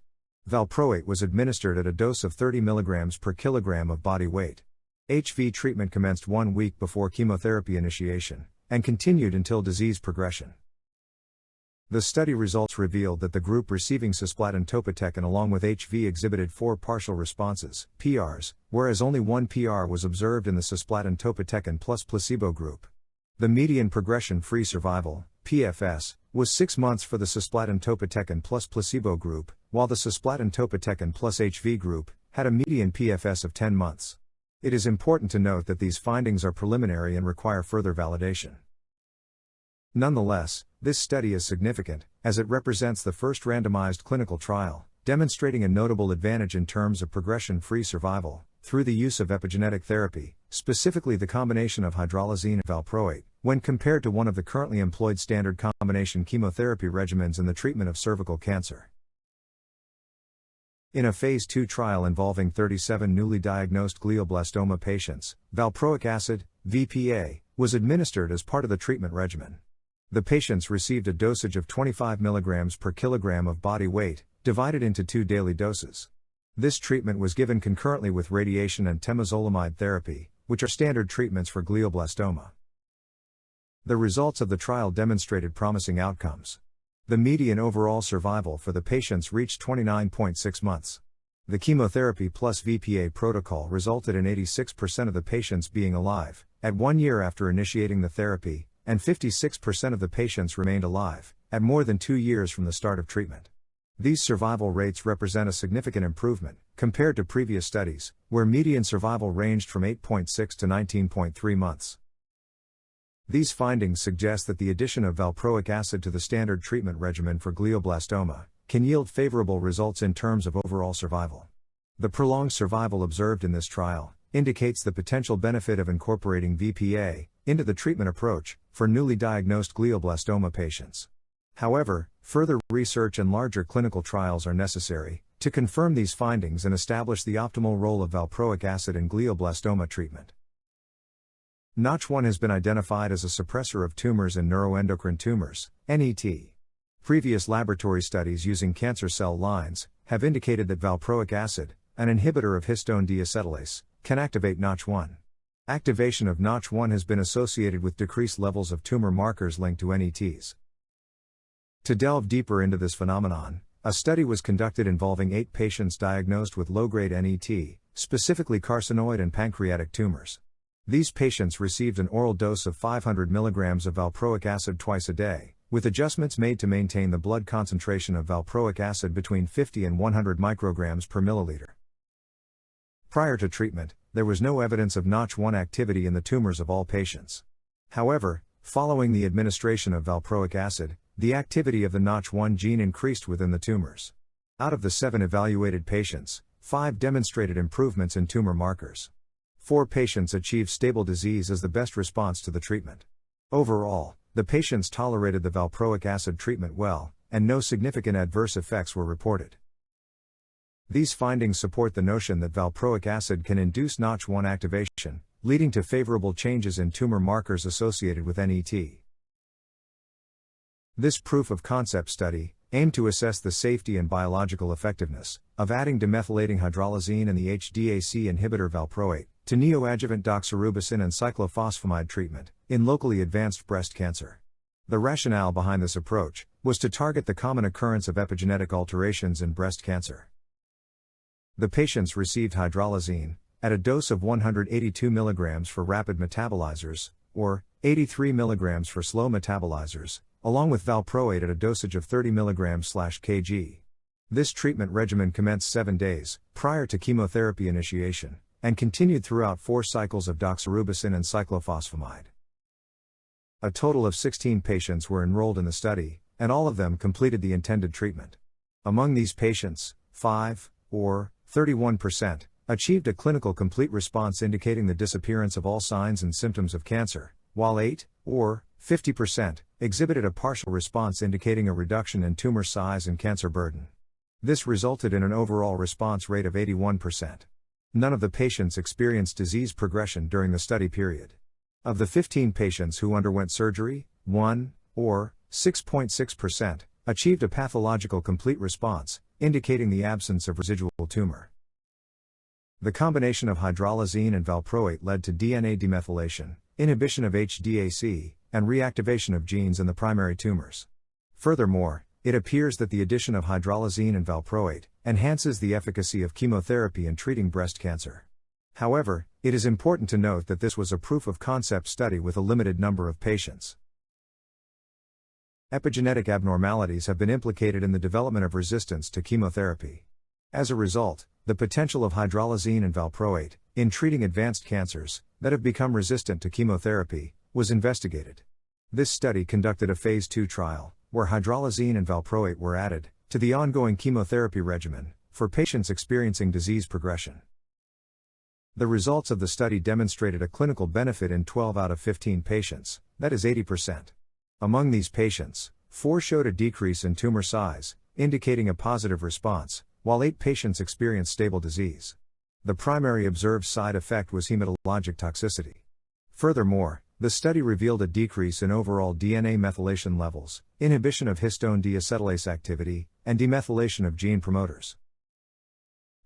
Speaker 1: Valproate was administered at a dose of 30 mg per kilogram of body weight. HV treatment commenced 1 week before chemotherapy initiation, and continued until disease progression. The study results revealed that the group receiving cisplatin topotecan along with HV exhibited 4 partial responses, PRs, whereas only 1 PR was observed in the cisplatin topotecan plus placebo group. The median progression-free survival, PFS, was 6 months for the cisplatin topotecan plus placebo group, while the cisplatin topotecan plus HV group had a median PFS of 10 months. It is important to note that these findings are preliminary and require further validation. Nonetheless, This study is significant, as it represents the first randomized clinical trial, demonstrating a notable advantage in terms of progression-free survival, through the use of epigenetic therapy, specifically the combination of hydralazine and valproate, when compared to one of the currently employed standard combination chemotherapy regimens in the treatment of cervical cancer. In a phase 2 trial involving 37 newly diagnosed glioblastoma patients, valproic acid, VPA, was administered as part of the treatment regimen. The patients received a dosage of 25 mg per kilogram of body weight, divided into 2 daily doses. This treatment was given concurrently with radiation and temozolomide therapy, which are standard treatments for glioblastoma. The results of the trial demonstrated promising outcomes. The median overall survival for the patients reached 29.6 months. The chemotherapy plus VPA protocol resulted in 86% of the patients being alive at 1 year after initiating the therapy, and 56% of the patients remained alive at more than 2 years from the start of treatment. These survival rates represent a significant improvement compared to previous studies, where median survival ranged from 8.6 to 19.3 months. These findings suggest that the addition of valproic acid to the standard treatment regimen for glioblastoma can yield favorable results in terms of overall survival. The prolonged survival observed in this trial indicates the potential benefit of incorporating VPA into the treatment approach for newly diagnosed glioblastoma patients. However, further research and larger clinical trials are necessary to confirm these findings and establish the optimal role of valproic acid in glioblastoma treatment. Notch1 has been identified as a suppressor of tumors and neuroendocrine tumors, NET. Previous laboratory studies using cancer cell lines have indicated that valproic acid, an inhibitor of histone deacetylase, can activate Notch1. Activation of Notch1 has been associated with decreased levels of tumor markers linked to NETs. To delve deeper into this phenomenon, a study was conducted involving 8 patients diagnosed with low-grade NET, specifically carcinoid and pancreatic tumors. These patients received an oral dose of 500 mg of valproic acid twice a day, with adjustments made to maintain the blood concentration of valproic acid between 50 and 100 micrograms per milliliter. Prior to treatment, there was no evidence of Notch1 activity in the tumors of all patients. However, following the administration of valproic acid, the activity of the Notch1 gene increased within the tumors. Out of the 7 evaluated patients, 5 demonstrated improvements in tumor markers. 4 patients achieved stable disease as the best response to the treatment. Overall, the patients tolerated the valproic acid treatment well, and no significant adverse effects were reported. These findings support the notion that valproic acid can induce Notch1 activation, leading to favorable changes in tumor markers associated with NET. This proof of concept study aimed to assess the safety and biological effectiveness of adding demethylating hydralazine and the HDAC inhibitor valproate to neoadjuvant doxorubicin and cyclophosphamide treatment in locally advanced breast cancer. The rationale behind this approach was to target the common occurrence of epigenetic alterations in breast cancer. The patients received hydralazine at a dose of 182 mg for rapid metabolizers, or 83 mg for slow metabolizers, along with valproate at a dosage of 30 mg/kg. This treatment regimen commenced 7 days prior to chemotherapy initiation, and continued throughout 4 cycles of doxorubicin and cyclophosphamide. A total of 16 patients were enrolled in the study, and all of them completed the intended treatment. Among these patients, 5, or 31%, achieved a clinical complete response indicating the disappearance of all signs and symptoms of cancer, while 8, or 50%, exhibited a partial response indicating a reduction in tumor size and cancer burden. This resulted in an overall response rate of 81%. None of the patients experienced disease progression during the study period. Of the 15 patients who underwent surgery, 1, or 6.6%, achieved a pathological complete response, indicating the absence of residual tumor. The combination of hydralazine and valproate led to DNA demethylation, inhibition of HDAC, and reactivation of genes in the primary tumors. Furthermore, it appears that the addition of hydralazine and valproate enhances the efficacy of chemotherapy in treating breast cancer. However, it is important to note that this was a proof of concept study with a limited number of patients. Epigenetic abnormalities have been implicated in the development of resistance to chemotherapy. As a result, the potential of hydralazine and valproate in treating advanced cancers that have become resistant to chemotherapy was investigated. This study conducted a phase 2 trial, where hydralazine and valproate were added to the ongoing chemotherapy regimen for patients experiencing disease progression. The results of the study demonstrated a clinical benefit in 12 out of 15 patients, that is 80%. Among these patients, 4 showed a decrease in tumor size, indicating a positive response, while 8 patients experienced stable disease. The primary observed side effect was hematologic toxicity. Furthermore, the study revealed a decrease in overall DNA methylation levels, inhibition of histone deacetylase activity, and demethylation of gene promoters.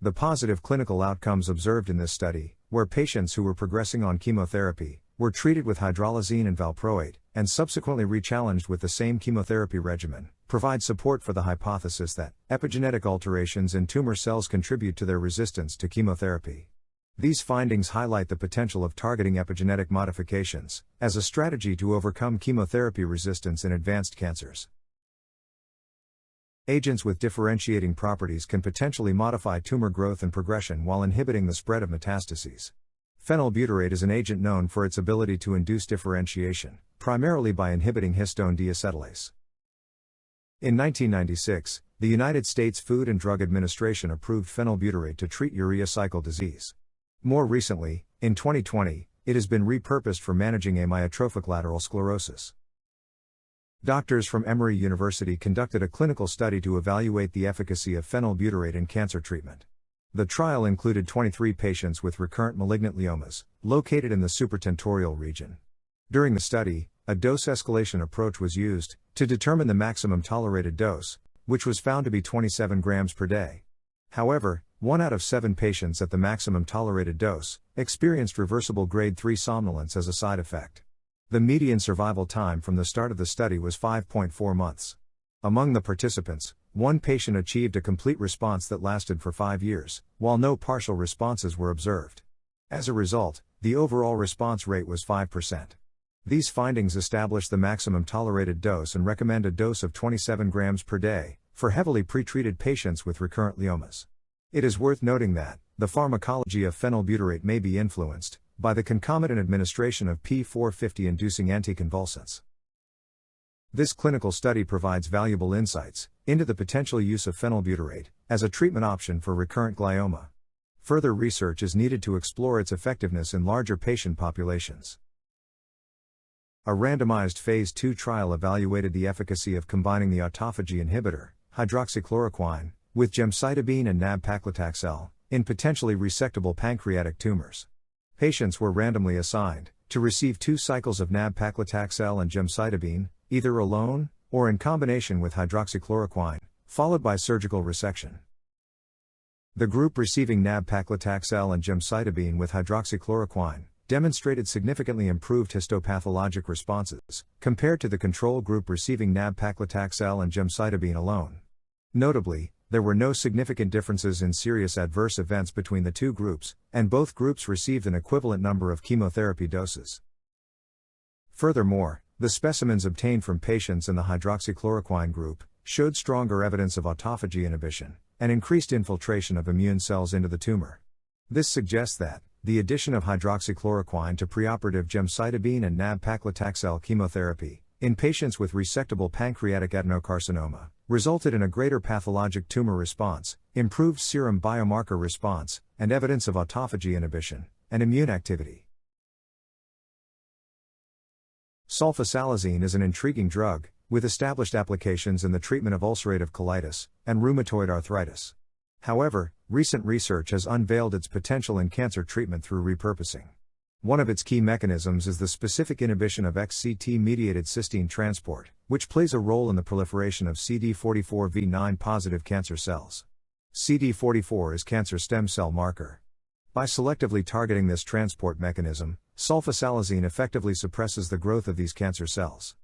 Speaker 1: The positive clinical outcomes observed in this study, where patients who were progressing on chemotherapy were treated with hydralazine and valproate, and subsequently rechallenged with the same chemotherapy regimen, provide support for the hypothesis that epigenetic alterations in tumor cells contribute to their resistance to chemotherapy. These findings highlight the potential of targeting epigenetic modifications as a strategy to overcome chemotherapy resistance in advanced cancers. Agents with differentiating properties can potentially modify tumor growth and progression while inhibiting the spread of metastases. Phenylbutyrate is an agent known for its ability to induce differentiation, primarily by inhibiting histone deacetylase. In 1996, the United States Food and Drug Administration approved phenylbutyrate to treat urea cycle disease. More recently, in 2020, it has been repurposed for managing amyotrophic lateral sclerosis. Doctors from Emory University conducted a clinical study to evaluate the efficacy of phenylbutyrate in cancer treatment. The trial included 23 patients with recurrent malignant gliomas, located in the supratentorial region. During the study, a dose escalation approach was used to determine the maximum tolerated dose, which was found to be 27 grams per day. However, 1 out of 7 patients at the maximum tolerated dose experienced reversible grade 3 somnolence as a side effect. The median survival time from the start of the study was 5.4 months. Among the participants, 1 patient achieved a complete response that lasted for 5 years, while no partial responses were observed. As a result, the overall response rate was 5%. These findings establish the maximum tolerated dose and recommend a dose of 27 grams per day for heavily pretreated patients with recurrent gliomas. It is worth noting that the pharmacology of phenylbutyrate may be influenced by the concomitant administration of P450-inducing anticonvulsants. This clinical study provides valuable insights into the potential use of phenylbutyrate as a treatment option for recurrent glioma. Further research is needed to explore its effectiveness in larger patient populations. A randomized phase 2 trial evaluated the efficacy of combining the autophagy inhibitor, hydroxychloroquine, with gemcitabine and nab-paclitaxel in potentially resectable pancreatic tumors. Patients were randomly assigned to receive 2 cycles of nab-paclitaxel and gemcitabine, either alone or in combination with hydroxychloroquine, followed by surgical resection. The group receiving nab-paclitaxel and gemcitabine with hydroxychloroquine demonstrated significantly improved histopathologic responses compared to the control group receiving nab-paclitaxel and gemcitabine alone. Notably, there were no significant differences in serious adverse events between the 2 groups, and both groups received an equivalent number of chemotherapy doses. Furthermore, the specimens obtained from patients in the hydroxychloroquine group showed stronger evidence of autophagy inhibition and increased infiltration of immune cells into the tumor. This suggests that the addition of hydroxychloroquine to preoperative gemcitabine and nab-paclitaxel chemotherapy in patients with resectable pancreatic adenocarcinoma resulted in a greater pathologic tumor response, improved serum biomarker response, and evidence of autophagy inhibition and immune activity. Sulfasalazine is an intriguing drug, with established applications in the treatment of ulcerative colitis and rheumatoid arthritis. However, recent research has unveiled its potential in cancer treatment through repurposing. One of its key mechanisms is the specific inhibition of XCT-mediated cysteine transport, which plays a role in the proliferation of CD44V9 positive cancer cells. CD44 is cancer stem cell marker. By selectively targeting this transport mechanism, sulfasalazine effectively suppresses the growth of these cancer cells.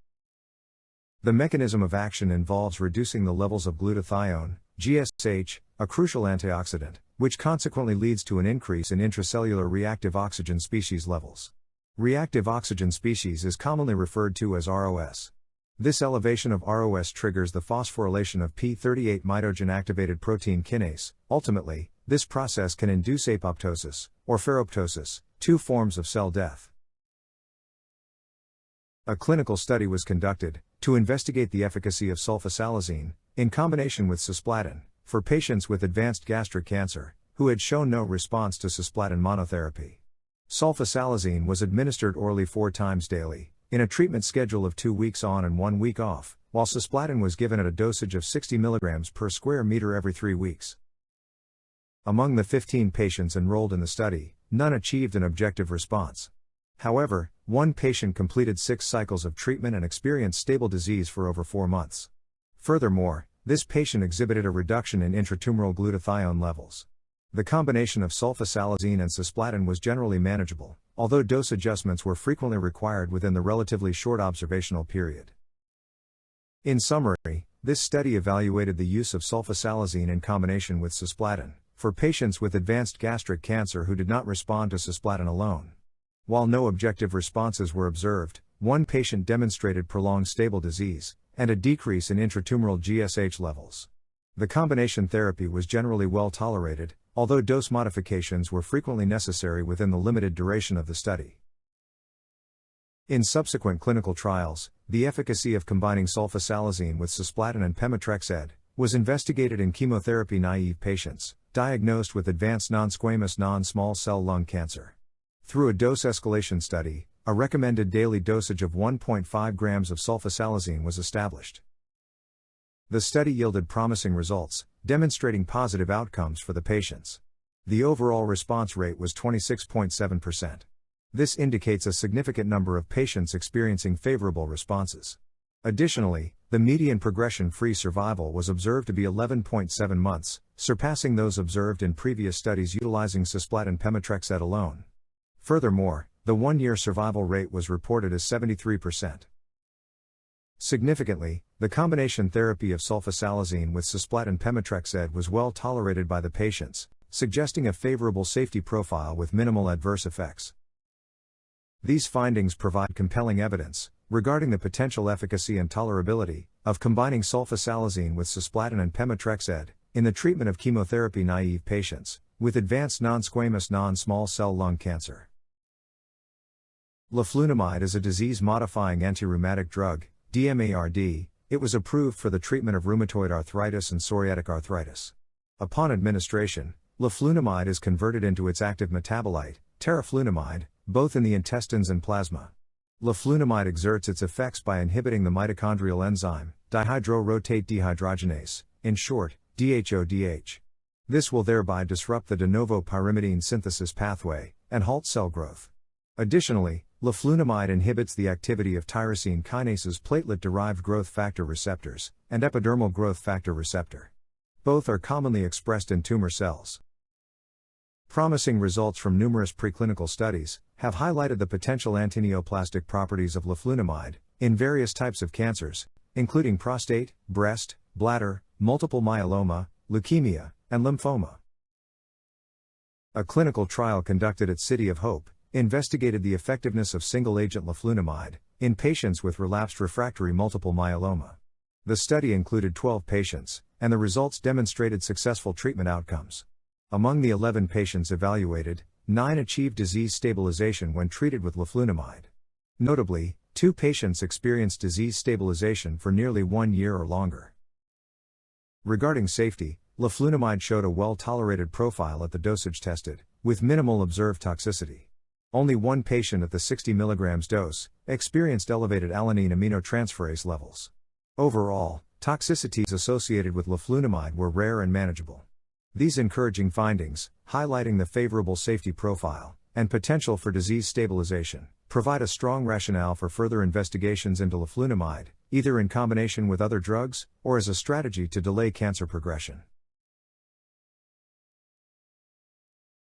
Speaker 1: The mechanism of action involves reducing the levels of glutathione, GSH, a crucial antioxidant, which consequently leads to an increase in intracellular reactive oxygen species levels. Reactive oxygen species is commonly referred to as ROS. This elevation of ROS triggers the phosphorylation of p38 mitogen-activated protein kinase. Ultimately, this process can induce apoptosis, or ferroptosis, 2 forms of cell death. A clinical study was conducted to investigate the efficacy of sulfasalazine, in combination with cisplatin, for patients with advanced gastric cancer, who had shown no response to cisplatin monotherapy. Sulfasalazine was administered orally 4 times daily, in a treatment schedule of 2 weeks on and 1 week off, while cisplatin was given at a dosage of 60 mg per square meter every 3 weeks. Among the 15 patients enrolled in the study, none achieved an objective response. However, 1 patient completed 6 cycles of treatment and experienced stable disease for over 4 months. Furthermore, this patient exhibited a reduction in intratumoral glutathione levels. The combination of sulfasalazine and cisplatin was generally manageable, although dose adjustments were frequently required within the relatively short observational period. In summary, this study evaluated the use of sulfasalazine in combination with cisplatin for patients with advanced gastric cancer who did not respond to cisplatin alone. While no objective responses were observed, 1 patient demonstrated prolonged stable disease and a decrease in intratumoral GSH levels. The combination therapy was generally well tolerated, although dose modifications were frequently necessary within the limited duration of the study. In subsequent clinical trials, the efficacy of combining sulfasalazine with cisplatin and pemetrexed was investigated in chemotherapy-naive patients diagnosed with advanced non-squamous non-small cell lung cancer. Through a dose escalation study, a recommended daily dosage of 1.5 grams of sulfasalazine was established. The study yielded promising results, demonstrating positive outcomes for the patients. The overall response rate was 26.7%. This indicates a significant number of patients experiencing favorable responses. Additionally, the median progression-free survival was observed to be 11.7 months, surpassing those observed in previous studies utilizing cisplatin pemetrexed alone. Furthermore, the 1-year survival rate was reported as 73%. Significantly, the combination therapy of sulfasalazine with cisplatin pemetrexed was well tolerated by the patients, suggesting a favorable safety profile with minimal adverse effects. These findings provide compelling evidence regarding the potential efficacy and tolerability of combining sulfasalazine with cisplatin and pemetrexed in the treatment of chemotherapy-naive patients with advanced non-squamous non-small cell lung cancer. Leflunomide is a disease-modifying antirheumatic drug, DMARD. It was approved for the treatment of rheumatoid arthritis and psoriatic arthritis. Upon administration, leflunomide is converted into its active metabolite, teriflunomide, both in the intestines and plasma. Leflunomide exerts its effects by inhibiting the mitochondrial enzyme, dihydrorotate dehydrogenase, in short, DHODH. This will thereby disrupt the de novo pyrimidine synthesis pathway and halt cell growth. Additionally, leflunomide inhibits the activity of tyrosine kinase's platelet-derived growth factor receptors and epidermal growth factor receptor. Both are commonly expressed in tumor cells. Promising results from numerous preclinical studies have highlighted the potential antineoplastic properties of leflunomide in various types of cancers, including prostate, breast, bladder, multiple myeloma, leukemia, and lymphoma. A clinical trial conducted at City of Hope investigated the effectiveness of single-agent leflunomide in patients with relapsed refractory multiple myeloma. The study included 12 patients, and the results demonstrated successful treatment outcomes. Among the 11 patients evaluated, 9 achieved disease stabilization when treated with leflunomide. Notably, 2 patients experienced disease stabilization for nearly 1 year or longer. Regarding safety, leflunomide showed a well-tolerated profile at the dosage tested, with minimal observed toxicity. Only 1 patient at the 60 mg dose experienced elevated alanine aminotransferase levels. Overall, toxicities associated with leflunomide were rare and manageable. These encouraging findings, highlighting the favorable safety profile and potential for disease stabilization, provide a strong rationale for further investigations into leflunomide, either in combination with other drugs or as a strategy to delay cancer progression.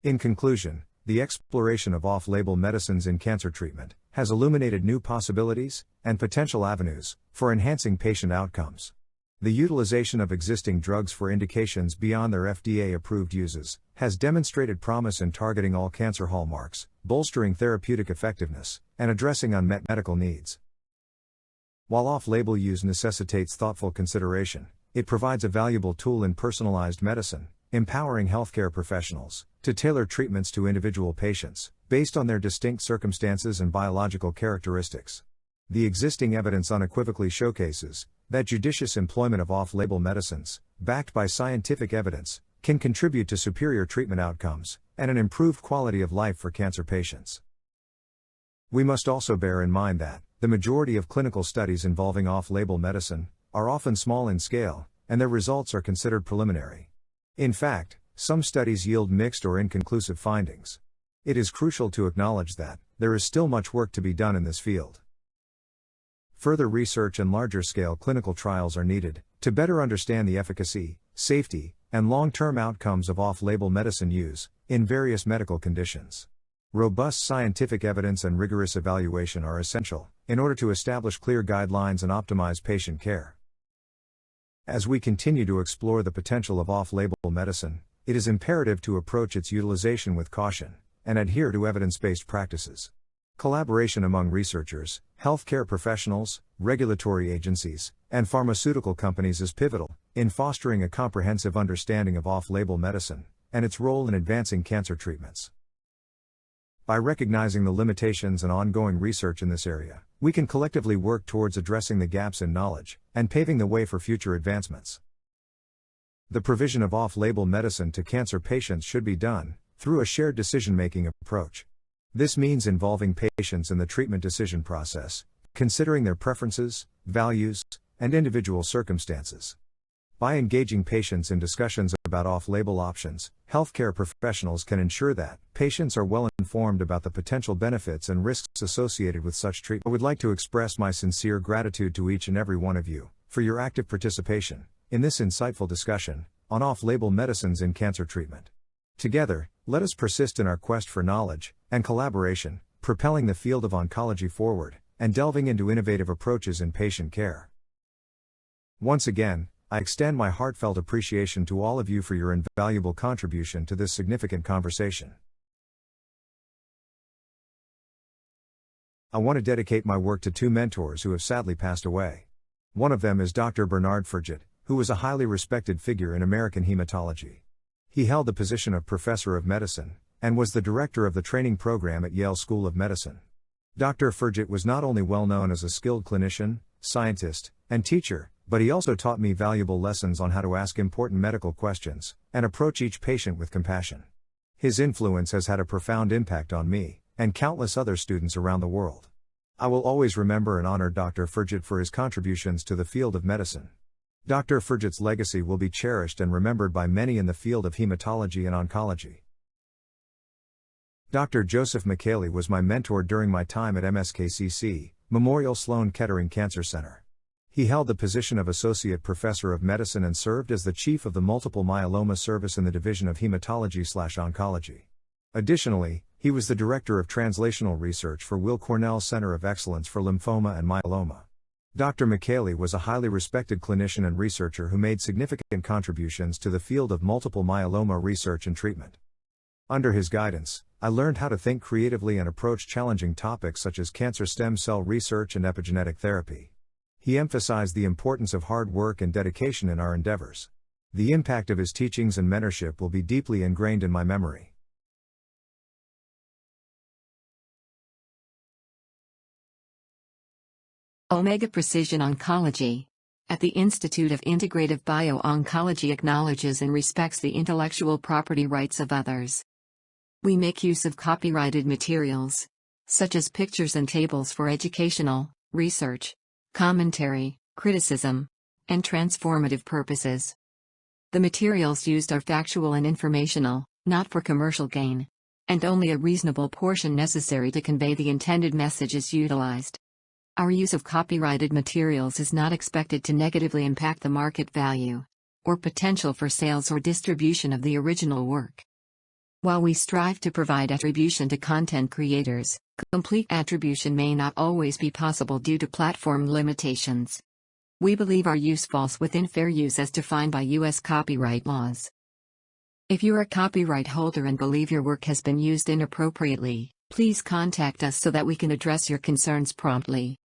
Speaker 1: In conclusion, the exploration of off-label medicines in cancer treatment has illuminated new possibilities and potential avenues for enhancing patient outcomes. The utilization of existing drugs for indications beyond their FDA-approved uses has demonstrated promise in targeting all cancer hallmarks, bolstering therapeutic effectiveness, and addressing unmet medical needs. While off-label use necessitates thoughtful consideration, it provides a valuable tool in personalized medicine, empowering healthcare professionals to tailor treatments to individual patients based on their distinct circumstances and biological characteristics. The existing evidence unequivocally showcases that judicious employment of off-label medicines, backed by scientific evidence, can contribute to superior treatment outcomes and an improved quality of life for cancer patients. We must also bear in mind that the majority of clinical studies involving off-label medicine are often small in scale, and their results are considered preliminary. In fact, some studies yield mixed or inconclusive findings. It is crucial to acknowledge that there is still much work to be done in this field. Further research and larger-scale clinical trials are needed to better understand the efficacy, safety, and long-term outcomes of off-label medicine use in various medical conditions. Robust scientific evidence and rigorous evaluation are essential in order to establish clear guidelines and optimize patient care. As we continue to explore the potential of off-label medicine, it is imperative to approach its utilization with caution and adhere to evidence-based practices. Collaboration among researchers, healthcare professionals, regulatory agencies, and pharmaceutical companies is pivotal in fostering a comprehensive understanding of off-label medicine and its role in advancing cancer treatments. By recognizing the limitations and ongoing research in this area, we can collectively work towards addressing the gaps in knowledge and paving the way for future advancements. The provision of off-label medicine to cancer patients should be done through a shared decision-making approach. This means involving patients in the treatment decision process, considering their preferences, values, and individual circumstances. By engaging patients in discussions about off-label options, healthcare professionals can ensure that patients are well informed about the potential benefits and risks associated with such treatment. I would like to express my sincere gratitude to each and every one of you for your active participation in this insightful discussion on off-label medicines in cancer treatment. Together, let us persist in our quest for knowledge and collaboration, propelling the field of oncology forward and delving into innovative approaches in patient care. Once again, I extend my heartfelt appreciation to all of you for your invaluable contribution to this significant conversation. I want to dedicate my work to two mentors who have sadly passed away. One of them is Dr. Bernard Ferjit, who was a highly respected figure in American hematology. He held the position of Professor of Medicine and was the director of the training program at Yale School of Medicine. Dr. Ferjit was not only well known as a skilled clinician, scientist, and teacher, but he also taught me valuable lessons on how to ask important medical questions and approach each patient with compassion. His influence has had a profound impact on me and countless other students around the world. I will always remember and honor Dr. Ferjit for his contributions to the field of medicine. Dr. Ferjit's legacy will be cherished and remembered by many in the field of hematology and oncology. Dr. Joseph McKaylee was my mentor during my time at MSKCC, Memorial Sloan Kettering Cancer Center. He held the position of Associate Professor of Medicine and served as the Chief of the Multiple Myeloma Service in the Division of Hematology/Oncology. Additionally, he was the Director of Translational Research for Weill Cornell Center of Excellence for Lymphoma and Myeloma. Dr. McKaylee was a highly respected clinician and researcher who made significant contributions to the field of multiple myeloma research and treatment. Under his guidance, I learned how to think creatively and approach challenging topics such as cancer stem cell research and epigenetic therapy. He emphasized the importance of hard work and dedication in our endeavors. The impact of his teachings and mentorship will be deeply ingrained in my memory.
Speaker 2: Omega Precision Oncology at the Institute of Integrative Bio-Oncology acknowledges and respects the intellectual property rights of others. We make use of copyrighted materials, such as pictures and tables for educational, research, commentary, criticism, and transformative purposes. The materials used are factual and informational, not for commercial gain, and only a reasonable portion necessary to convey the intended message is utilized. Our use of copyrighted materials is not expected to negatively impact the market value or potential for sales or distribution of the original work. While we strive to provide attribution to content creators, complete attribution may not always be possible due to platform limitations. We believe our use falls within fair use as defined by U.S. copyright laws. If you are a copyright holder and believe your work has been used inappropriately, please contact us so that we can address your concerns promptly.